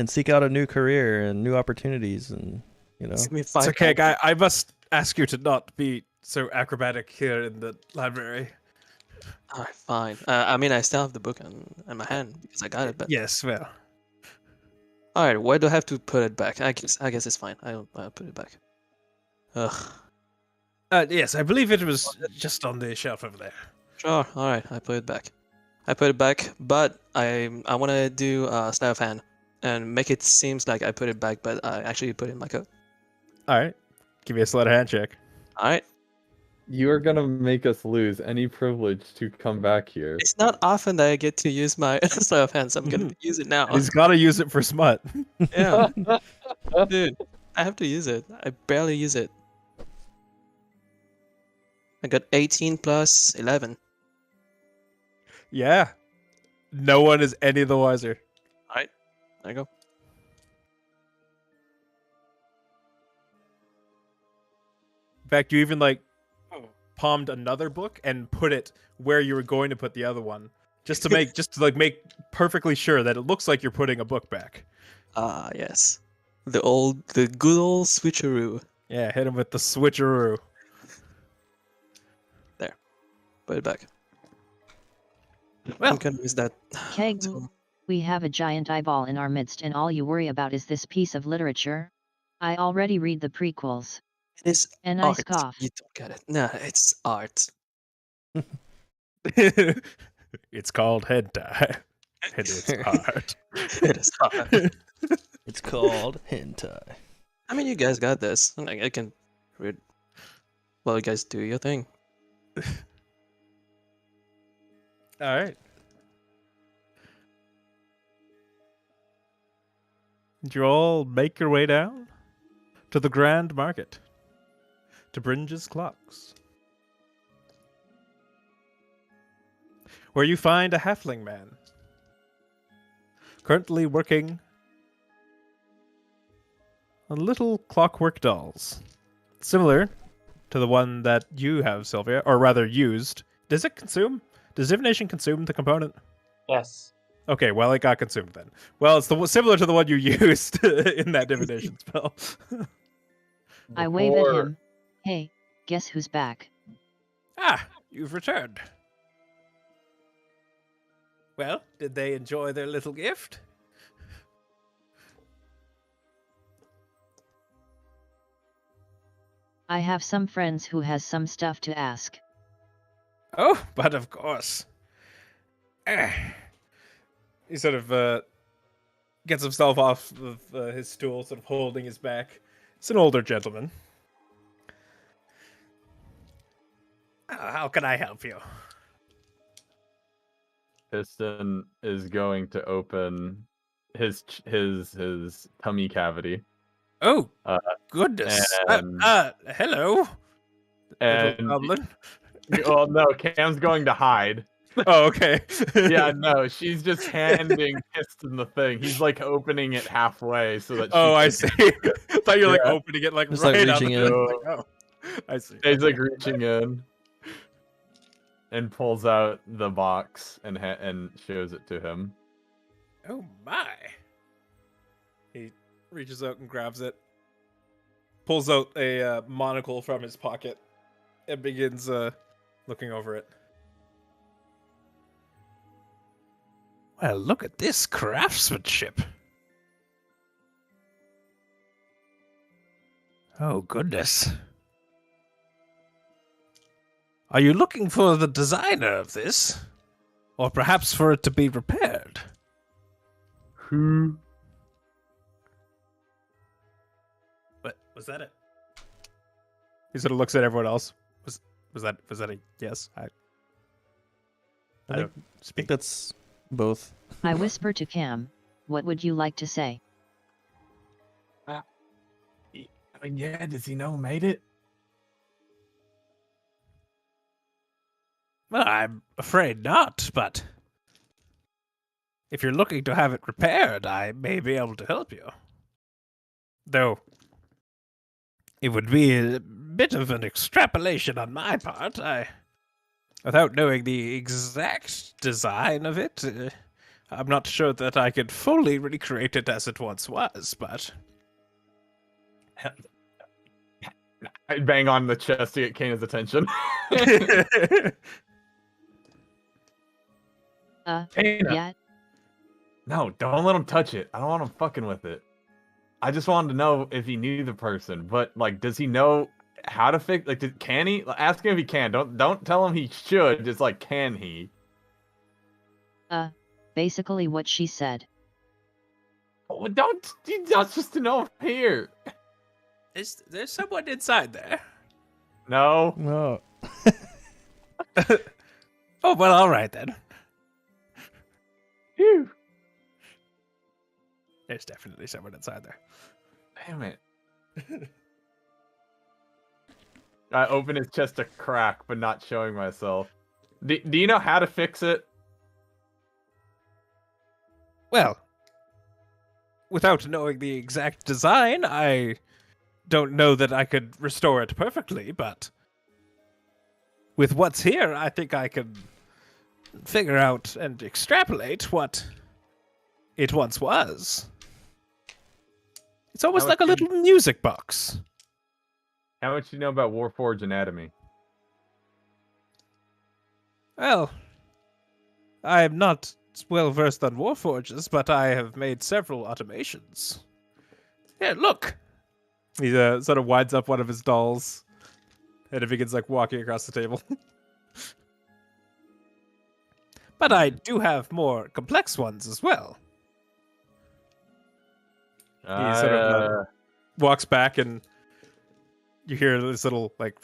seek out a new career and new opportunities, and you know. Give me It's 5 okay, gold. I must ask you to not be so acrobatic here in the library. Alright, fine. I mean, I still have the book in my hand because I got it. But Yes, well, alright, why do I have to put it back? I guess it's fine. I'll put it back. Ugh. yes, I believe it was just on the shelf over there. Sure. Alright, I put it back. But I want to do sleight of hand and make it seems like I put it back, but I actually put it in my coat. All right, give me a sleight of hand check. Alright. You are gonna make us lose any privilege to come back here. It's not often that I get to use my sleight of hand, so I'm gonna use it now. He's got to use it for smut. Yeah, dude, I have to use it. I barely use it. I got 18 plus 11. Yeah, no one is any the wiser. Alright, there you go. In fact, you even palmed another book and put it where you were going to put the other one, just to make perfectly sure that it looks like you're putting a book back. Ah, yes. The good old switcheroo. Yeah, hit him with the switcheroo. There. Put it back. Well, I'm gonna use that. Keg, So- we have a giant eyeball in our midst and all you worry about is this piece of literature? I already read the prequels. It is And I art. scoff. You don't get it. No, it's art. it's called hentai. And it's art. It is art. It's called hentai. I mean, you guys got this. I can read. Well, you guys do your thing. All right. And you all make your way down to the Grand Market, to Bringe's Clocks, where you find a halfling man currently working on little clockwork dolls, similar to the one that you have, Sylvia, or rather used. Does it consume? Does divination consume the component? Yes. Okay, well, it got consumed then. Well, it's similar to the one you used in that divination spell. I wave at Before- him. Hey, guess who's back? Ah, you've returned. Well, did they enjoy their little gift? I have some friends who has some stuff to ask. Oh, but of course. He sort of gets himself off of his stool, sort of holding his back. It's an older gentleman. How can I help you? Piston is going to open his tummy cavity. Oh, Uh, goodness. and- Hello, And little goblin. well, no, Cam's going to hide. Oh, okay. Yeah, no, she's just handing Piston the thing. He's like opening it halfway so that. Oh, I can- see. I thought you were like Yeah. opening it like Just, like, right out reaching the in. door. Like, oh, I see. He's like reaching in, and pulls out the box and shows it to him. Oh my! He reaches out and grabs it, pulls out a monocle from his pocket, and begins looking over it. Well, look at this craftsmanship. Oh, goodness. Are you looking for the designer of this? Or perhaps for it to be repaired? Who? What? Was that it? He sort of looks at everyone else. Was that a yes? I don't think that's both. I whisper to Cam, what would you like to say? I mean, yeah, does he know who made it? Well, I'm afraid not, but if you're looking to have it repaired, I may be able to help you. Though, it would be a bit of an extrapolation on my part. Without knowing the exact design of it, I'm not sure that I could fully recreate it as it once was, but... I bang on the chest to get Kana's attention. Kana. Yeah. No, don't let him touch it. I don't want him fucking with it. I just wanted to know if he knew the person, but like, does he know how to fix? Like, can he? Ask him if he can. Don't tell him he should. Just like, can he? Basically what she said. Oh, that's just to know here. There's someone inside there. No. No. Oh, well, all right then. Phew. There's definitely someone inside there. Damn it. I open his chest a crack, but not showing myself. Do you know how to fix it? Well, without knowing the exact design, I don't know that I could restore it perfectly, but with what's here, I think I can figure out and extrapolate what it once was. It's almost like a little music box. How much do you know about Warforged anatomy? Well, I am not well versed on Warforges, but I have made several automations. Here, look! He sort of winds up one of his dolls, and it begins like walking across the table. But I do have more complex ones as well. He sort of walks back, and you hear this little like.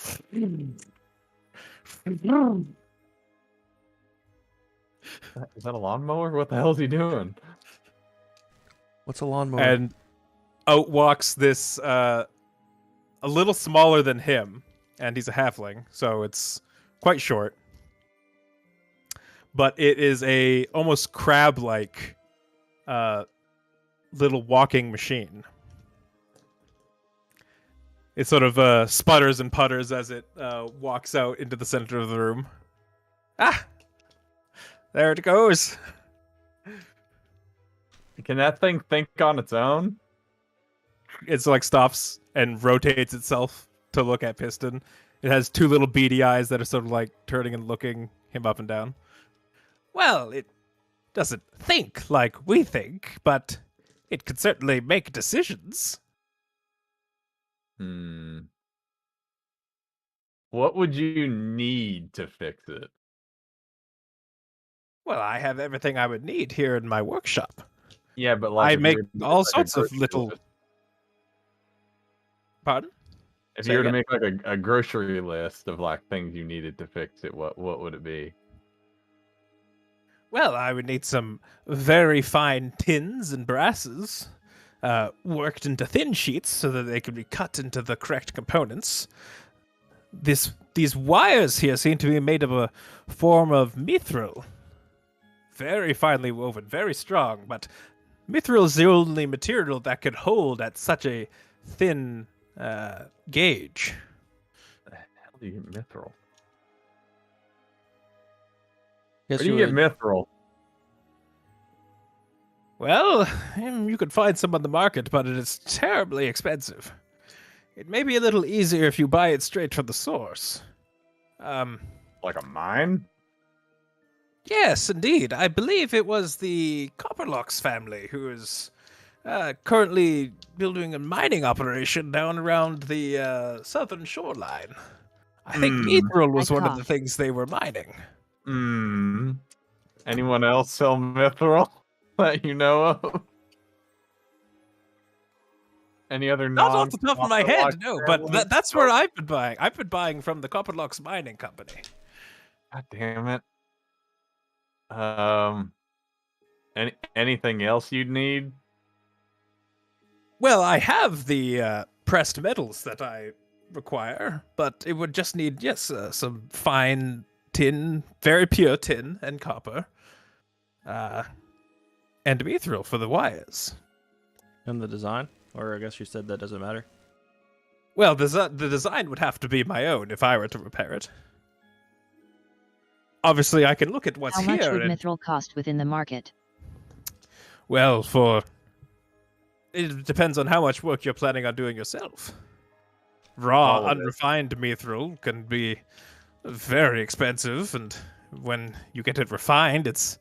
Is that a lawnmower? What the hell is he doing? What's a lawnmower? And out walks this a little smaller than him, and he's a halfling, so it's quite short. But it is a almost crab-like little walking machine. It sort of sputters and putters as it walks out into the center of the room. Ah! There it goes. Can that thing think on its own? It's like stops and rotates itself to look at Piston. It has two little beady eyes that are sort of like turning and looking him up and down. Well, it doesn't think like we think, but it can certainly make decisions. What would you need to fix it? Well, I have everything I would need here in my workshop. Yeah, but like I if you make were to do, all like, a sorts of grocery little... list- Pardon? If Say you were to again? make like a grocery list of like things you needed to fix it, what would it be? Well, I would need some very fine tins and brasses, worked into thin sheets so that they could be cut into the correct components. These wires here seem to be made of a form of mithril. Very finely woven, very strong, but mithril is the only material that could hold at such a thin gauge. The hell do you get mithril? Yes, Where do you you get would. mithril? Well, you could find some on the market, but it is terribly expensive. It may be a little easier if you buy it straight from the source. Like a mine? Yes, indeed. I believe it was the Copperlocks family who is currently building a mining operation down around the southern shoreline. I think mithril was I one of the cough. things they were mining. Anyone else sell mithril that you know of? Any other Not off the top of my non-Copperlock head, no, but families? that's where I've been buying. I've been buying from the Copperlocks Mining Company. God damn it. Anything else you'd need? Well, I have the pressed metals that I require, but it would just need, yes, some fine tin, very pure tin and copper, and mithril for the wires. And the design? Or I guess you said that doesn't matter. Well, the design would have to be my own if I were to repair it. Obviously, I can look at what's How much here. would and, mithril cost within the market? well, it depends on how much work you're planning on doing yourself. Raw, All of it. unrefined mithril can be very expensive, and when you get it refined, it's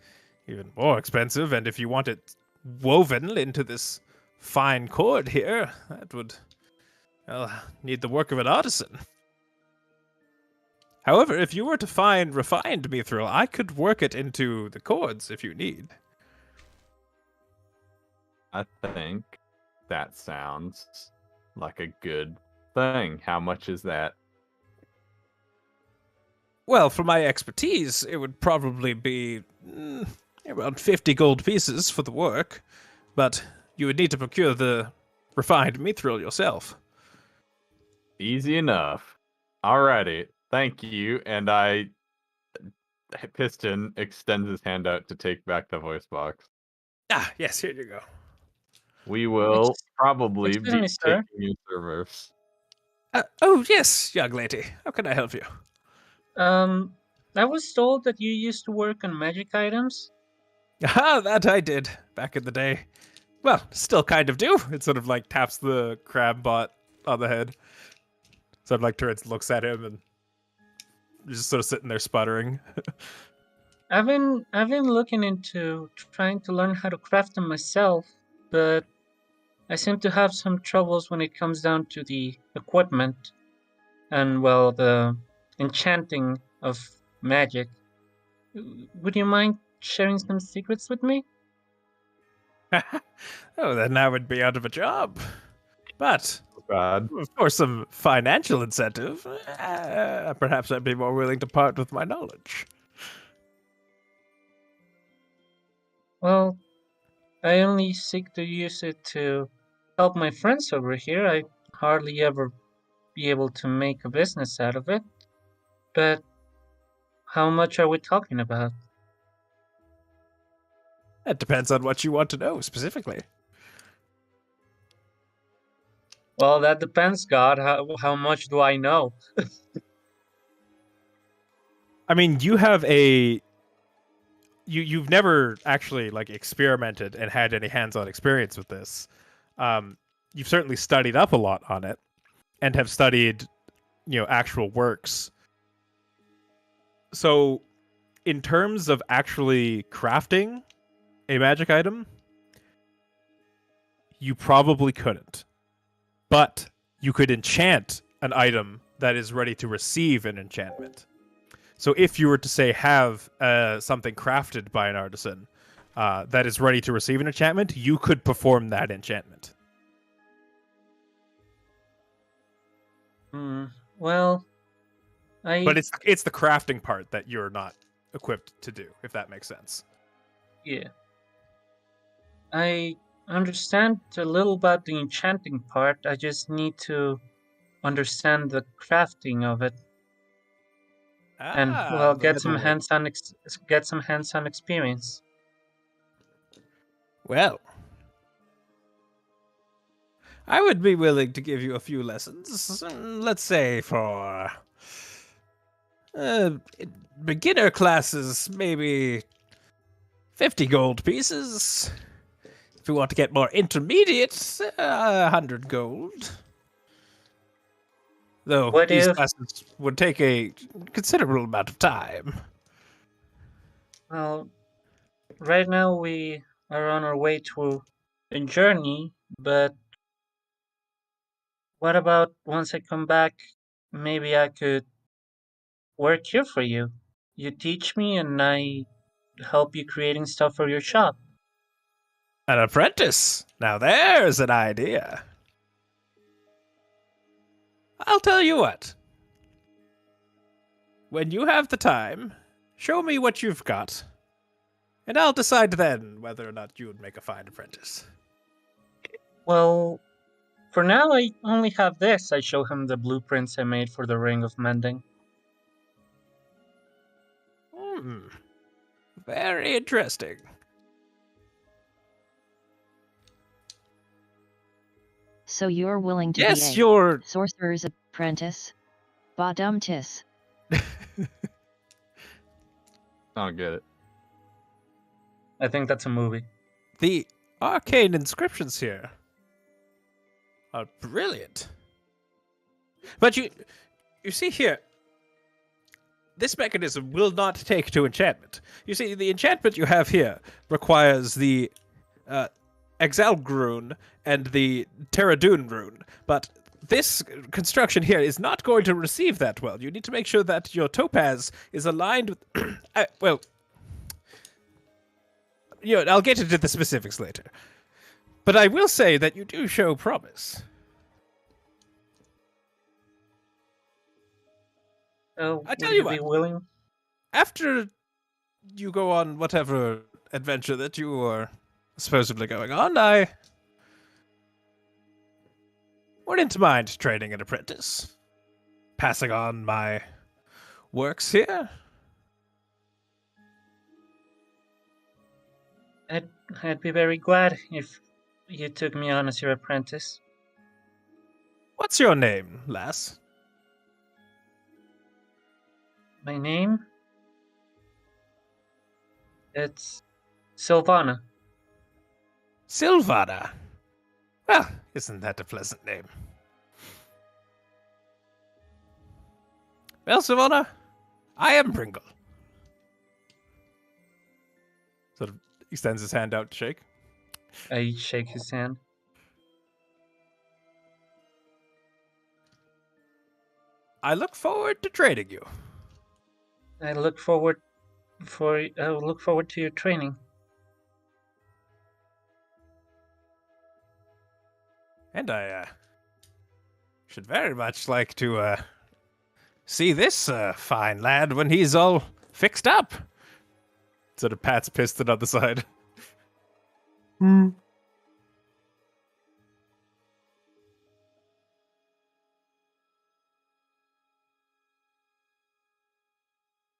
even more expensive. And if you want it woven into this fine cord here, that would, well, need the work of an artisan. However, if you were to find refined mithril, I could work it into the cords if you need. I think that sounds like a good thing. How much is that? Well, for my expertise, it would probably be around 50 gold pieces for the work, but you would need to procure the refined mithril yourself. Easy enough. Alrighty. Thank you. And Piston extends his hand out to take back the voice box. Ah, yes, here you go. We will probably excuse be me, sir. taking new servers. Oh, yes, young lady. How can I help you? I was told that you used to work on magic items. Ah, that I did back in the day. Well, still kind of do. It sort of like taps the crab bot on the head. Sort of like turns, looks at him, and just sort of sitting there sputtering. I've been looking into trying to learn how to craft them myself, but I seem to have some troubles when it comes down to the equipment and, well, the enchanting of magic. Would you mind sharing some secrets with me? Oh, then I would be out of a job. But God. for some financial incentive, perhaps I'd be more willing to part with my knowledge. Well, I only seek to use it to help my friends over here. I hardly ever be able to make a business out of it. But how much are we talking about? That depends on what you want to know specifically. Well, that depends, God. How much do I know? I mean, you have you've never actually like experimented and had any hands-on experience with this. You've certainly studied up a lot on it and have studied, actual works. So, in terms of actually crafting a magic item, you probably couldn't. But you could enchant an item that is ready to receive an enchantment. So if you were to say have something crafted by an artisan that is ready to receive an enchantment, you could perform that enchantment. Well, But it's the crafting part that you're not equipped to do, if that makes sense. yeah. I understand a little about the enchanting part. I just need to understand the crafting of it, and well, The get some metalwork. hands-on experience. Well, I would be willing to give you a few lessons. Let's say for Beginner classes, maybe 50 gold pieces. If you want to get more intermediate, 100 gold. Though What these if- classes would take a considerable amount of time. Well, right now we are on our way to a journey, but what about once I come back, maybe I could work here for you. You teach me and I help you creating stuff for your shop. An apprentice! Now there's an idea. I'll tell you what. When you have the time, show me what you've got, and I'll decide then whether or not you would make a fine apprentice. Well, for now I only have this. I show him the blueprints I made for the Ring of Mending. Very interesting. So you're willing to Yes, be a you're... sorcerer's apprentice? Badum-tis. I don't get it. I think that's a movie. The arcane inscriptions here are brilliant. But you see here, this mechanism will not take to enchantment. You see, the enchantment you have here requires the Exalg rune and the Terradune rune, but this construction here is not going to receive that well. You need to make sure that your topaz is aligned with... well, I'll get into the specifics later. But I will say that you do show promise. Oh, I tell would you be what. willing? After you go on whatever adventure that you are supposedly going on, I wouldn't mind training an apprentice. Passing on my works here. I'd be very glad if you took me on as your apprentice. What's your name, lass? My name? It's Sylvana. Sylvana. Well, isn't that a pleasant name? Well, Sylvana, I am Pringle. Sort of extends his hand out to shake. I shake his hand. I look forward to training you. I look forward to your training. And I should very much like to see this fine lad when he's all fixed up. Sort of pats Piston on the side.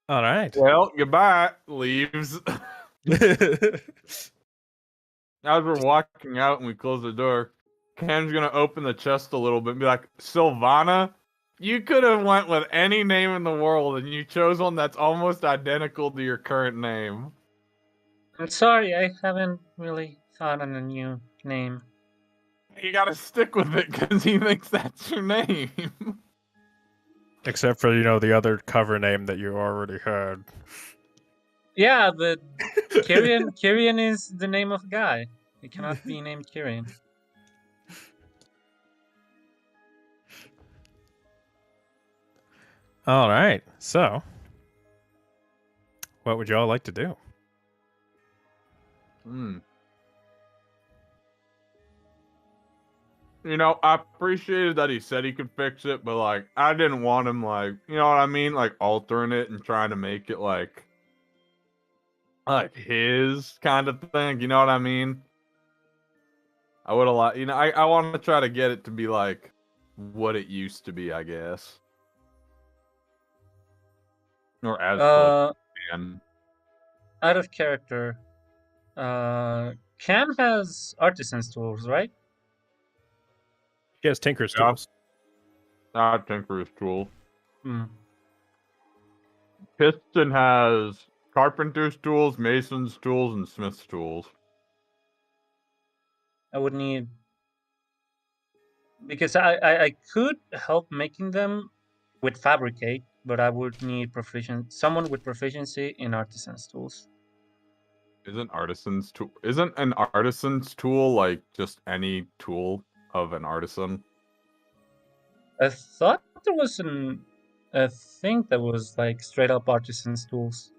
All right. Well, goodbye. Leaves. As we're walking out and we close the door, Cam's gonna open the chest a little bit and be like, Sylvana, you could have went with any name in the world and you chose one that's almost identical to your current name. I'm sorry, I haven't really thought on a new name. You gotta stick with it because he thinks that's your name. Except for, the other cover name that you already had. Yeah, but Kyrian is the name of a guy. He cannot be named Kyrian. All right. So, what would y'all like to do? I appreciated that he said he could fix it, but I didn't want him you know what I mean? Altering it and trying to make it like his kind of thing. You know what I mean? I would have I want to try to get it to be like what it used to be, I guess. Or as close as I can. Out of character, Cam has artisan's tools, right? He has Tinker's Yeah. tools. I think for his tool. Piston has carpenter's tools, mason's tools, and smith's tools. I would need, because I could help making them with fabricate, but I would need someone with proficiency in artisan's tools. Isn't an artisan's tool like just any tool of an artisan? I thought there was a thing that was like straight up artisan's tools.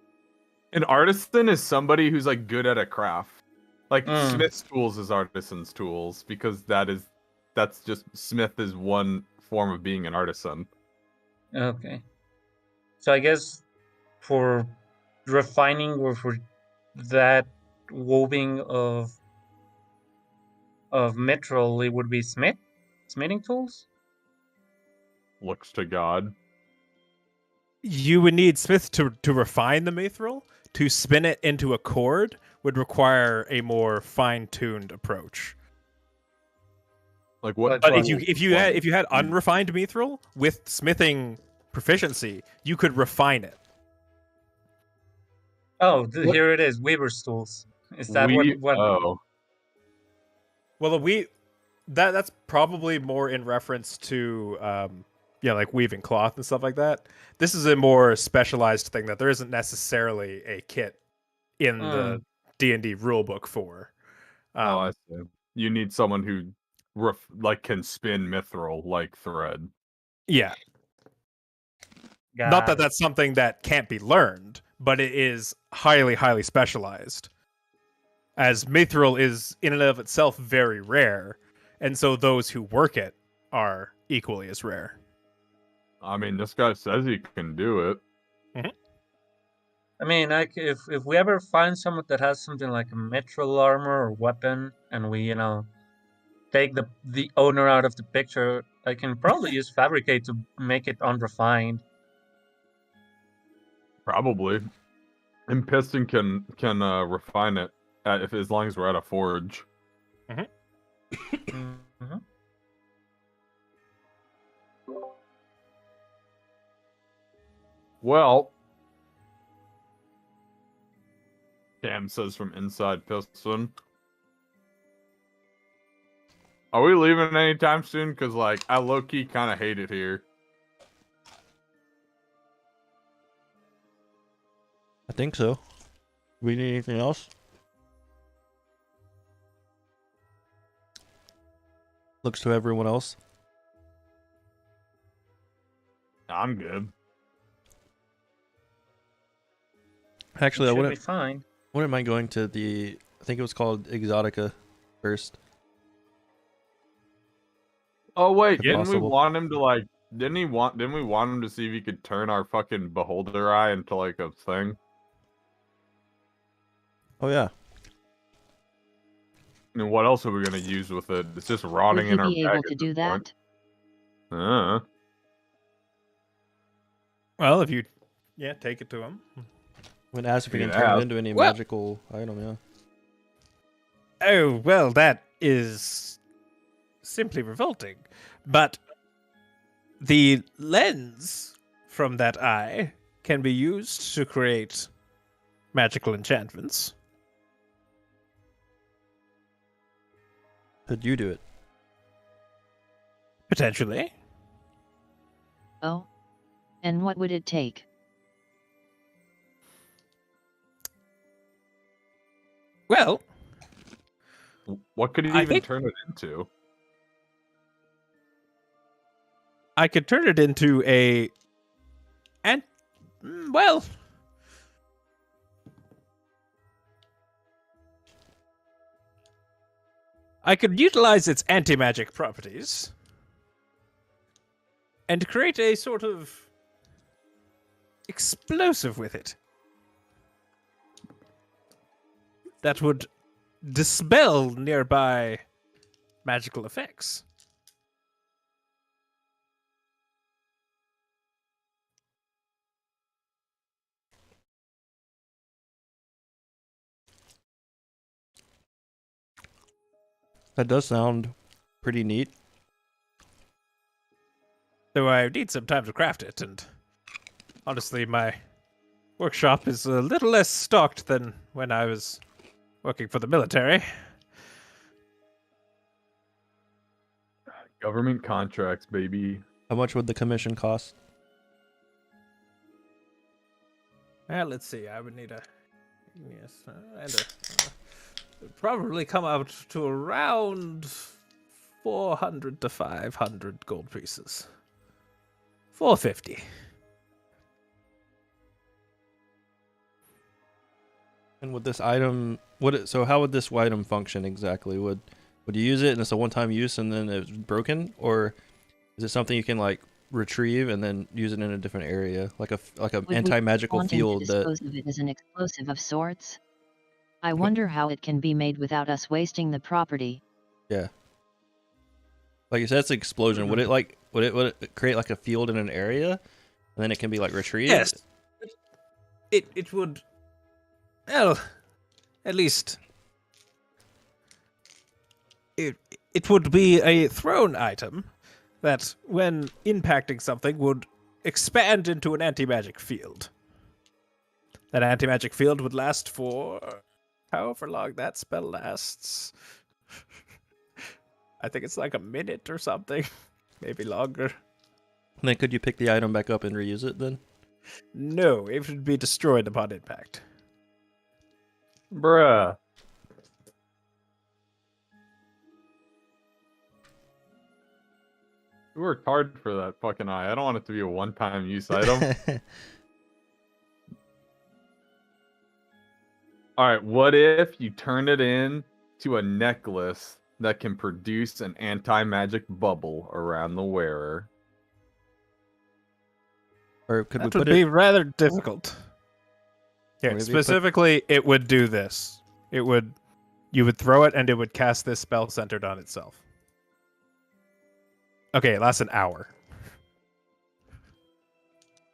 An artisan is somebody who's like good at a craft. Like smith's tools is artisan's tools because that's just smith is one form of being an artisan. Okay. So I guess for refining or for that weaving of mithril, it would be smithing tools. Looks to God. You would need Smith to refine the mithril. To spin it into a cord would require a more fine-tuned approach. Like what? But if you had unrefined mithril with smithing proficiency, you could refine it. Oh, here it is. Weaver's tools. Is that what? Oh. Well, that's probably more in reference to like weaving cloth and stuff like that. This is a more specialized thing that there isn't necessarily a kit in the D&D rulebook for. I see. You need someone who can spin mithril like thread. Yeah. Not that that's something that can't be learned, but it is highly, highly specialized. As mithril is in and of itself very rare, and so those who work it are equally as rare. I mean, this guy says he can do it. Mm-hmm. I mean, like if we ever find someone that has something like a mithril armor or weapon, and we take the owner out of the picture, I can probably use fabricate to make it unrefined. Probably, and Piston can refine it as long as we're at a forge. Mm-hmm. Well, Cam says from inside Piston. Are we leaving anytime soon? Because, like, I low-key kind of hate it here. I think so. We need anything else? Looks to everyone else. I'm good. Actually, I Should be fine. wouldn't mind going to I think it was called Exotica first. Oh wait, If didn't we possible. want him to like? Didn't we want him to see if he could turn our fucking beholder eye into like a thing? Oh yeah. I mean, what else are we gonna use with it? It's just rotting Would in he our be bag able at to this do point. that? Well, if you take it to him. When asked if we can Yeah. turn it into any magical item, yeah. Oh, well, that is simply revolting. But the lens from that eye can be used to create magical enchantments. Could you do it? Potentially. Oh? And what would it take? Well, What could he I even think- turn it into? I could turn it into well, I could utilize its anti-magic properties and create a sort of explosive with it that would dispel nearby magical effects. That does sound pretty neat. Though I need some time to craft it, and honestly, my workshop is a little less stocked than when I was working for the military. Government contracts, baby. How much would the commission cost? Well, let's see. I would need a it'd probably come out to around 400 to 500 gold pieces. 450. And would this item, so how would this item function exactly? Would you use it and it's a one-time use and then it's broken, or is it something you can like retrieve and then use it in a different area, like a Would anti-magical we want field to that? dispose of it as an explosive of sorts? I wonder how it can be made without us wasting the property. Yeah. Like you said, it's an explosion. Would it create like a field in an area, and then it can be like retrieved? Yes. It would. Well, at least it would be a thrown item that, when impacting something, would expand into an anti-magic field. That anti-magic field would last for however long that spell lasts. I think it's like a minute or something, maybe longer. And then could you pick the item back up and reuse it then? No, it would be destroyed upon impact. Bruh. You worked hard for that fucking eye. I don't want it to be a one-time use item. Alright, what if you turn it in to a necklace that can produce an anti-magic bubble around the wearer? Or could we That would put be it? rather difficult. Here, Maybe specifically, it would do this. You would throw it, and it would cast this spell centered on itself. Okay, it lasts an hour.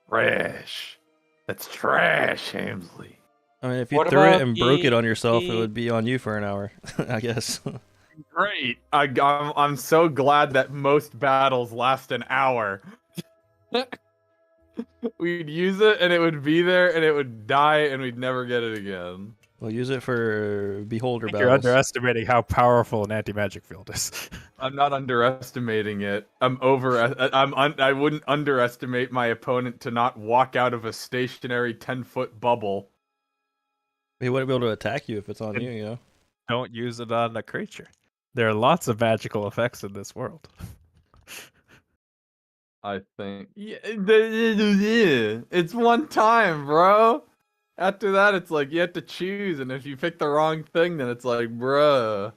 Trash. That's trash, Hamsley. I mean, if you What threw it about and broke it on yourself, it the- would be on you for an hour, I guess. Great. I'm so glad that most battles last an hour. We'd use it and it would be there and it would die and we'd never get it again. We'll use it for beholder You're battles. underestimating how powerful an anti-magic field is. I'm not underestimating it. I wouldn't underestimate my opponent to not walk out of a stationary 10-foot bubble. He wouldn't be able to attack you if it's on you, you know? Don't use it on a creature. There are lots of magical effects in this world. I think. Yeah, it's one time, bro. After that, it's like you have to choose, and if you pick the wrong thing, then it's like, bruh.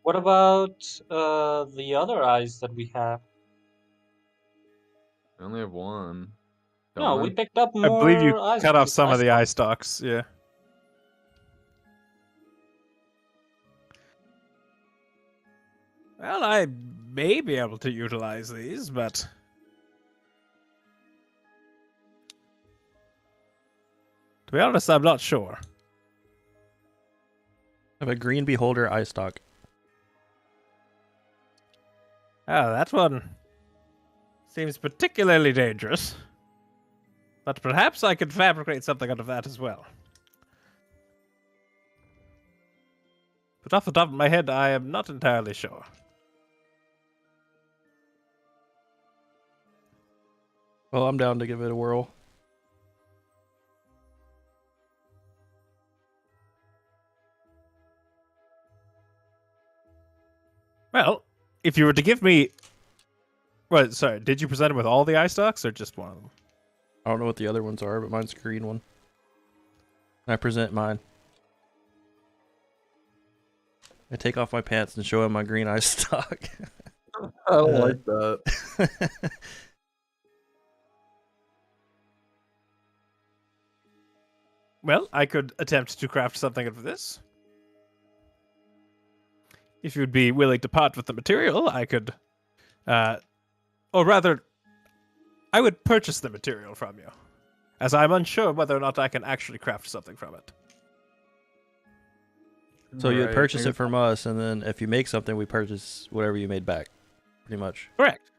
What about the other eyes that we have? I only have one. No, we picked up I more believe you eyes cut from off some of the stalk. eye stalks, yeah. Well, I may be able to utilize these, but to be honest, I'm not sure. I have a green beholder eye stock. Ah, that one seems particularly dangerous. But perhaps I could fabricate something out of that as well. But off the top of my head, I am not entirely sure. Well, I'm down to give it a whirl. Well, if you were to give me... Well, sorry, did you present it with all the eye stalks or just one of them? I don't know what the other ones are, but mine's a green one. I present mine. I take off my pants and show him my green eye stock. I don't like that. Well, I could attempt to craft something of this. If you'd be willing to part with the material, I could... or rather, I would purchase the material from you, as I'm unsure whether or not I can actually craft something from it. So you Right, purchase I it from us, and then if you make something, we purchase whatever you made back. Pretty much. Correct.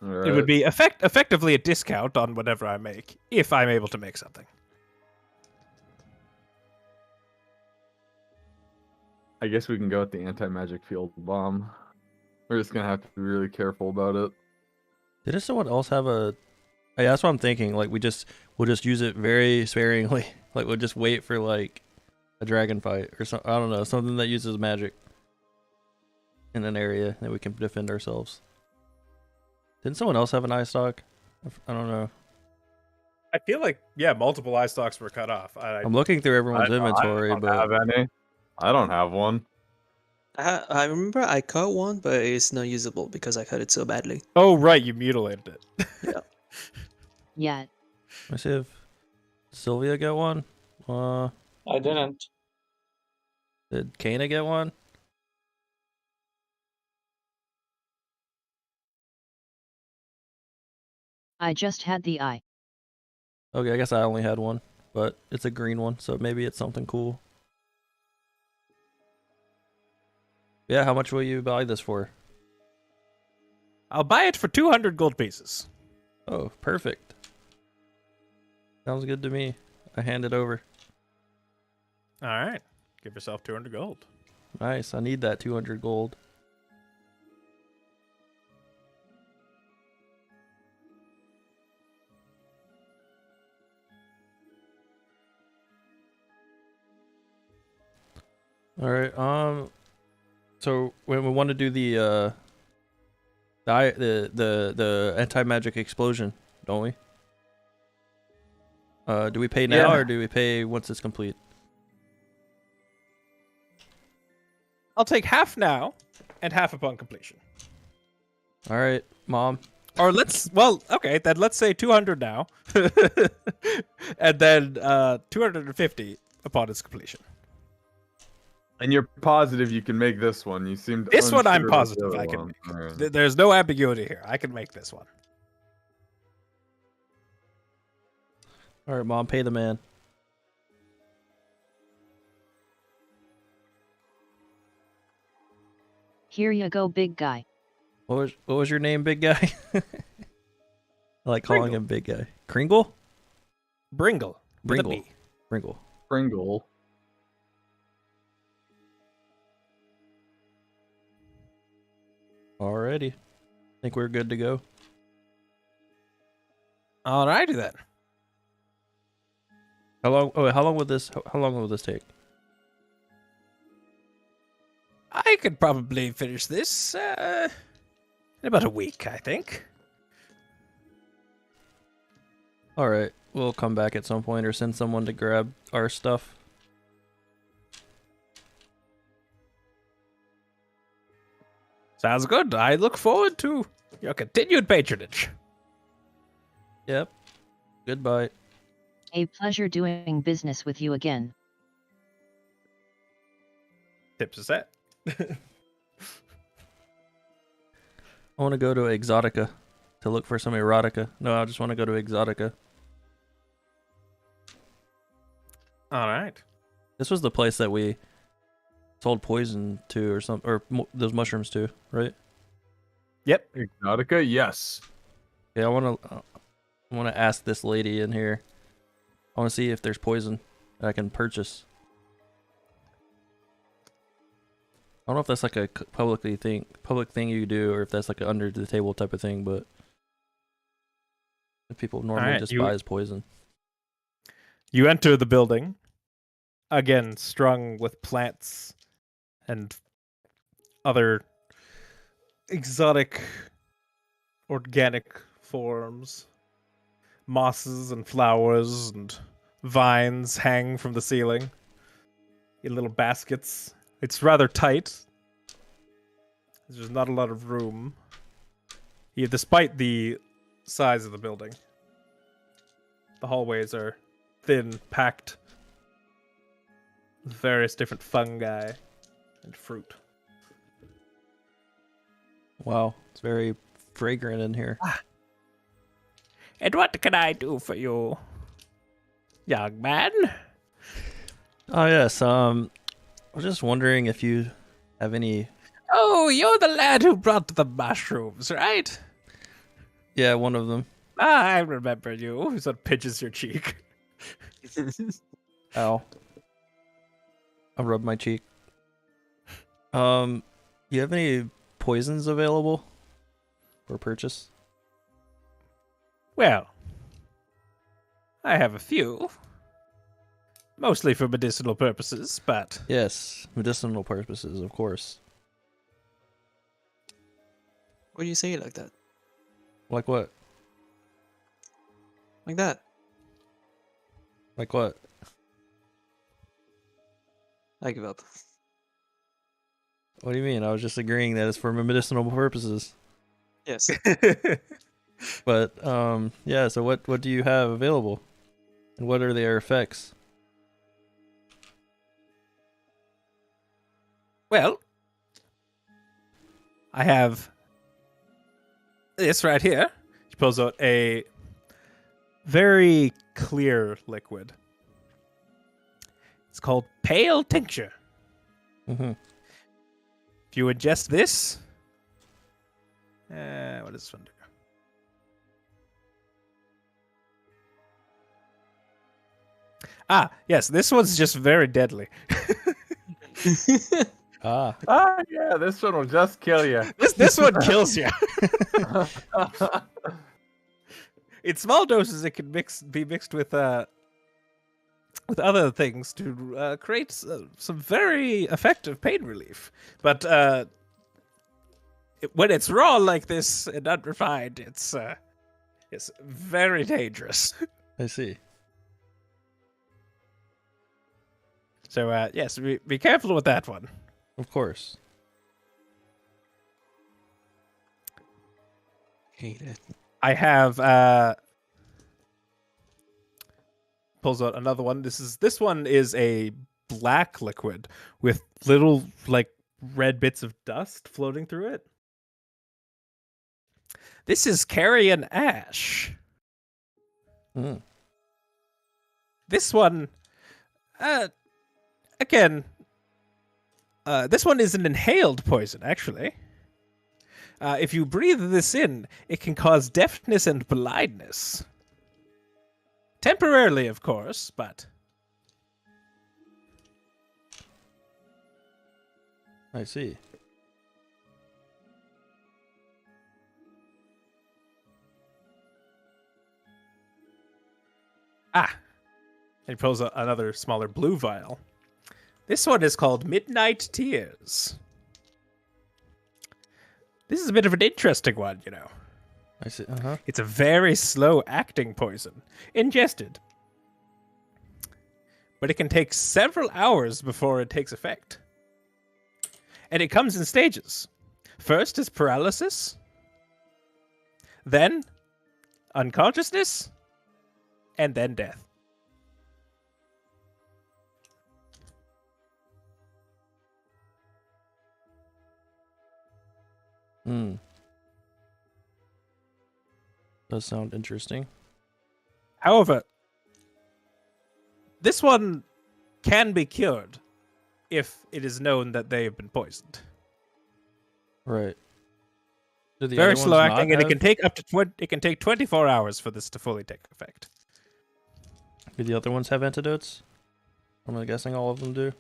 It would be effectively a discount on whatever I make, if I'm able to make something. I guess we can go with the anti-magic field bomb. We're just gonna have to be really careful about it. Didn't someone else have a? Yeah, that's what I'm thinking. Like we'll just use it very sparingly. Like we'll just wait for like a dragon fight or something. I don't know, something that uses magic in an area that we can defend ourselves. Didn't someone else have an eye stock? I don't know. I feel like multiple eye stalks were cut off. I'm looking through everyone's inventory, I don't but have any. I don't have one. I remember I cut one, but it's not usable because I cut it so badly. Oh right, you mutilated it. Yeah. let's see if Sylvia get one. I didn't. Did Kana get one? I just had the eye. Okay, I guess I only had one, but it's a green one, so maybe it's something cool. Yeah, how much will you buy this for? I'll buy it for 200 gold pieces. Oh, perfect. Sounds good to me. I hand it over. All right, give yourself 200 gold. Nice, I need that 200 gold. All right. So when we want to do the anti-magic explosion, don't we? Do we pay now or do we pay once it's complete? I'll take half now and half upon completion. All right, Mom. Or then let's say 200 now. And then 250 upon its completion. And you're positive you can make this one. You seem This one I'm unsure of the positive other I can one. make. Alright. There's no ambiguity here. I can make this one. All right, Mom, pay the man. Here you go, big guy. What was your name, big guy? I like calling Kringle. him big guy. Kringle? Bringle. With a Bringle. B. Bringle. Pringle. Alrighty. Think we're good to go. Alrighty then. How long will this take? I could probably finish this in about a week, I think. Alright, we'll come back at some point or send someone to grab our stuff. Sounds good. I look forward to your continued patronage. Yep. Goodbye. A pleasure doing business with you again. Tips a set. I want to go to Exotica to look for some erotica. No, I just want to go to Exotica. All right. This was the place that we sold poison to or something, or those mushrooms to, right? Yep. Exotica, yes. Yeah, I want to ask this lady in here. I want to see if there's poison that I can purchase. I don't know if that's like a public thing you do, or if that's like an under the table type of thing. But if people normally just buy as poison. You enter the building, again strung with plants and other exotic organic forms. Mosses and flowers and vines hang from the ceiling in little baskets. It's rather tight. There's not a lot of room, despite the size of the building. The hallways are thin, packed with various different fungi and fruit. Wow, it's very fragrant in here. And what can I do for you, young man? Oh yes, I was just wondering if you have any. Oh, you're the lad who brought the mushrooms, right? Yeah, one of them. Ah, I remember you. Sort of pinches your cheek. Ow. I'll rub my cheek. You have any poisons available for purchase? Well, I have a few. Mostly for medicinal purposes, but... Yes, medicinal purposes, of course. Why do you say it like that? Like what? Like that. Like what? I give up. What do you mean? I was just agreeing that it's for medicinal purposes. Yes. But yeah. So what do you have available, and what are their effects? Well, I have this right here. She pulls out a very clear liquid. It's called Pale Tincture. Mm-hmm. If you ingest this, what does this one do? Ah, yes, this one's just very deadly. Ah. Ah, yeah, this one will just kill you. This one kills you. In small doses, it can be mixed with other things to create some very effective pain relief. But when it's raw like this and unrefined, it's very dangerous. I see. So yes, be careful with that one. Of course. Hate it. I have pulls out another one. This one is a black liquid with little like red bits of dust floating through it. This is carrion ash. Mm. This one, again, this one is an inhaled poison, actually. If you breathe this in, it can cause deafness and blindness. Temporarily, of course, but... I see. Ah! And he pulls out another smaller blue vial. This one is called Midnight Tears. This is a bit of an interesting one, you know. I see. Uh-huh. It's a very slow-acting poison, ingested. But it can take several hours before it takes effect. And it comes in stages. First is paralysis, then unconsciousness, and then death. Hmm. Does sound interesting. However, this one can be cured if it is known that they have been poisoned. Right. Do the Very other ones slow acting, not and it have- can take up to it can take 24 hours for this to fully take effect. Do the other ones have antidotes? I'm guessing all of them do.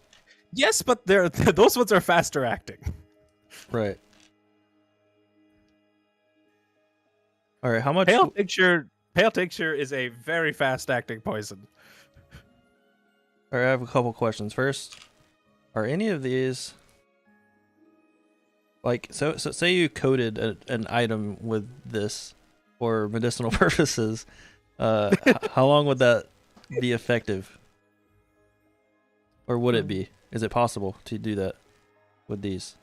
Yes, but they're those ones are faster acting. Right. All right. How much? Pale tincture is a very fast acting poison. All right, I have a couple questions. First, are any of these like so say you coated an item with this for medicinal purposes? How long would that be effective? Or would it be? Is it possible to do that with these?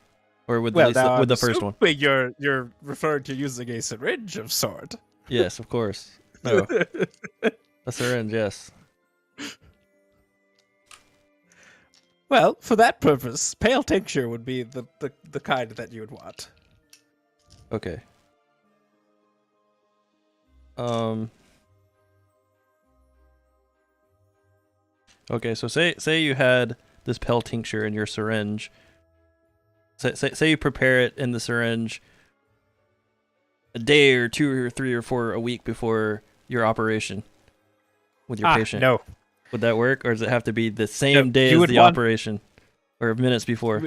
Or with Well, these, now with I'm the first one? assuming you're referring to using a syringe of sort. Yes, of course. No, a syringe, yes. Well, for that purpose, pale tincture would be the kind that you would want. Okay. Okay, so say you had this pale tincture in your syringe. Say you prepare it in the syringe a day or 2 or 3 or 4 a week before your operation with your patient. No. Would that work, or does it have to be the same day you as would the want- operation, or minutes before?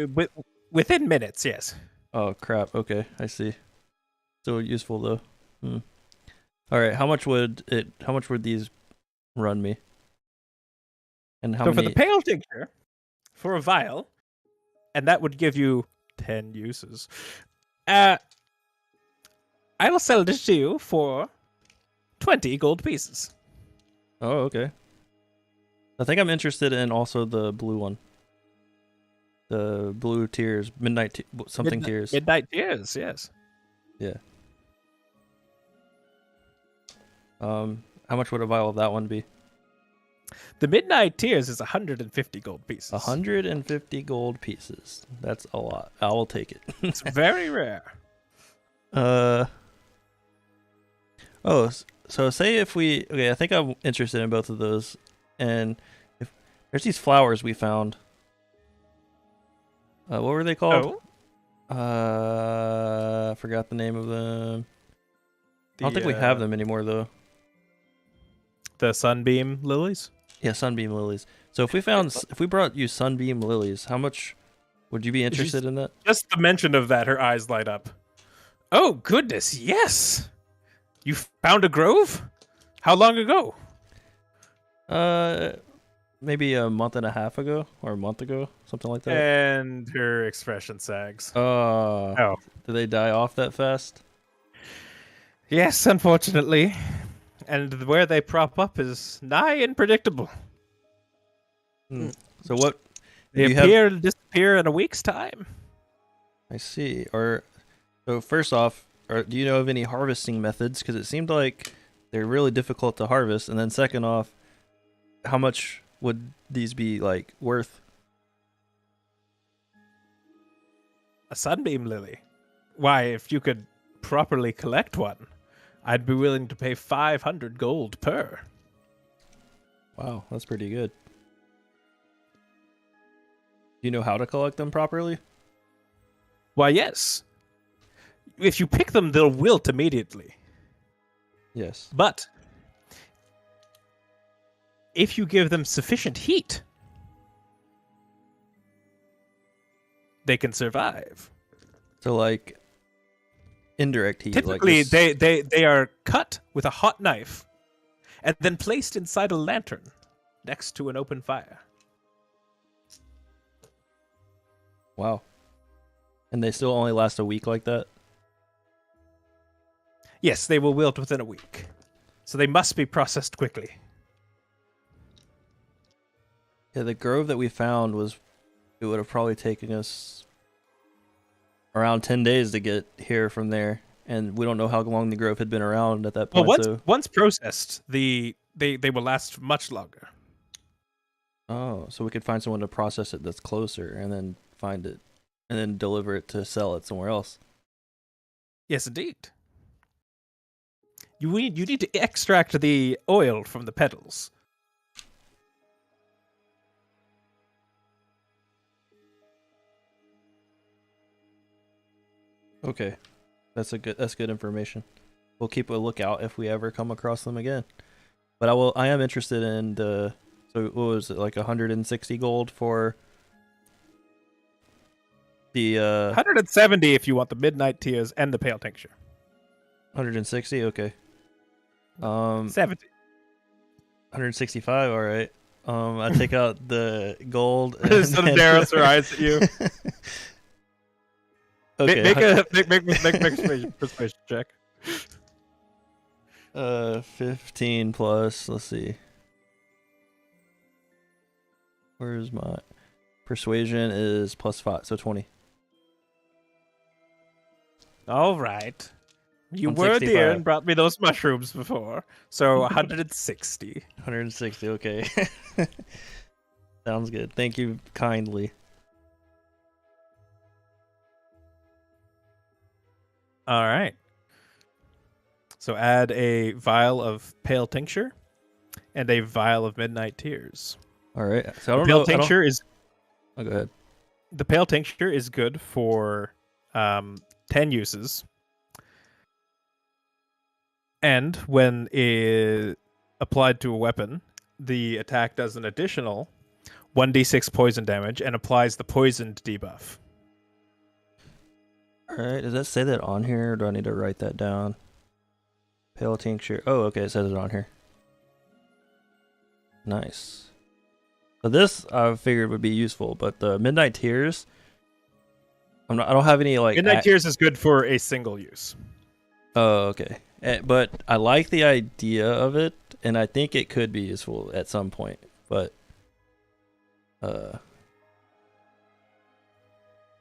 Within minutes, yes. Oh crap! Okay, I see. Still useful though. All right, how much would these run me? And how So many? for the pale tincture, for a vial, and that would give you 10 uses. I will sell this to you for 20 gold pieces. Oh, okay. I think I'm interested in also the blue one. The blue tears, something tears. Midnight tears, yes. Yeah. How much would a vial of that one be? The midnight tears is 150 gold pieces. 150 gold pieces. That's a lot. I will take it. It's very rare. Oh, so say if we... Okay, I think I'm interested in both of those. And if there's these flowers we found. What were they called? I forgot the name of them. I don't think we have them anymore, though. The sunbeam lilies? Yeah, sunbeam lilies. So if we brought you sunbeam lilies, how much would you be interested in that? Just the mention of that, her eyes light up. Oh, goodness, yes! You found a grove? How long ago? Maybe a month and a half ago, or a month ago, something like that. And her expression sags. Oh. Did they die off that fast? Yes, unfortunately. And where they prop up is nigh unpredictable. So what? They appear and disappear in a week's time. I see. So first off, do you know of any harvesting methods? Because it seemed like they're really difficult to harvest. And then second off, how much would these be worth? A sunbeam lily? Why, if you could properly collect one, I'd be willing to pay 500 gold per. Wow, that's pretty good. Do you know how to collect them properly? Why, yes. If you pick them, they'll wilt immediately. Yes. But if you give them sufficient heat, they can survive. So indirect heat. Typically, they are cut with a hot knife and then placed inside a lantern next to an open fire. Wow. And they still only last a week like that? Yes, they will wilt within a week. So they must be processed quickly. Yeah, the grove that we found it would have probably taken us around 10 days to get here from there. And we don't know how long the grove had been around at that point. Well, once processed, they will last much longer. Oh, so we could find someone to process it that's closer and then find it and then deliver it to sell it somewhere else. Yes, indeed. You need to extract the oil from the petals. Okay. That's good information. We'll keep a lookout if we ever come across them again. But I am interested in so what was it, 160 gold for the 170 if you want the midnight tears and the pale tincture. 160, okay. 70. 165, all right. I take out the gold. So Darius her eyes at you. Okay. Make a persuasion check. 15 plus. Let's see. Where's my persuasion? Is +5, so 20. All right. You were dear and brought me those mushrooms before, so 160. 160. Okay. Sounds good. Thank you kindly. All right. So add a vial of pale tincture and a vial of midnight tears. All right. So I don't the pale know. Tincture is. Oh, go ahead. The pale tincture is good for 10 uses. And when applied to a weapon, the attack does an additional 1d6 poison damage and applies the poisoned debuff. Alright, does that say that on here, or do I need to write that down? Pale tincture. Oh, okay, it says it on here. Nice. So this I figured would be useful, but the Midnight Tears, I don't have any like. Midnight Tears is good for a single use. Oh, okay. But I like the idea of it, and I think it could be useful at some point. But,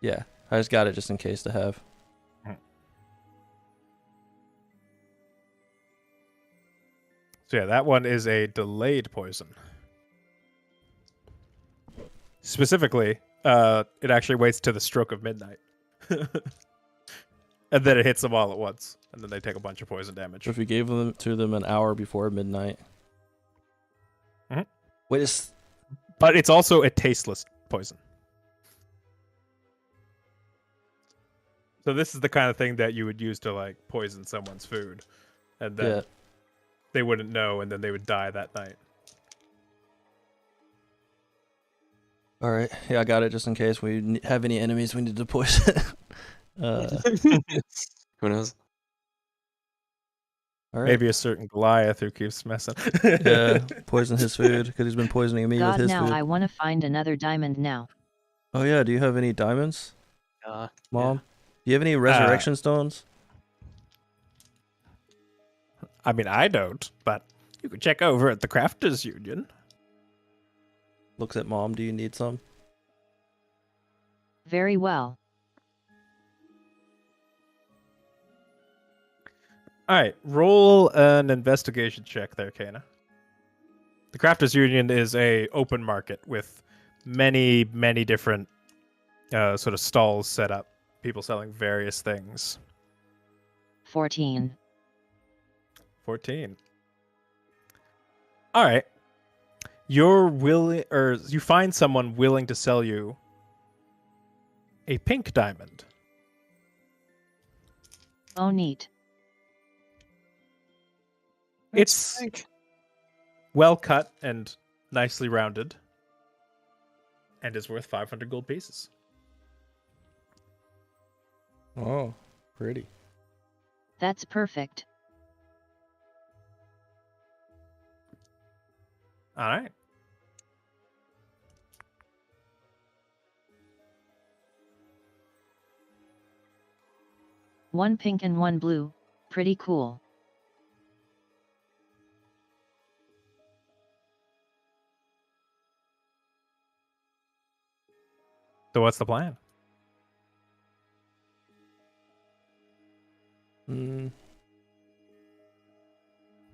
yeah, I just got it just in case to have. So yeah, that one is a delayed poison. Specifically, it actually waits to the stroke of midnight. And then it hits them all at once. And then they take a bunch of poison damage. So if you gave them to them an hour before midnight. Mhm. Wait, But it's also a tasteless poison. So this is the kind of thing that you would use to like poison someone's food. And then they wouldn't know, and then they would die that night. All right. Yeah, I got it just in case we have any enemies we need to poison. Who knows? All right. Maybe a certain Goliath who keeps messing. Yeah, poison his food because he's been poisoning me God, with his now food. I want to find another diamond now. Oh yeah, do you have any diamonds, Mom? Do you have any resurrection stones? I mean, I don't, but you can check over at the Crafters Union. Looks at Mom. Do you need some? Very well. All right, roll an investigation check there, Kana. The Crafters Union is a open market with many, many different sort of stalls set up. People selling various things. 14. 14. All right. You find someone willing to sell you a pink diamond. Oh, neat. It's well cut and nicely rounded, and is worth 500 gold pieces. Oh, pretty. That's perfect. All right. One pink and one blue. Pretty cool. So what's the plan?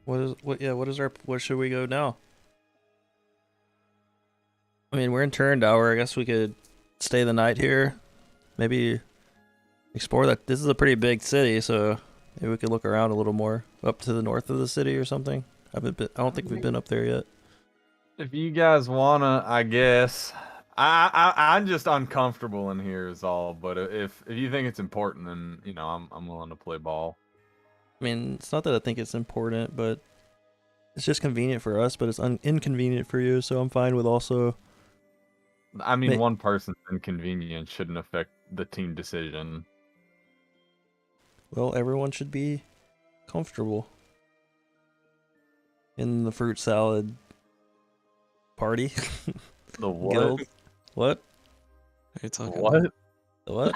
Where should we go now? I mean, we're in Turandauer. I guess we could stay the night here. Maybe explore that. This is a pretty big city, so maybe we could look around a little more up to the north of the city or something. I don't think we've been up there yet. If you guys wanna, I guess. I'm just uncomfortable in here is all. But if you think it's important, then I'm willing to play ball. I mean, it's not that I think it's important, but it's just convenient for us. But it's inconvenient for you, so I'm fine with also. I mean, one person's inconvenience shouldn't affect the team decision. Well, everyone should be comfortable in the fruit salad party. The what? Guild. What? What are you talking What? The what?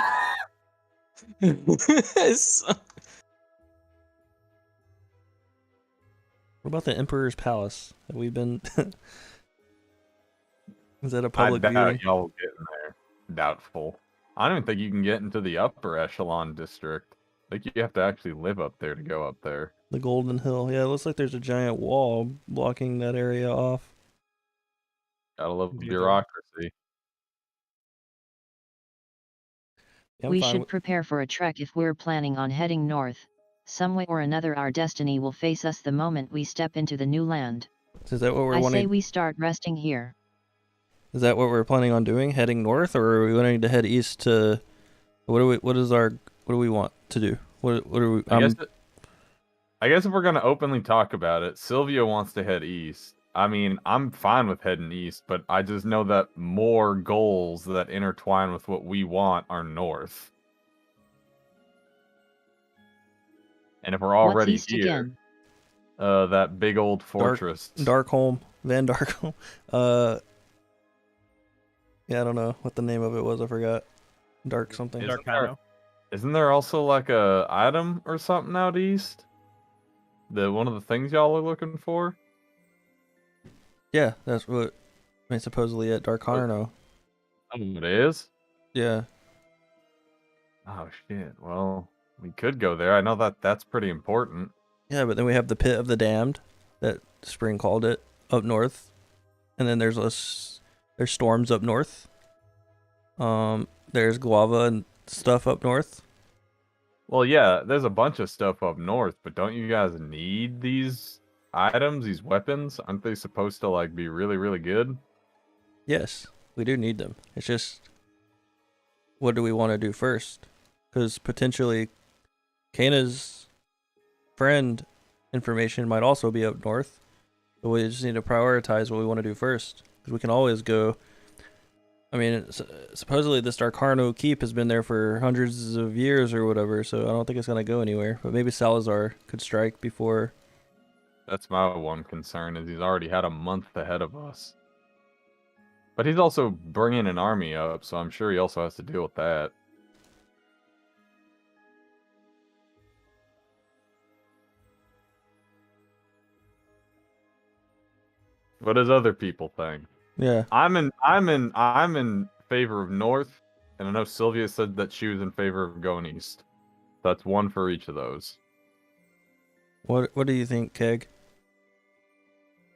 about? What about the Emperor's Palace? Have we been? Is that a public I doubt viewing? y'all will get in there. Doubtful. I don't even think you can get into the upper echelon district. Like you have to actually live up there to go up there. The Golden Hill. Yeah, it looks like there's a giant wall blocking that area off. Gotta love Be bureaucracy. Yeah, I'm We fine should with- prepare for a trek if we're planning on heading north. Some way or another our destiny will face us the moment we step into the new land. Is that what we're I say wanting? we start resting here. Is that what we're planning on doing? Heading north, or are we wanting to head east to? What do we want to do? What do we? I guess I guess if we're gonna openly talk about it, Sylvia wants to head east. I mean, I'm fine with heading east, but I just know that more goals that intertwine with what we want are north. And if we're What's already east here, again? that big old fortress. Darkholm, Van Darkholm. Yeah, I don't know what the name of it was. I forgot. Dark something. Isn't there also like a item or something out east? One of the things y'all are looking for? Yeah, that's what. I mean, supposedly at Darkarno. Oh, it is? Yeah. Oh shit. Well, we could go there. I know that that's pretty important. Yeah, but then we have the Pit of the Damned, that Spring called it, up north, and then there's storms up north. There's guava and stuff up north. Well, yeah, there's a bunch of stuff up north, but don't you guys need these items, these weapons? Aren't they supposed to like be really, really good? Yes, we do need them. It's just, what do we want to do first? Because potentially, Kana's friend information might also be up north. But we just need to prioritize what we want to do first. Because we can always go. I mean, supposedly this Darkarno keep has been there for hundreds of years or whatever, so I don't think it's going to go anywhere. But maybe Salazar could strike before. That's my one concern, is he's already had a month ahead of us. But he's also bringing an army up, so I'm sure he also has to deal with that. What does other people think? Yeah. I'm in favor of north, and I know Sylvia said that she was in favor of going east. That's one for each of those. What do you think, Keg?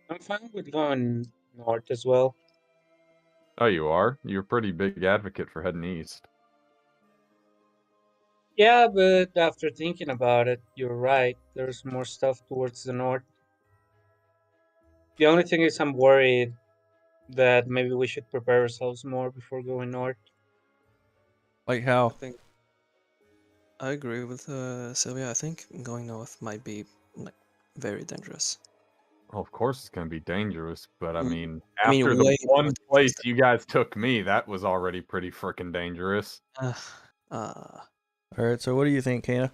I'm fine with going north as well. Oh, you are? You're a pretty big advocate for heading east. Yeah, but after thinking about it, you're right. There's more stuff towards the north. The only thing is, I'm worried that maybe we should prepare ourselves more before going north. Like I how? think I agree with Sylvia. I think going north might be like very dangerous. Well, of course it's going to be dangerous, but I Mm. mean, I mean, after the way more one dangerous place you guys took me, that was already pretty freaking dangerous. All right, so what do you think, Kana?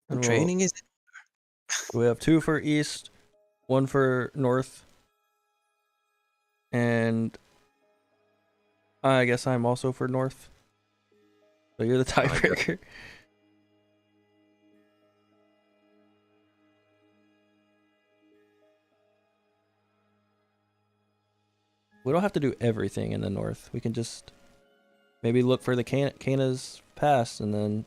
And training is we have 2 for east, 1 for north, and I guess I'm also for north. So you're the tiebreaker. We don't have to do everything in the north. We can just maybe look for the Kana's pass, and then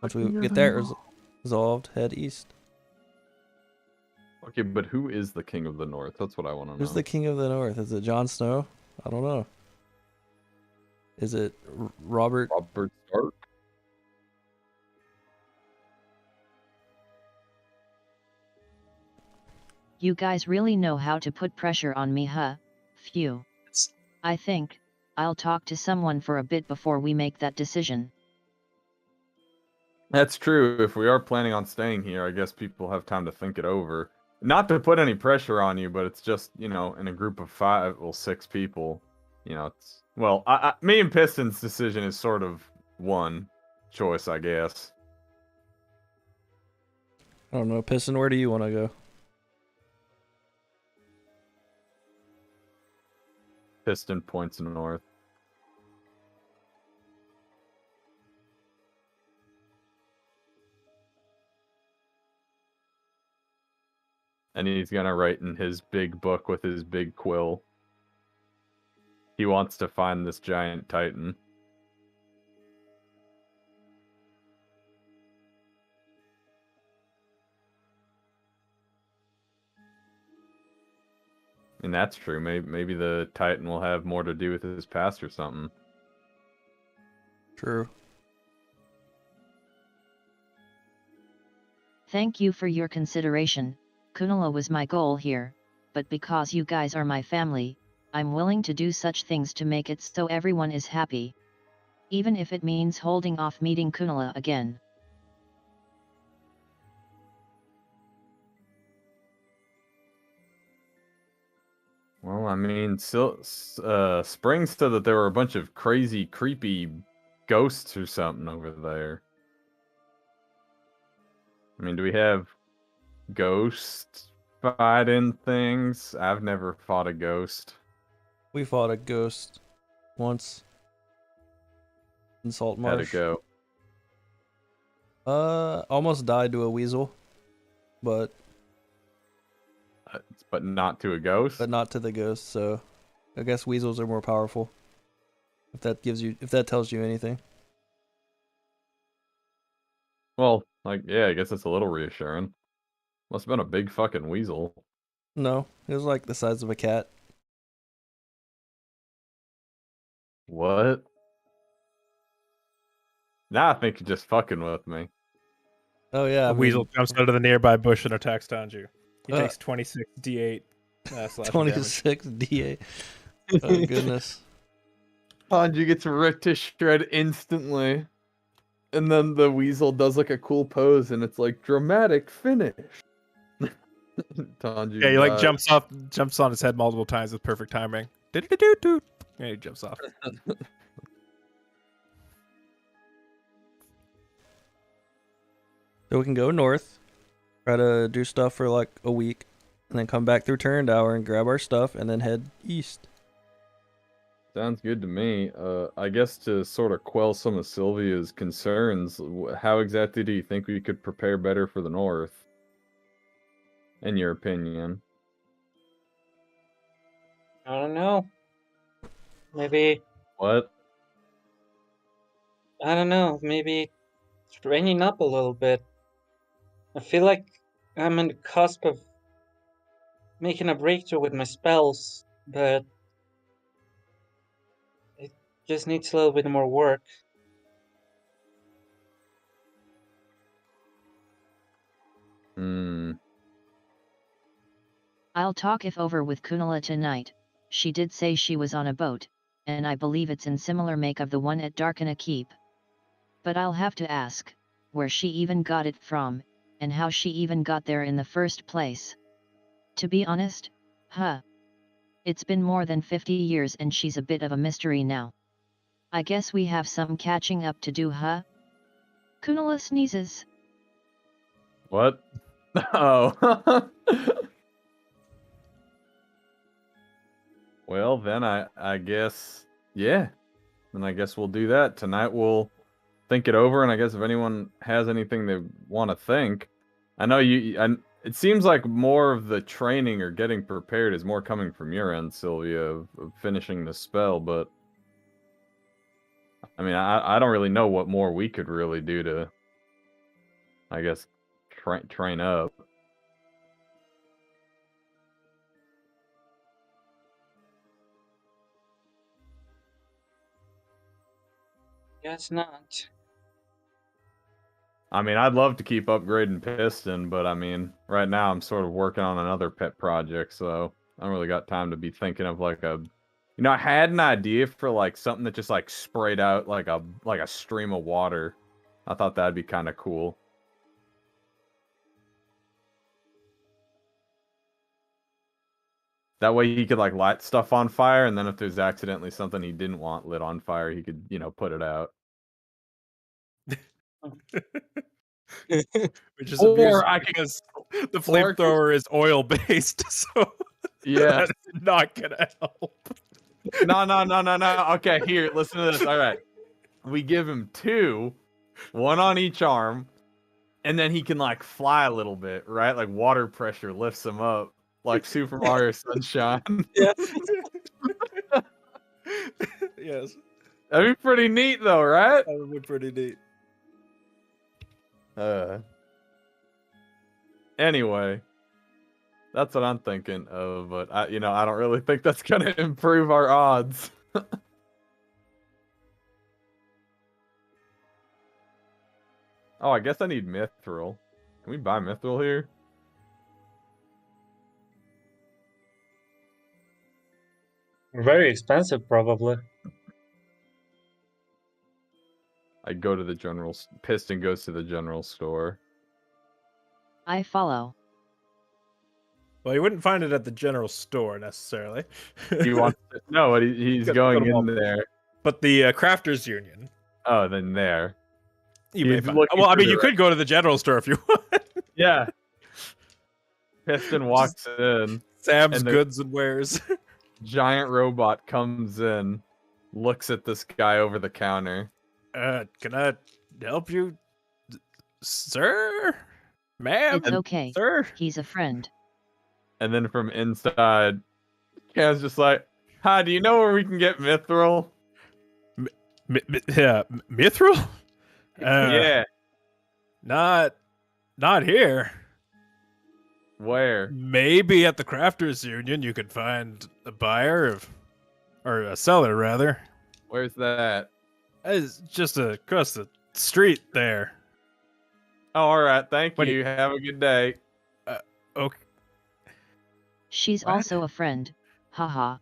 once we get that resolved, head east. Okay, but who is the king of the north? That's what I want to know. Who's the king of the north? Is it Jon Snow? I don't know. Is it Robert? Robert Stark? You guys really know how to put pressure on me, huh? Phew. I think I'll talk to someone for a bit before we make that decision. That's true. If we are planning on staying here, I guess people have time to think it over. Not to put any pressure on you, but it's just, you know, in a group of 5, well, 6 people, you know, it's, well, me and Piston's decision is sort of one choice, I guess. I don't know. Piston, where do you want to go? Piston points north. And he's gonna write in his big book with his big quill. He wants to find this giant titan. And that's true. Maybe the titan will have more to do with his past or something. True. Thank you for your consideration. Kunala was my goal here, but because you guys are my family, I'm willing to do such things to make it so everyone is happy. even if it means holding off meeting Kunala again. Well, I mean, Spring said that there were a bunch of crazy, creepy ghosts or something over there. I mean, do we have ghost fighting things? I've never fought a ghost. We fought a ghost once in Salt How'd it Marsh. go? Almost died to a weasel, but But not to a ghost? not to the ghost. So, I guess weasels are more powerful. If that tells you anything. Well, like, yeah, I guess it's a little reassuring. Must have been a big fucking weasel. No, it was like the size of a cat. What? Now I think you're just fucking with me. Oh yeah, The weasel jumps out of the nearby bush and attacks Tanju. He Uh, takes 26 d8 slashing damage. 26 DA. Oh goodness. Tanju gets ripped to shred instantly. And then the weasel does like a cool pose and it's like dramatic finish. Tanju Yeah, he like dies. jumps on his head multiple times with perfect timing. Do-do-do-do-do. Yeah, he jumps off. So we can go north, try to do stuff for like a week, and then come back through Turrendower and grab our stuff, and then head east. Sounds good to me. I guess to sort of quell some of Sylvia's concerns, how exactly do you think we could prepare better for the north? In your opinion? I don't know. Maybe, What? I don't know, maybe training up a little bit. I feel like I'm on the cusp of making a breakthrough with my spells, but it just needs a little bit more work. Hmm. I'll talk if over with Kunala tonight. She did say she was on a boat, and I believe it's in similar make of the one at Darkana Keep. But I'll have to ask, where she even got it from, and how she even got there in the first place. To be honest, it's been more than 50 years and she's a bit of a mystery now. I guess we have some catching up to do, huh? Kunala sneezes. What? Oh. Well, then I guess, yeah. Then I guess we'll do that. Tonight we'll think it over, and I guess if anyone has anything they want to think, I know it seems like more of the training or getting prepared is more coming from your end, Sylvia, of finishing the spell, but I mean, I don't really know what more we could really do to, I guess, train up. Guess not. I mean, I'd love to keep upgrading Piston, but I mean, right now I'm sort of working on another pet project, so I don't really got time to be thinking of like a, I had an idea for like something that just like sprayed out like a stream of water. I thought that'd be kind of cool. That way he could like light stuff on fire, and then if there's accidentally something he didn't want lit on fire, he could, put it out. Which is Or amusing I could- because the or- flamethrower is oil based, so Yeah. that's not gonna help. No. Okay, here, listen to this. All right. We give him 2, 1 on each arm, and then he can like fly a little bit, right? Like water pressure lifts him up, like Super Mario Sunshine. Yeah. Yes, That'd be pretty neat though, right? that would be pretty neat. Anyway, that's what I'm thinking of, but I don't really think that's gonna improve our odds. Oh, I guess I need Mithril. Can we buy Mithril here? Very expensive, probably. I go to the general. Piston goes to the general store. I follow. Well, you wouldn't find it at the general store necessarily. He wants to, no, but he's Go going to in Walmart. there. But the Crafters Union. Oh, then there. You may He's find. looking Well, I for mean, the you could go to the general store if you want. Yeah. Piston walks in. Sam's And the- Goods and Wares. Giant robot comes in, looks at this guy over the counter. Can I help you, sir? Ma'am? It's okay. Sir? He's a friend. And then from inside, Cam's just like, "Hi, do you know where we can get mithril?" Yeah, mithril? Yeah. Not here. Where? Maybe at the Crafters Union you could find a buyer or a seller rather. Where's that? It's just across the street there. Oh, all right. Thank What do you. Have a good day. Okay. She's What? also a friend. Haha.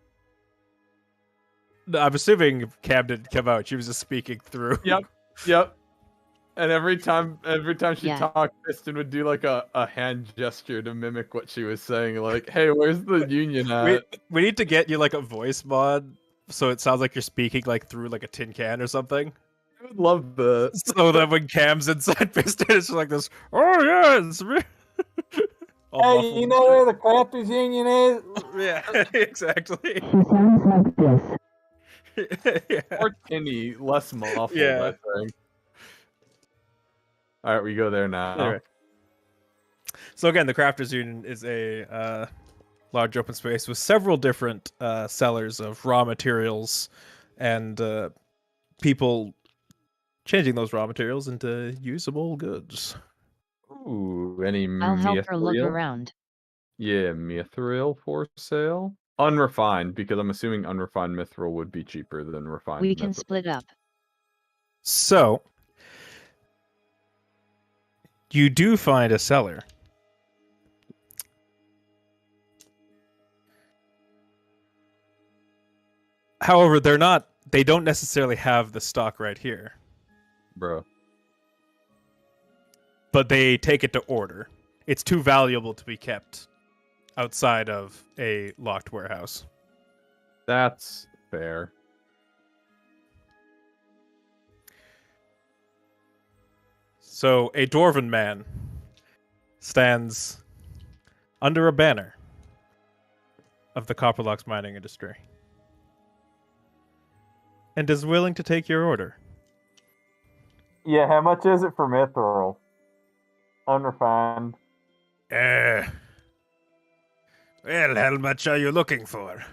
I'm assuming Cam didn't come out. She was just speaking through. Yep. And every time she Yeah. talked, Piston would do like a hand gesture to mimic what she was saying. Like, "Hey, where's the union at?" We need to get you like a voice mod so it sounds like you're speaking like through like a tin can or something. I would love that. So that when Cam's inside Piston, it's just like this. Oh yeah, it's me. All Hey, muffled you and know shit. where the Crafters Union is? Yeah, exactly. She sounds like this. Yeah. Or tinny, less muffled, Yeah. I think. All right, we go there now. Anyway. So again, the Crafters Union is a large open space with several different sellers of raw materials and people changing those raw materials into usable goods. Ooh, any I'll help her look mithril? around. Yeah, mithril for sale. Unrefined, because I'm assuming unrefined mithril would be cheaper than refined. We can mithril. split up. So you do find a seller. However, they don't necessarily have the stock right here, Bro. but they take it to order. It's too valuable to be kept outside of a locked warehouse. That's fair. So a dwarven man stands under a banner of the Copperlocks mining industry and is willing to take your order. Yeah, how much is it for mithril? Unrefined. Well, how much are you looking for?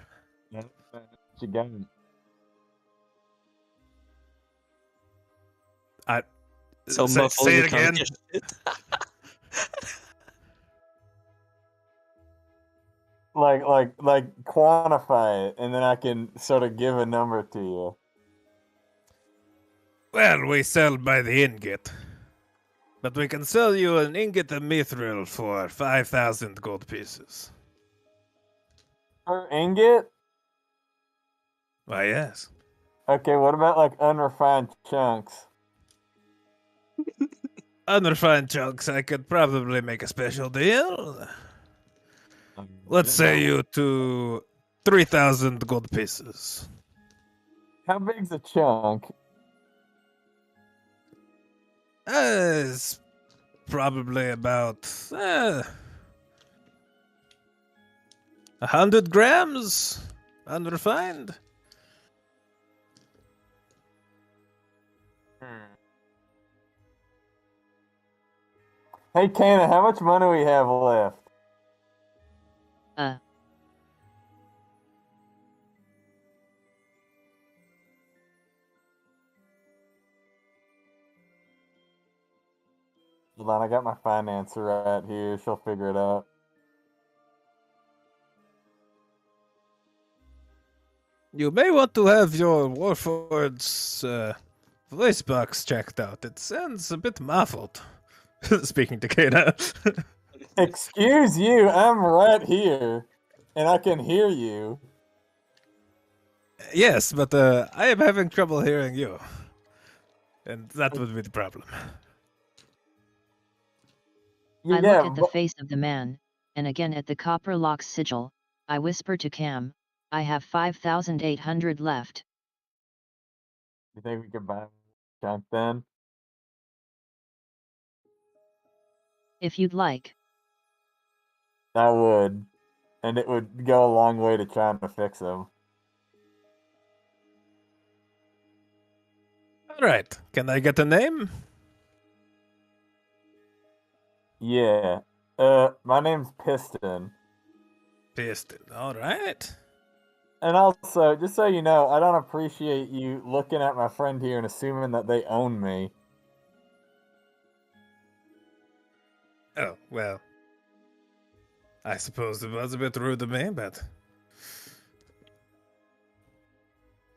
What you got? So Say- muffled say you it can't again. hear it. Like quantify it, and then I can sort of give a number to you. Well, we sell by the ingot. But we can sell you an ingot of mithril for 5,000 gold pieces. Per ingot? Why, yes. Okay, what about like unrefined chunks? Unrefined chunks, I could probably make a special deal. Let's say you to 3,000 gold pieces. How big's a chunk? It's probably about 100 grams unrefined. Hey, Kana, how much money we have left? Hold on, I got my financer right here. She'll figure it out. You may want to have your Warford's voice box checked out. It sounds a bit muffled. Speaking to Kana. Excuse you, I'm right here, and I can hear you. Yes, but I am having trouble hearing you. And that would be the problem. I Yeah, look at the but face of the man, and again at the copper lock's sigil. I whisper to Cam, I have 5,800 left. you think we could buy a chunk then? If you'd like. I would. And it would go a long way to trying to fix them. All right. Can I get a name? Yeah. My name's Piston. Piston. All right. And also, just so you know, I don't appreciate you looking at my friend here and assuming that they own me. Oh, well. I suppose it was a bit rude of me, but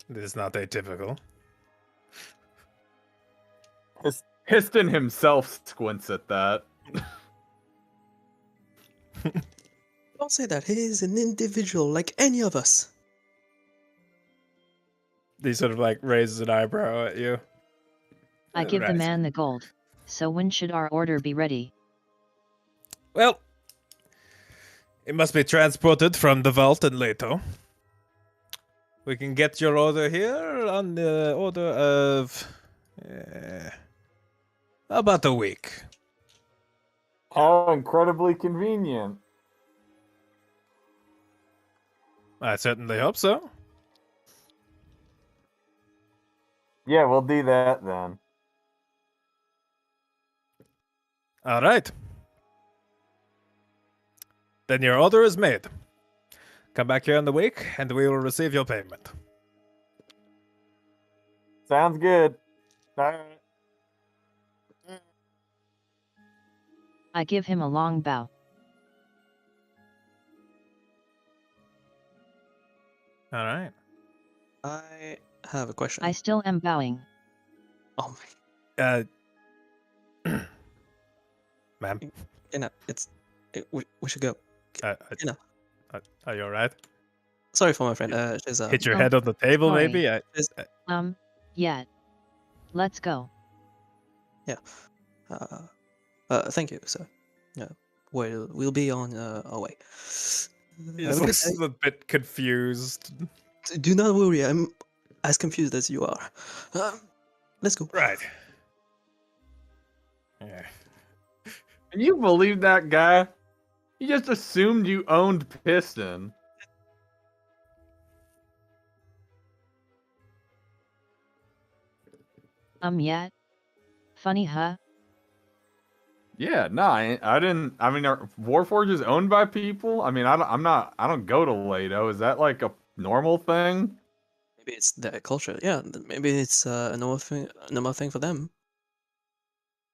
it is not atypical. Piston himself squints at that. Don't say that. He is an individual like any of us. He sort of like raises an eyebrow at you. I give the Right. man the gold. So when should our order be ready? Well, it must be transported from the vault in Leto. We can get your order here on the order of about a week. How incredibly convenient. I certainly hope so. Yeah, we'll do that then. All right. Then your order is made. Come back here in the week, and we will receive your payment. Sounds good. Alright. I give him a long bow. All right. I have a question. I still am bowing. Oh my. Ma'am, We should go. are you all right? Sorry for my friend. She's Hit your Oh, head on the table, sorry. maybe? Yeah. Let's go. thank you, sir. Yeah, we'll be on our way. He Have a good looks day. a bit confused. Do not worry, I'm as confused as you are. Let's go. Right. Yeah. Can you believe that guy? He just assumed you owned Piston. Yet? Funny, huh? Yeah, no, I didn't. I mean, are Warforges owned by people? I mean, I don't go to Leto. Is that like a normal thing? Maybe it's their culture. Yeah, maybe it's a normal thing for them.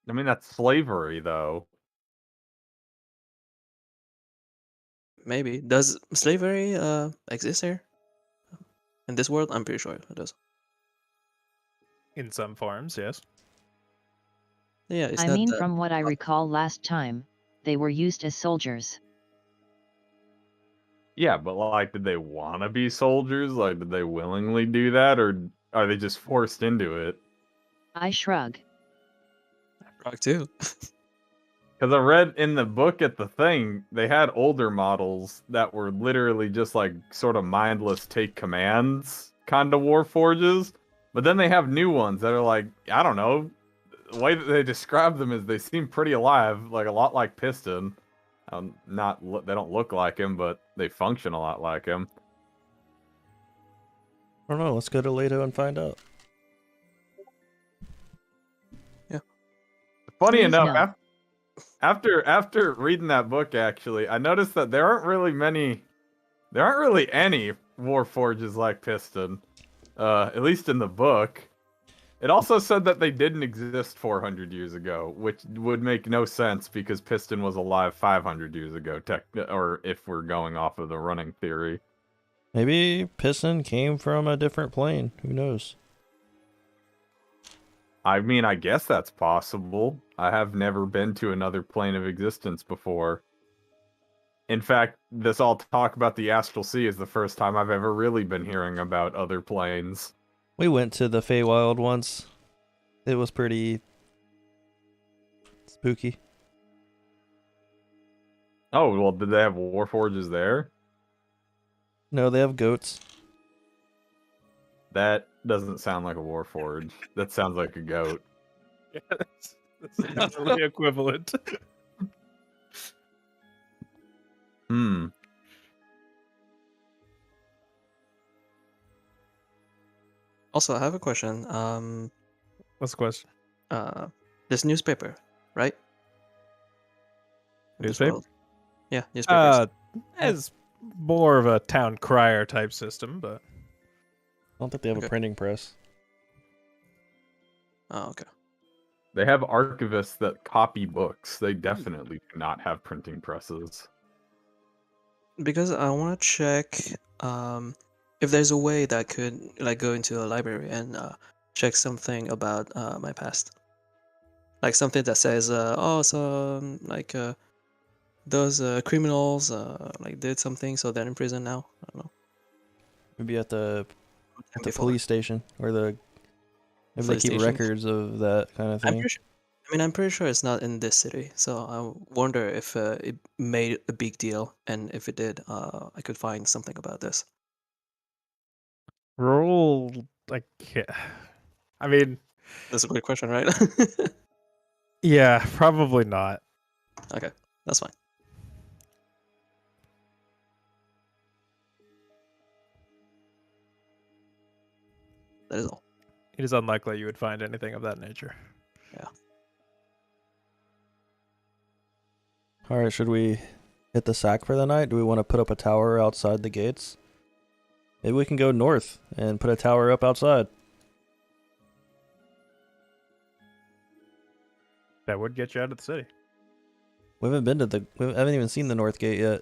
I mean, that's slavery, though. Maybe. Does slavery exist here? In this world? I'm pretty sure it does. In some forms, yes. Yeah, it's I not mean, the- from what I recall last time, they were used as soldiers. Yeah, but like, did they want to be soldiers? Like, did they willingly do that, or are they just forced into it? I shrug. Rock too. Because I read in the book at the thing, they had older models that were literally just like sort of mindless take commands kind of Warforges. But then they have new ones that are like, I don't know, the way that they describe them is they seem pretty alive, like a lot like Piston. They don't look like him, but they function a lot like him. I don't know. Let's go to Leto and find out. Funny Please enough, no. after reading that book, actually, I noticed that there aren't really any Warforges like Piston, at least in the book. It also said that they didn't exist 400 years ago, which would make no sense because Piston was alive 500 years ago, or if we're going off of the running theory. Maybe Piston came from a different plane. Who knows? I mean, I guess that's possible. I have never been to another plane of existence before. In fact, this all talk about the Astral Sea is the first time I've ever really been hearing about other planes. We went to the Feywild once. It was pretty spooky. Oh, well, did they have warforges there? No, they have goats. That doesn't sound like a warforge. That sounds like a goat. Yeah, that's definitely equivalent. Hmm. Also, I have a question. What's the question? This newspaper, right? This Newspaper? world. Yeah, newspapers. It's more of a town crier type system, but I don't think they have Okay. a printing press. Oh, okay. They have archivists that copy books. They definitely do not have printing presses. Because I want to check if there's a way that I could like go into a library and check something about my past, like something that says, oh, so those criminals like did something, so they're in prison now. I don't know. Maybe at the Before. police station or maybe they Police keep station. records of that kind of thing. I'm pretty sure it's not in this city, so I wonder if it made a big deal, and if it did, I could find something about this. roll like I mean, That's a great question, right? yeah, probably not. Okay, that's fine. That is all. It is unlikely you would find anything of that nature. Yeah. All right, should we hit the sack for the night? Do we want to put up a tower outside the gates? Maybe we can go north and put a tower up outside. That would get you out of the city. We haven't been to we haven't even seen the north gate yet.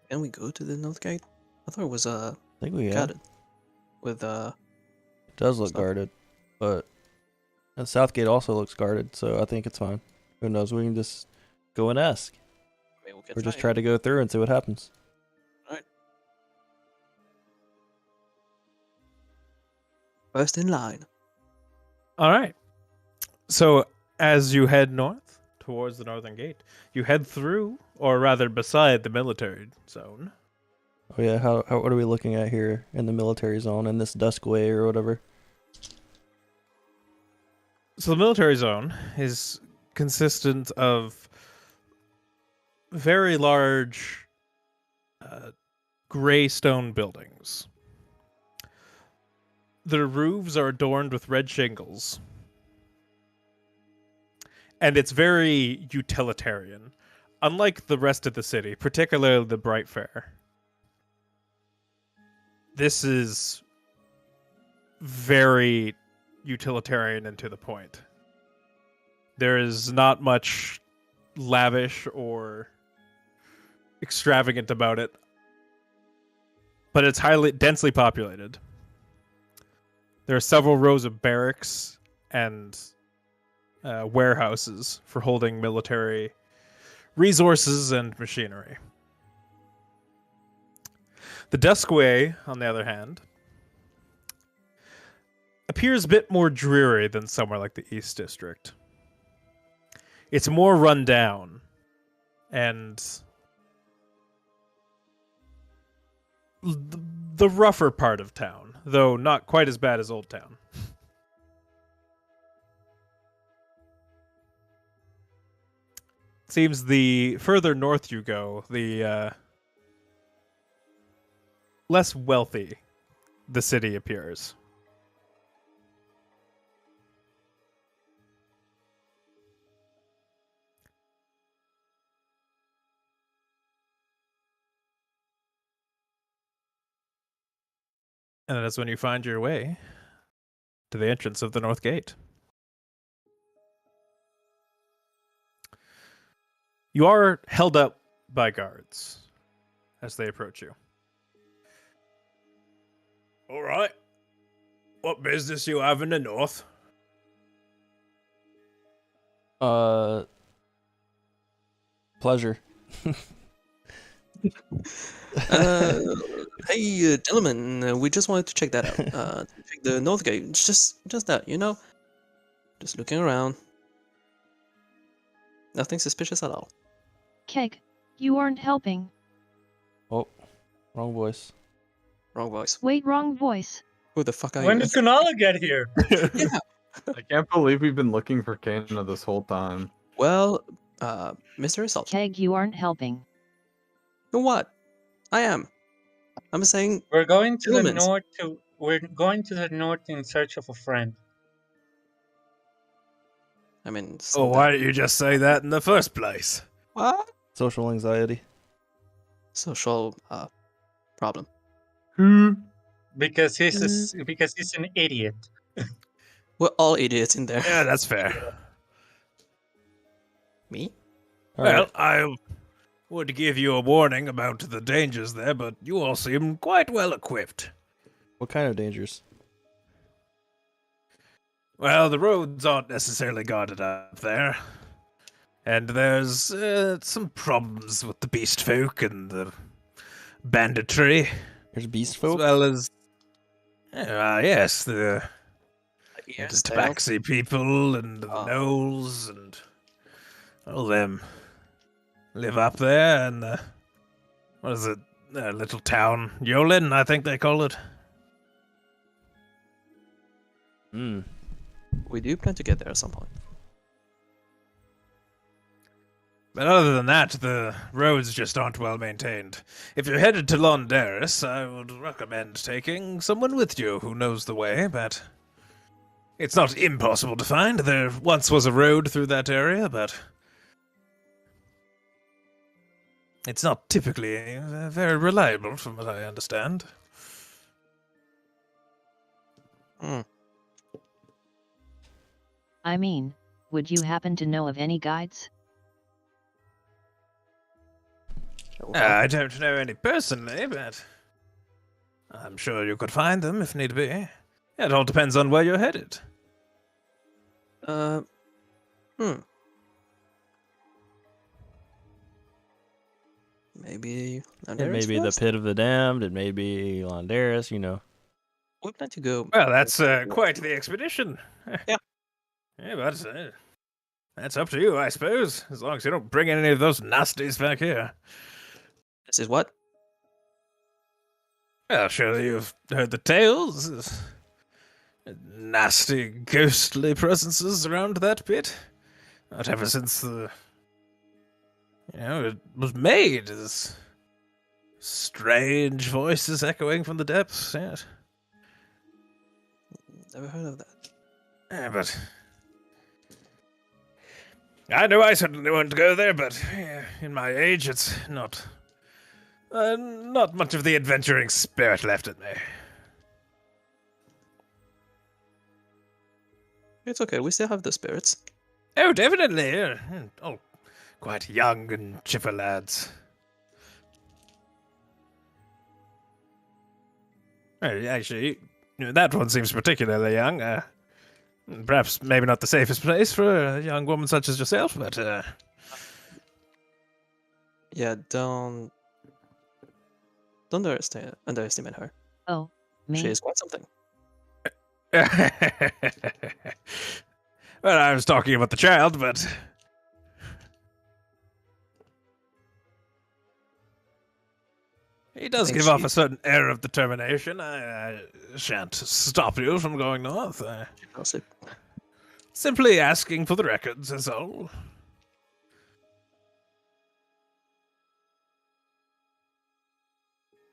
Can we go to the north gate? I thought it was I think we have. guarded with It does look stuff. guarded, but the south gate also looks guarded, so I think it's fine. Who knows? We can just go and ask, Maybe we can or just find try to go through and see what happens. First in line. All right. So as you head north towards the northern gate, you head through, or rather beside, the military zone. Oh yeah, how what are we looking at here in the military zone in this Duskway or whatever? So the military zone is consistent of very large gray stone buildings. The roofs are adorned with red shingles. And it's very utilitarian, unlike the rest of the city, particularly the Bright Fair. This is very utilitarian and to the point. There is not much lavish or extravagant about it, but it's highly densely populated. There are several rows of barracks and warehouses for holding military resources and machinery. The Duskway, on the other hand, appears a bit more dreary than somewhere like the East District. It's more run down, and the rougher part of town, though not quite as bad as Old Town. Seems the further north you go, the less wealthy the city appears. And that's when you find your way to the entrance of the North Gate. You are held up by guards as they approach you. All right. What business you have in the north? Pleasure. Uh, hey, gentlemen, we just wanted to check that out. Check the north gate. It's just that, just looking around. Nothing suspicious at all. Keg, you aren't helping. Oh, wrong voice. Wrong voice. Wait, wrong voice. Who the fuck are When you? did Kunala get here? Yeah. I can't believe we've been looking for Kana this whole time. Well, Mr. Assault. Keg, you aren't helping. You know what? I am. I'm saying We're going to the Humans. north to. We're going to the north in search of a friend. I mean. Oh, why didn't you just say that in the first place? What? Social anxiety. Social problem. Because he's an idiot. We're all idiots in there. Yeah, that's fair. Me? All Well, right. I would give you a warning about the dangers there, but you all seem quite well equipped. What kind of dangers? Well, the roads aren't necessarily guarded up there. And there's some problems with the beast folk and the banditry, There's beast as folk. well as, yes, the Yes, tabaxi people and the Oh. gnolls and all them live up there. And what is it? Little town Yolin, I think they call it. Hmm. We do plan to get there at some point. But other than that, the roads just aren't well maintained. If you're headed to Londaris, I would recommend taking someone with you who knows the way, but it's not impossible to find. There once was a road through that area, but it's not typically very reliable, from what I understand. I mean, would you happen to know of any guides? I don't know any personally, but I'm sure you could find them if need be. It all depends on where you're headed. Maybe. It may be the Pit of the Damned. It may be Londaris. We plan to go. Well, that's quite the expedition. Yeah. Yeah, but that's up to you, I suppose. As long as you don't bring any of those nasties back here. This is what? Well, surely you've heard the tales. Nasty, ghostly presences around that pit. Not ever since it was made. There's strange voices echoing from the depths. Yeah. Never heard of that. Yeah, but I know I certainly want to go there, but in my age, it's not much of the adventuring spirit left in me. It's okay. We still have the spirits. Oh, definitely. Yeah. Oh, quite young and chipper lads. Actually, that one seems particularly young. Perhaps maybe not the safest place for a young woman such as yourself, but Yeah, don't underestimate her. Oh, me? She is quite something. well, I was talking about the child, but he does think give off she- a certain air of determination. I shan't stop you from going north. Gossip. Simply asking for the records is all.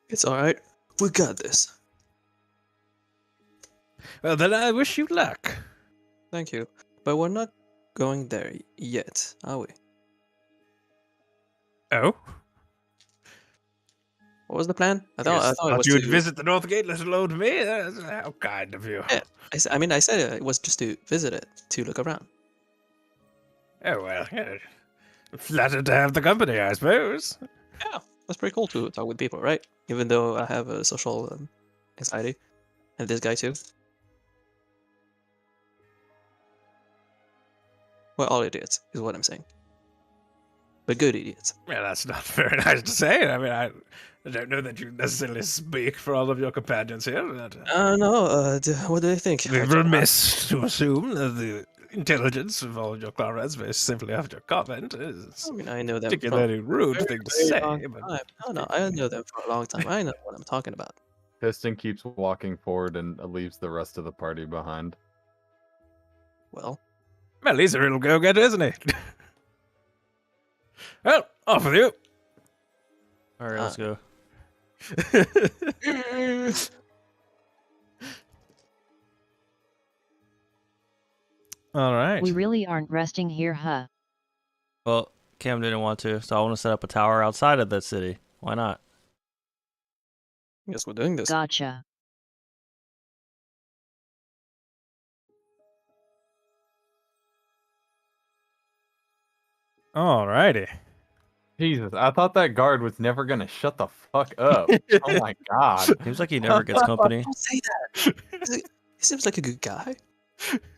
It's alright. We got this. Well, then I wish you luck. Thank you. But we're not going there yet, are we? Oh? What was the plan? I thought it was you would to visit the North Gate, let alone me? How kind of you. Yeah. I said it was just to visit it, to look around. Oh, well, yeah. Flattered to have the company, I suppose. Yeah, that's pretty cool to talk with people, right? Even though I have a social anxiety, and this guy too. We're all idiots, is what I'm saying. but good idiots. Well, that's not very nice to say. I mean, I don't know that you necessarily speak for all of your companions here. But, No. What do they think? we're remiss to assume that the intelligence of all your comrades based simply after your comment is I mean, I know them particularly rude very, thing to very say. long But time. No, I know them for a long time. I know what I'm talking about. Piston keeps walking forward and leaves the rest of the party behind. Well, he's a real go-getter, isn't he? Well, off with you. All right, let's go. All right. We really aren't resting here, huh? Well, Cam didn't want to, so I want to set up a tower outside of the city. Why not? guess we're doing this. Gotcha. All righty. Jesus, I thought that guard was never gonna shut the fuck up. Oh my god. Seems like he never gets company. Don't say that. He seems like a good guy.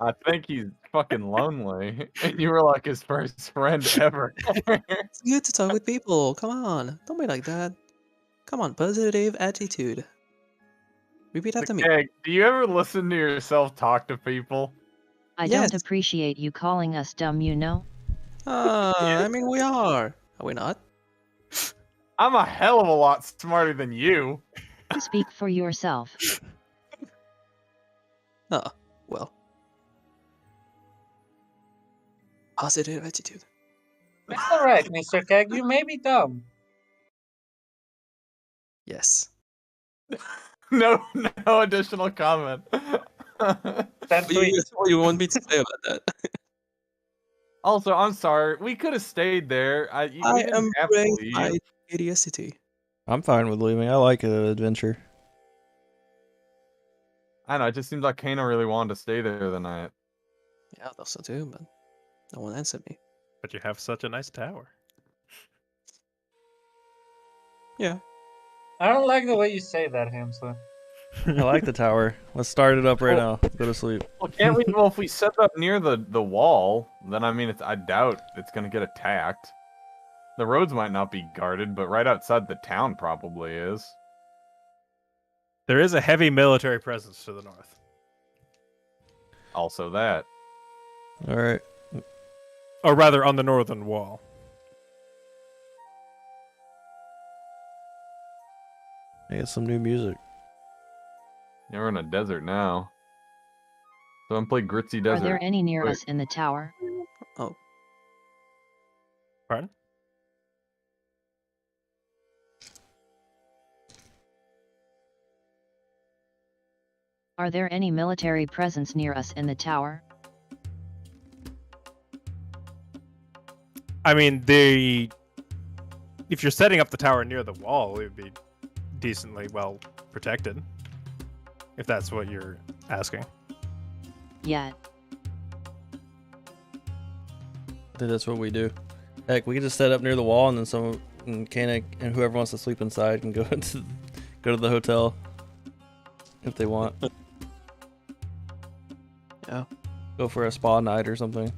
I think he's fucking lonely. And you were like his first friend ever. It's good to talk with people. Come on. Don't be like that. Come on, positive attitude. Repeat after me. Okay, do you ever listen to yourself talk to people? I Yes. don't appreciate you calling us dumb, you know? I mean, we are. Are we not? I'm a hell of a lot smarter than you. Speak for yourself. Oh, well. Positive attitude. It's all right, Mr. Keg. You may be dumb. Yes. No additional comment. Then tweet. What do you want me to say about that? Also, I'm sorry. We could have stayed there. We I didn't have to embrace leave. my idiocy. I'm fine with leaving. I like an adventure. I know. It just seems like Kano really wanted to stay there the night. Yeah, I thought so too, but no one answered me. But you have such a nice tower. Yeah. I don't like the way you say that, Hamza. I like the tower. Let's start it up right now. Go to sleep. Well, can't we? Well, if we set up near the wall, then I mean, I doubt it's gonna get attacked. The roads might not be guarded, but right outside the town probably is. There is a heavy military presence to the north. Also that. All right. Or rather, on the northern wall. I get some new music. Yeah, we're in a desert now. So I'm playing Gritzy Are Desert. there any near Wait. us in the tower? Oh, Pardon? Are there any military presence near us in the tower? I mean, if you're setting up the tower near the wall, it would be decently well protected. If that's what you're asking. Yet. I think that's what we do. Heck, we could just set up near the wall, and then someone, and Kana, and whoever wants to sleep inside can go to the hotel if they want. Yeah. Go for a spa night or something.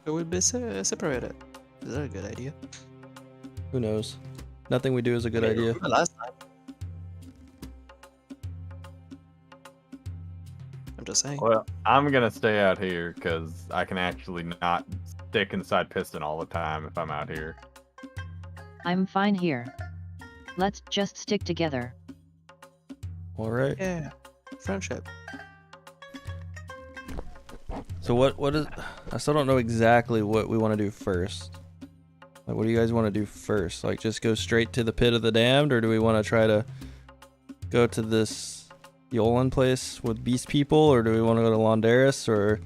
it would be separated. Is that a good idea? Who knows? Nothing we do is a good idea. Remember last time? I'm just saying. Well, I'm gonna stay out here because I can actually not stick inside Piston all the time if I'm out here. I'm fine here. Let's just stick together. All right. Yeah. Friendship. So what is? I still don't know exactly what we want to do first. Like, what do you guys want to do first? Like, just go straight to the pit of the damned, or do we want to try to go to this Yolan place with beast people, or do we want to go to Londaris? Or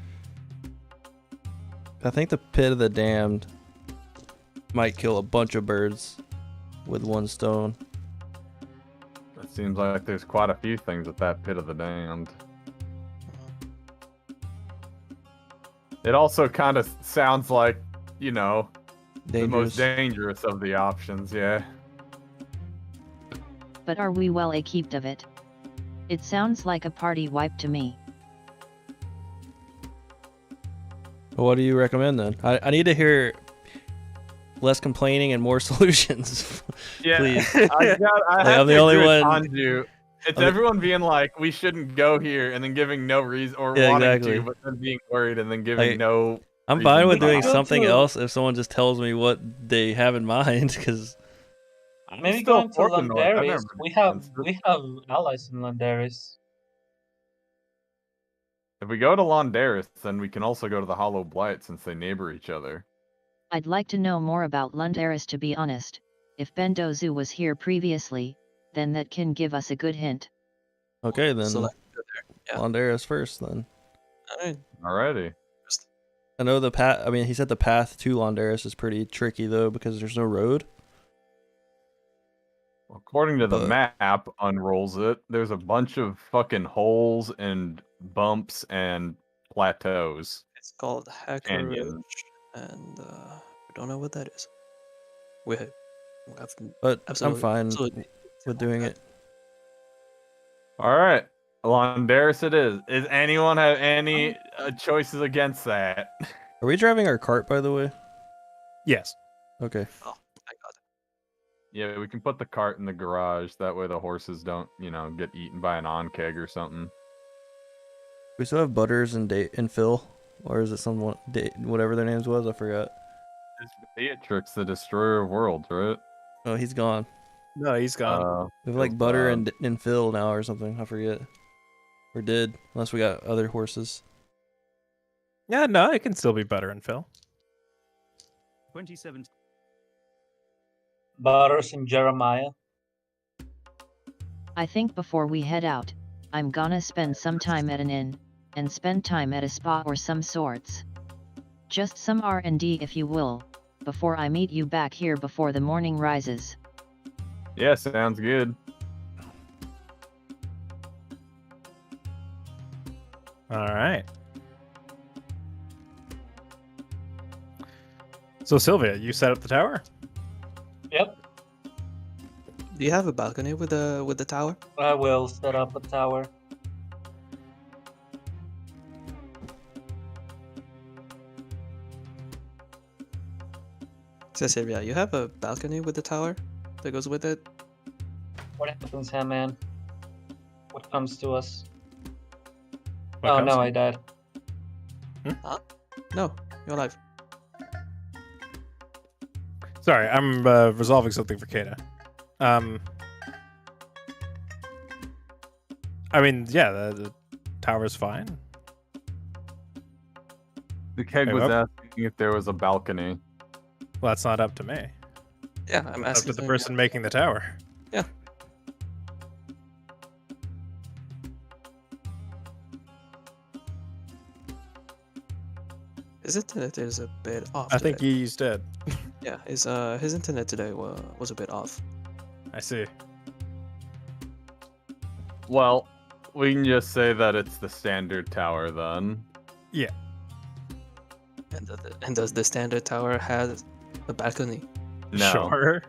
I think the pit of the damned might kill a bunch of birds with one stone. It seems like there's quite a few things at that Pit of the Damned. It also kind of sounds like, you know, the most dangerous of the options, yeah. But are we well equipped of it? It sounds like a party wipe to me. What do you recommend then? I need to hear. less complaining and more solutions. Yeah, Please. I have I'm to the only agree with one. Anju. It's I'm the- everyone being like, we shouldn't go here, and then giving no reason, or Yeah, wanting exactly. to, but then being worried, and then giving Like, no. I'm reason fine with not. doing Go something to- else if someone just tells me what they have in mind. Because I'm Maybe still going to for the North. I've Landaris. never We been have against it. we have allies in Landaris. If we go to Londaris, then we can also go to the Hollow Blight since they neighbor each other. I'd like to know more about Lundaris, to be honest. If Bendozu was here previously, then that can give us a good hint. okay, then So, like, go there. Yeah. Londaris first. Then Alright. Alrighty. I know the path. I mean, he said the path to Londaris is pretty tricky though because there's no road. According to the But- map, unrolls it. There's a bunch of fucking holes and bumps and plateaus. It's called Hacker Canyon. Ridge, and we don't know what that is. We have But I'm absolutely, fine absolutely with doing it. All right, Londaris it is. Does anyone have any choices against that? Are we driving our cart, by the way? Yes. Okay. Oh, I got it. Yeah, we can put the cart in the garage. That way the horses don't, get eaten by an onkeg or something. We still have Butters and Phil, or is it someone whatever their names was? I forgot. It's Beatrix, the destroyer of worlds, right? Oh, he's gone. No, he's gone. We have like Butter and Phil now or something. I forget. Or did, unless we got other horses. Yeah, no, it can still be Butter and Phil. 27. Butters and Jeremiah. I think before we head out, I'm gonna spend some time at an inn, and spend time at a spa or some sorts. Just some R&D if you will, before I meet you back here before the morning rises. Yeah, sounds good. All right. So Sylvia, you set up the tower? Yep, Do you have a balcony with the tower? I will set up a tower. Cecilia, you have a balcony with the tower that goes with it? What happens, man? What comes to us? What Oh comes no, to- I died. No, you're alive. Sorry, I'm resolving something for Kata. I mean, yeah, the tower's fine. The keg Hey, was Rob? asking if there was a balcony. Well, that's not up to me. Yeah, I'm Up asking to the him, person making the tower. Yeah. His internet is a bit off. I think today. he's dead. Yeah, his internet today was a bit off. I see. Well, we can just say that it's the standard tower then. And does the standard tower have a balcony? No, Sure.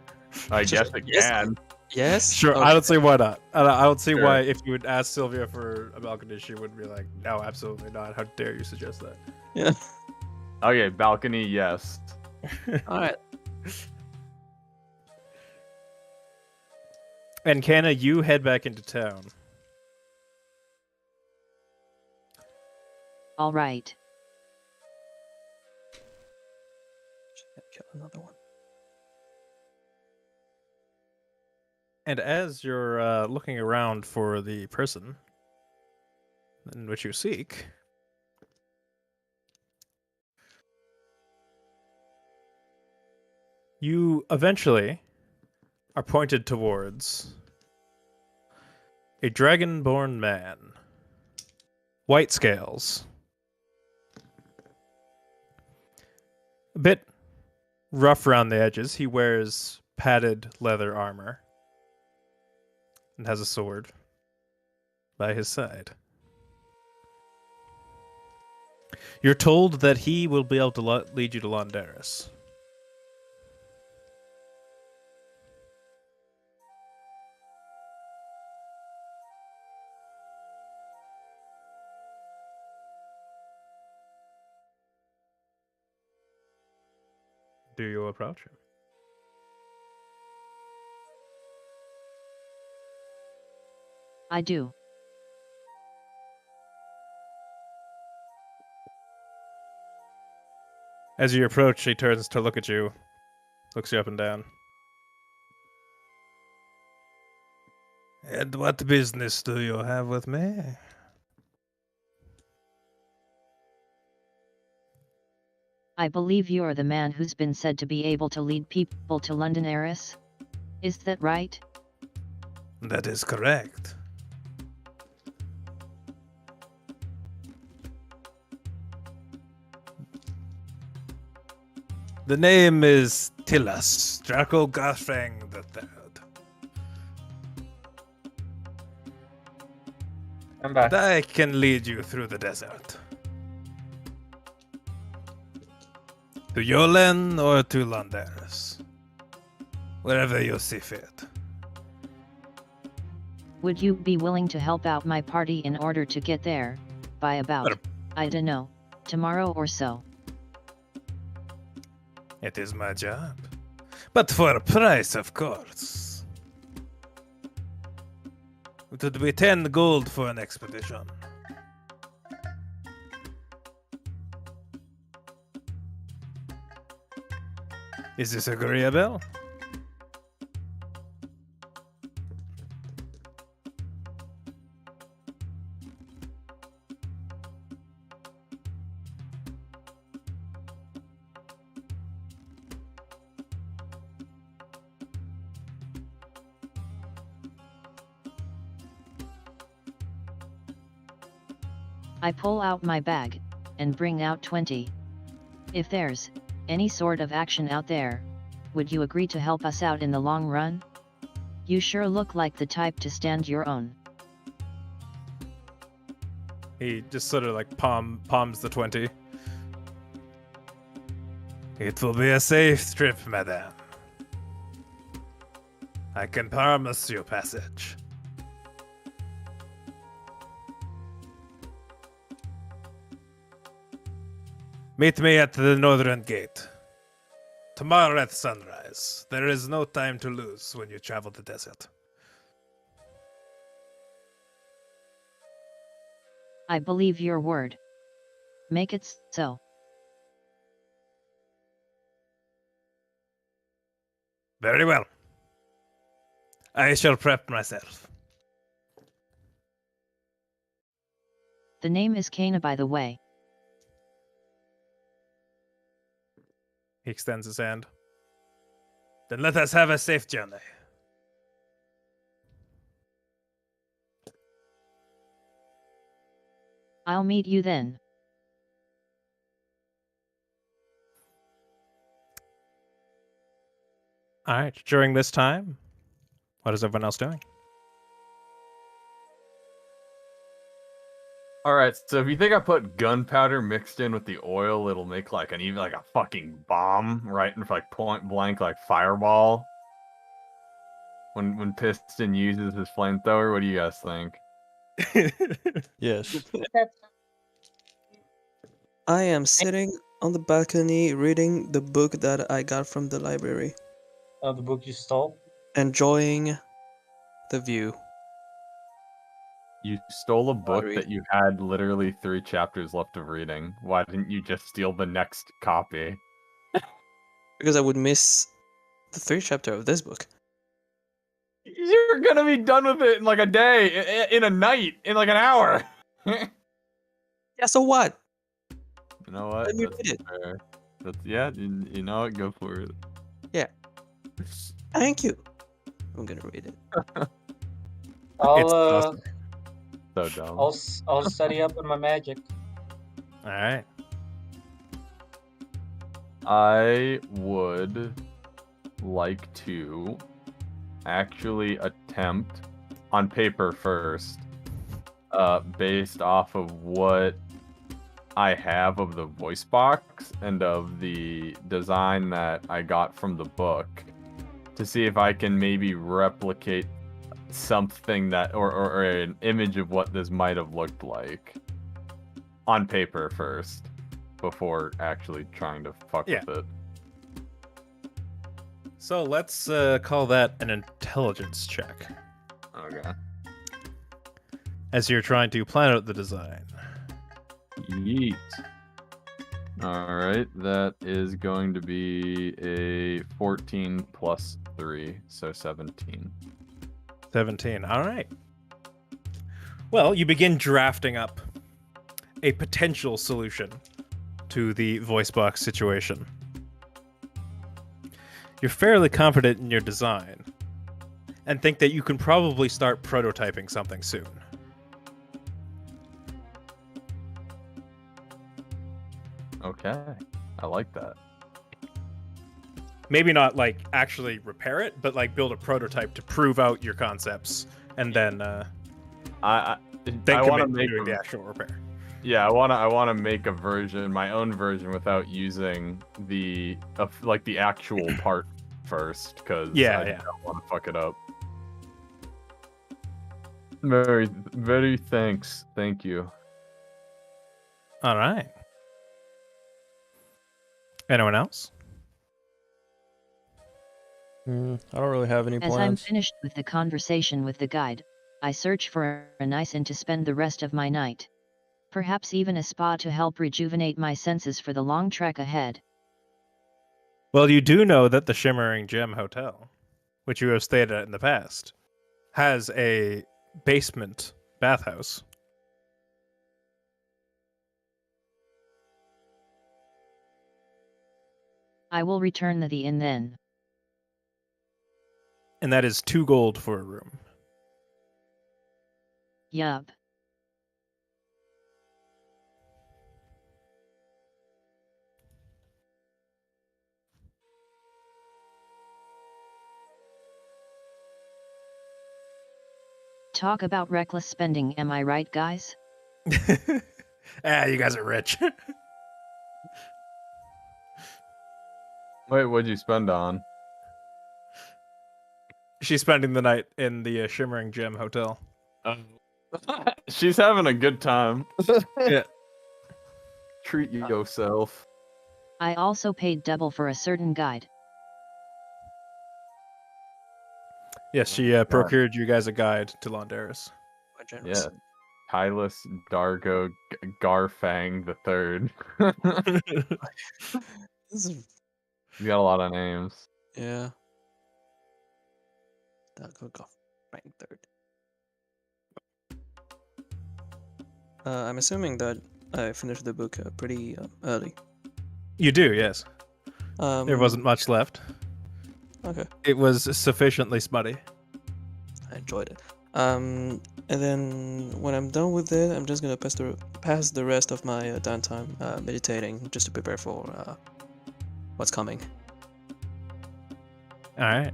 I Sure. guess it Yes. can. Yes. Sure. Okay. I don't see why not. I don't see Sure. why if you would ask Sylvia for a balcony, she would be like, no, absolutely not. How dare you suggest that? Yeah. Okay, balcony, yes. All right. And Kana, you head back into town. All right. Kill another one. And as you're looking around for the person in which you seek, you eventually are pointed towards a dragonborn man. White scales. A bit rough around the edges. He wears padded leather armor and has a sword by his side. You're told that he will be able to lead you to Londaris. Do you approach him? I do. As you approach, he turns to look at you, looks you up and down. And what business do you have with me? I believe you're the man who's been said to be able to lead people to London Eris. Is that right? That is correct. The name is Tillas, Draco Garfang III. I'm back. And I can lead you through the desert. To Yolen or to Landaris. Wherever you see fit. Would you be willing to help out my party in order to get there, by about, I don't know, tomorrow or so? It is my job. But for a price, of course. It would be 10 gold for an expedition. Is this agreeable? I pull out my bag, and bring out 20. If there's any sort of action out there, would you agree to help us out in the long run? You sure look like the type to stand your own. He just sort of like palms the 20. It will be a safe trip, madame. I can promise you passage. Meet me at the northern gate. Tomorrow at sunrise. There is no time to lose when you travel the desert. I believe your word. Make it so. Very well. I shall prep myself. The name is Kana, by the way. He extends his hand. Then let us have a safe journey. I'll meet you then. All right. During this time, what is everyone else doing? All right, so if you think I put gunpowder mixed in with the oil, it'll make like even like a fucking bomb, right? And like point blank, like fireball. When Piston uses his flamethrower, what do you guys think? Yes. I am sitting on the balcony reading the book that I got from the library, Oh, the book you stole? enjoying the view. You stole a book read. that you had literally 3 chapters left of reading. Why didn't you just steal the next copy? Because I would miss the 3rd chapter of this book. You're gonna be done with it in like a day, in a night, in like an hour. You Yeah, so what? know what? Let me That's read it. fair. Yeah, you know what? Go for it. Yeah. Thank you. I'm gonna read it. I'll So dumb. I'll study up on my magic. All right. I would like to actually attempt on paper first, based off of what I have of the voice box and of the design that I got from the book, to see if I can maybe replicate something that or an image of what this might have looked like on paper first before actually trying to fuck with it. So let's call that an intelligence check. Okay. As you're trying to plan out the design. Yeet. All right, that is going to be a 14 plus 3, so 17. 17. All right. Well, you begin drafting up a potential solution to the voice box situation. You're fairly confident in your design and think that you can probably start prototyping something soon. Okay, I like that. Maybe not like actually repair it, but like build a prototype to prove out your concepts, and then I then want to commit to make doing the actual repair. Yeah, I want to make a version, my own version, without using the like the actual part first, because I don't want to fuck it up. Very thanks. Thank you. All right. Anyone else? I don't really have any As I'm plans. finished with the conversation with the guide, I search for a nice inn to spend the rest of my night. Perhaps even a spa to help rejuvenate my senses for the long trek ahead. Well, you do know that the Shimmering Gem Hotel, which you have stayed at in the past, has a basement bathhouse. I will return to the inn then. And that is 2 gold for a room. Yup. Talk about reckless spending, am I right, guys? You guys are rich. Wait, what'd you spend on? She's spending the night in the Shimmering Gem Hotel. She's having a good time. Yeah. Treat yourself. I also paid double for a certain guide. Yes, she procured you guys a guide to Londaris. Quite generous. Yeah. Tylus Dargo Garfang the Third. This is, You got a lot of names. yeah. Go rank third. I'm assuming that I finished the book pretty early. You do, yes. There wasn't much left. Okay. It was sufficiently smutty. I enjoyed it. And then when I'm done with it, I'm just gonna pass the rest of my downtime meditating, just to prepare for what's coming. All right.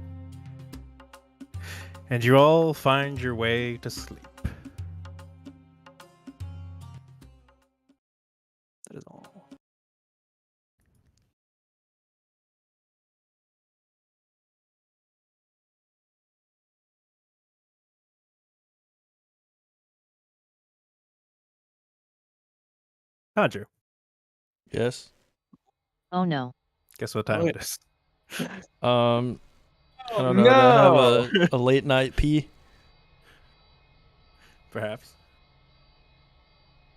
And you all find your way to sleep. That is all. Andrew, Yes. Oh no. guess what time Wait. it is? I don't know. Do I have a late night pee? Perhaps.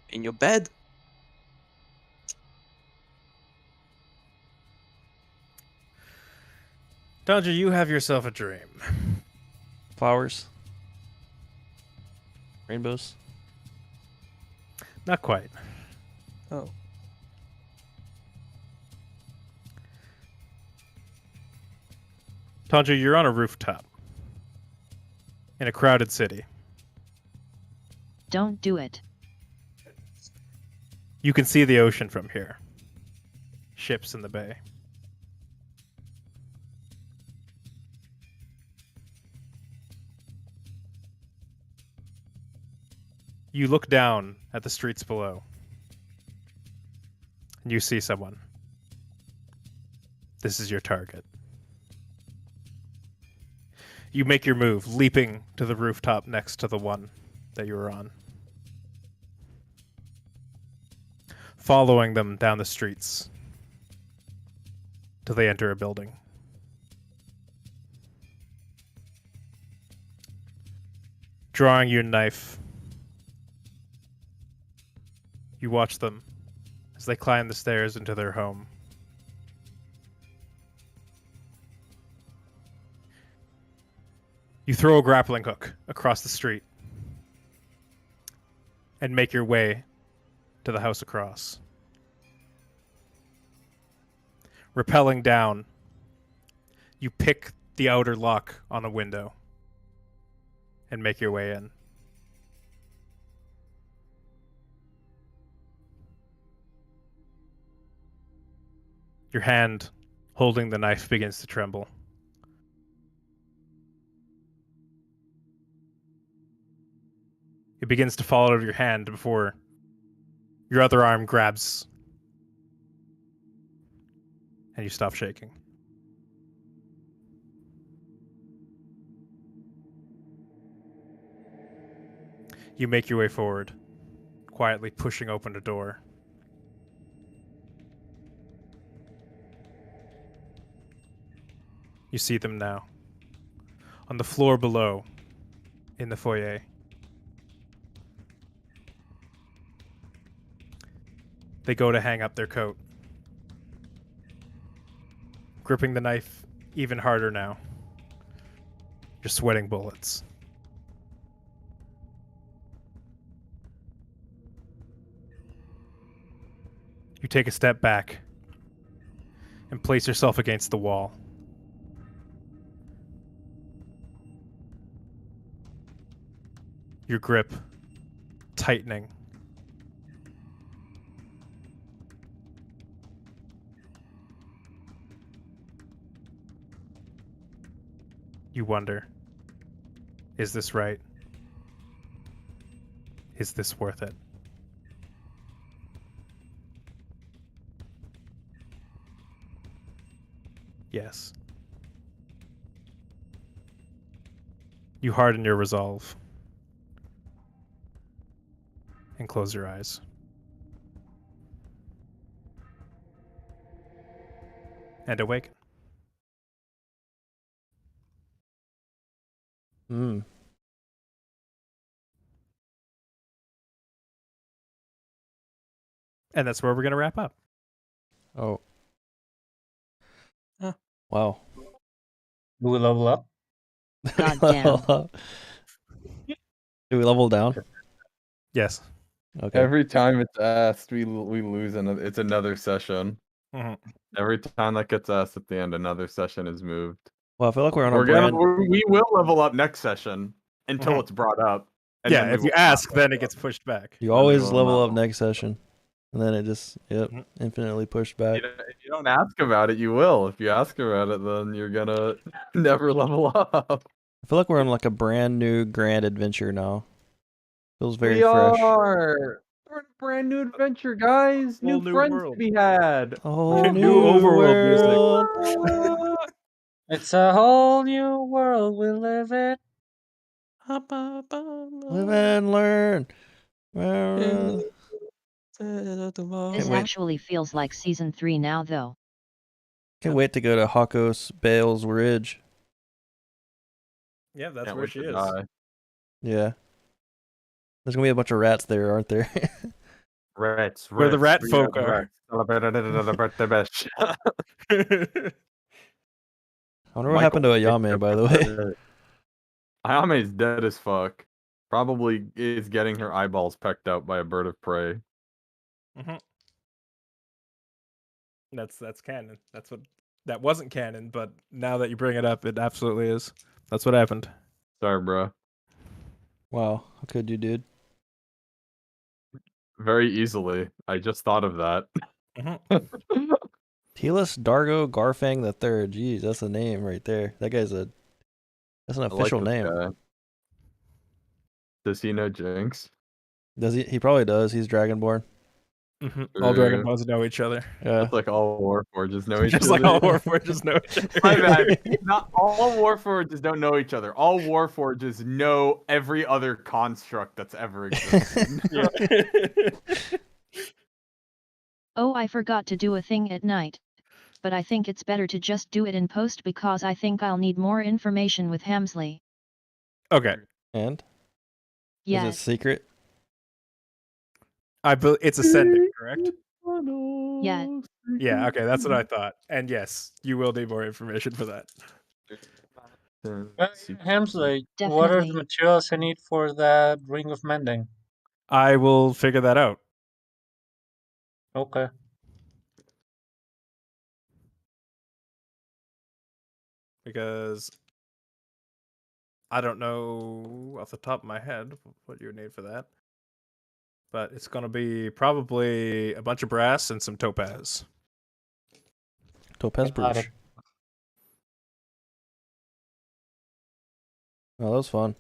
In your bed? Dodger, you have yourself a dream. Flowers? Rainbows? Not quite. Oh. Tandra, you're on a rooftop in a crowded city. Don't do it. You can see the ocean from here. Ships in the bay. You look down at the streets below, and you see someone. This is your target. You make your move, leaping to the rooftop next to the one that you were on. Following them down the streets till they enter a building. drawing your knife. You watch them as they climb the stairs into their home. You throw a grappling hook across the street and make your way to the house across. Rappelling down, you pick the outer lock on the window and make your way in. Your hand holding the knife begins to tremble. It begins to fall out of your hand before your other arm grabs and you stop shaking. You make your way forward, quietly pushing open a door. You see them now. On the floor below, in the foyer. They go to hang up their coat. Gripping the knife even harder now. You're sweating bullets. You take a step back and place yourself against the wall. Your grip tightening. You wonder, is this right? Is this worth it? Yes. You harden your resolve and close your eyes. And awaken. Mm. And that's where we're going to wrap up. Oh. Huh. Wow. Do we level up? God damn. Do we level down? Yes. Okay. Every time it's asked, we lose another. It's another session. Mhm. Every time that gets asked at the end, another session is moved. Well, I feel like we're on a We're brand. we will level up next session until Mhm. it's brought up. And then Yeah, we if you will not ask, then level it up. gets pushed back. You Then we always will level not up level next session, and then it just Mhm. infinitely pushed back. If you don't ask about it, you will. If you ask about it, then you're gonna never level up. I feel like we're on like a brand new grand adventure now. Feels very We fresh. are. We're in a brand new adventure, guys. Whole New new friends world. to be had. A whole New new overworld music. world. It's a whole new world we live in. Live and learn. This Can't wait. actually feels like season 3 now, though. Can't wait to go to Hakos Bale's Ridge. Yeah, that's Can't where wait she to is. die. Yeah. There's gonna be a bunch of rats there, aren't there? Rats, Where the rat we folk the are. rats. Celebrate the best. I wonder what happened to Ayame, by the way. Ayame's dead as fuck. Probably is getting her eyeballs pecked out by a bird of prey. Mhm. That's canon. That wasn't canon, but now that you bring it up, it absolutely is. That's what happened. Sorry, bro. Wow, how could you, dude? Very easily. I just thought of that. Mhm. Telis Dargo Garfang the Third. Jeez, that's a name right there. That's an I like official this name. guy. Does he know Jinx? Does he? He probably does. He's Dragonborn. All Dragon Balls know each other. Yeah. That's like all Warforges know each Just other. like all Warforges know each other. My bad. Not all Warforges don't know each other. All Warforges know every other construct that's ever existed. Oh, I forgot to do a thing at night. But I think it's better to just do it in post because I think I'll need more information with Hamsley. Okay. And Is it Yes. secret? It's ascending, correct? Yes. Yeah, okay, that's what I thought. And yes, you will need more information for that. Hamsley, what are the Definitely. materials I need for that Ring of Mending? I will figure that out. Okay. Because I don't know off the top of my head what you would need for that. But it's going to be probably a bunch of brass and some topaz. Topaz Got brooch. it. Oh, that was fun.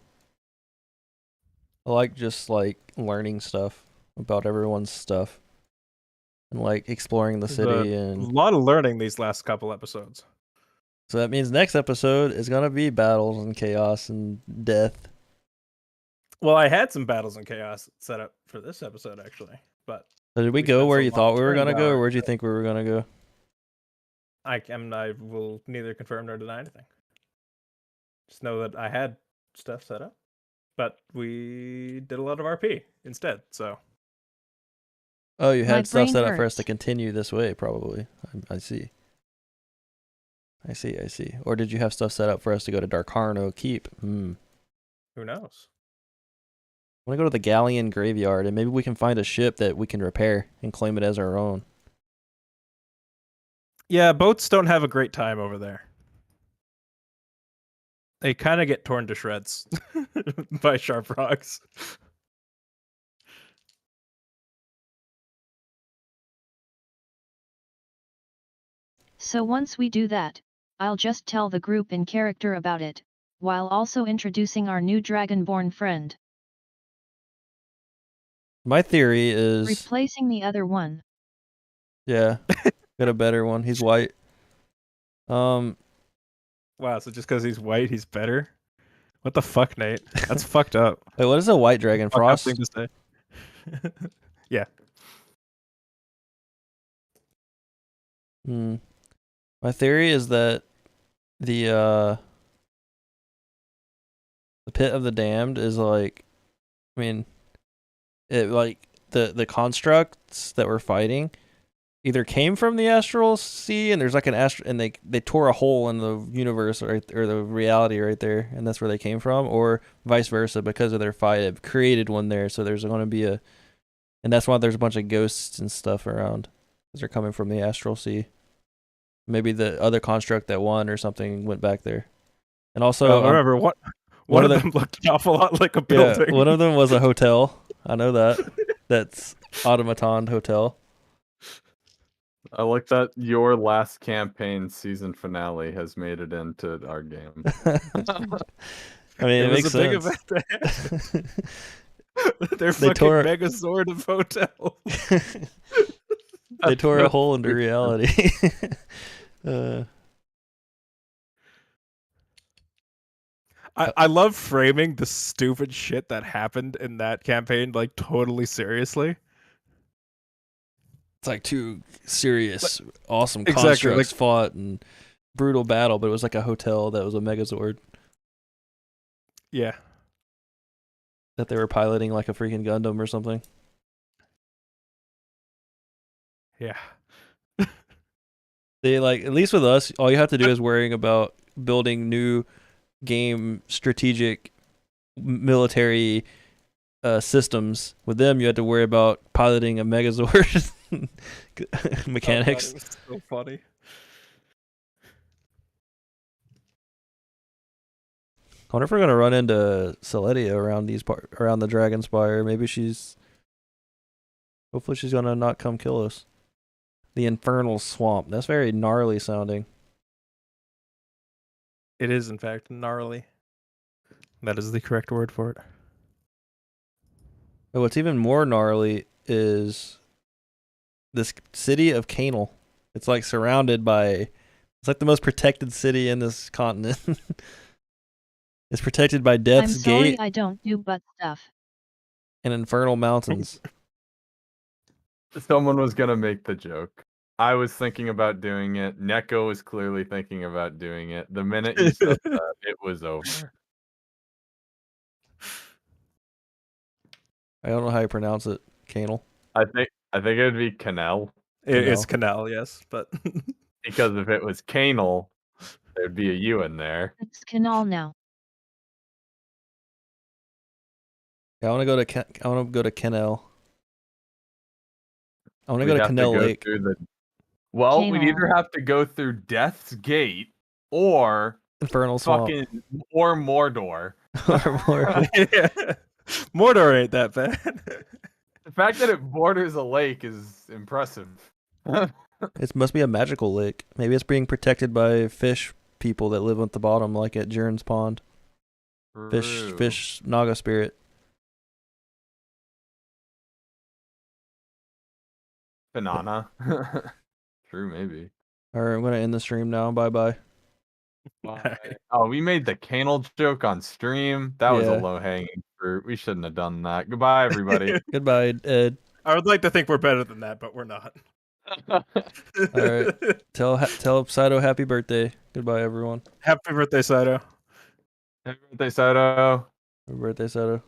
I like just like learning stuff about everyone's stuff and like exploring the There's city a and lot of learning these last couple episodes. so that means next episode is gonna be battles and chaos and death. Well, I had some battles and chaos set up for this episode actually, but So did we We go spent where so you long thought we were turning gonna down go, or our- where'd you think we were gonna go? I will neither confirm nor deny anything. Just know that I had stuff set up, but we did a lot of RP instead. So Oh, you My had stuff brain set up for us hurts. to continue this way, probably. I see. I see. Or did you have stuff set up for us to go to Darkarno Keep? who knows? I want to go to the Galleon Graveyard, and maybe we can find a ship that we can repair and claim it as our own. Yeah, boats don't have a great time over there. They kind of get torn to shreds by sharp rocks. So once we do that, I'll just tell the group in character about it, while also introducing our new Dragonborn friend, My theory is, replacing the other one. yeah, got a better one. He's white. Wow, so just because he's white, he's better? What the fuck, Nate? That's fucked up. Wait, what is a white dragon? Fucked up Frost? thing to say. Yeah. My theory is that the pit of the damned is like, I mean, it like the constructs that we're fighting either came from the astral sea, and there's like an and they tore a hole in the universe or the reality right there, and that's where they came from, or vice versa, because of their fight it created one there, so there's going to be and that's why there's a bunch of ghosts and stuff around, because they're coming from the astral sea. Maybe the other construct that won or something went back there. And also, remember, one of them looked an awful lot like a building. yeah, one of them was a hotel. I know that. That's Automaton Hotel. I like that your last campaign season finale has made it into our game. I mean, it was makes a big sense. event to happen. They're They fucking tore- Megazord of hotel. They tore a hole into reality. I love framing the stupid shit that happened in that campaign like totally seriously. It's like two serious, awesome Exactly, constructs fought and brutal battle, but it was like a hotel that was a Megazord Yeah. that they were piloting like a freaking Gundam or something. Yeah. They like, at least with us, all you have to do is worrying about building new game strategic military systems. With them, you had to worry about piloting a Megazord mechanics. Oh, God, it was so funny. I wonder if we're gonna run into Celedia around the Dragon Spire. Maybe hopefully she's gonna not come kill us. The Infernal Swamp. That's very gnarly sounding. It is, in fact, gnarly. That is the correct word for it. But what's even more gnarly is this city of Canal. It's like surrounded by. It's like the most protected city in this continent. It's protected by I'm Death's sorry Gate I don't do butt stuff. and Infernal Mountains. Someone was gonna make the joke. I was thinking about doing it. Neko was clearly thinking about doing it. The minute you said that, it was over. I don't know how you pronounce it. Canal. I think it would be canal. It's canal, yes, but Because if it was canal, there'd be a U in there. It's canal now. Yeah, I want to go to I want to go to Canal. I want to We'd go to have Canal go Lake. through the. Well, we'd Canal. either have to go through Death's Gate or Infernal Swamp. fucking or Mordor. yeah. Mordor ain't that bad. The fact that it borders a lake is impressive. It must be a magical lake. Maybe it's being protected by fish people that live at the bottom, like at Jern's Pond. True. Fish Naga spirit. Banana. True, maybe. Alright, I'm gonna end the stream now. Bye bye. Oh, we made the canal joke on stream. That was a Yeah. low-hanging fruit. We shouldn't have done that. Goodbye, everybody. Goodbye, Ed. I would like to think we're better than that, but we're not. Alright. Tell Saito happy birthday. Goodbye, everyone. Happy birthday, Saito. Happy birthday, Soto. Happy birthday, Saito.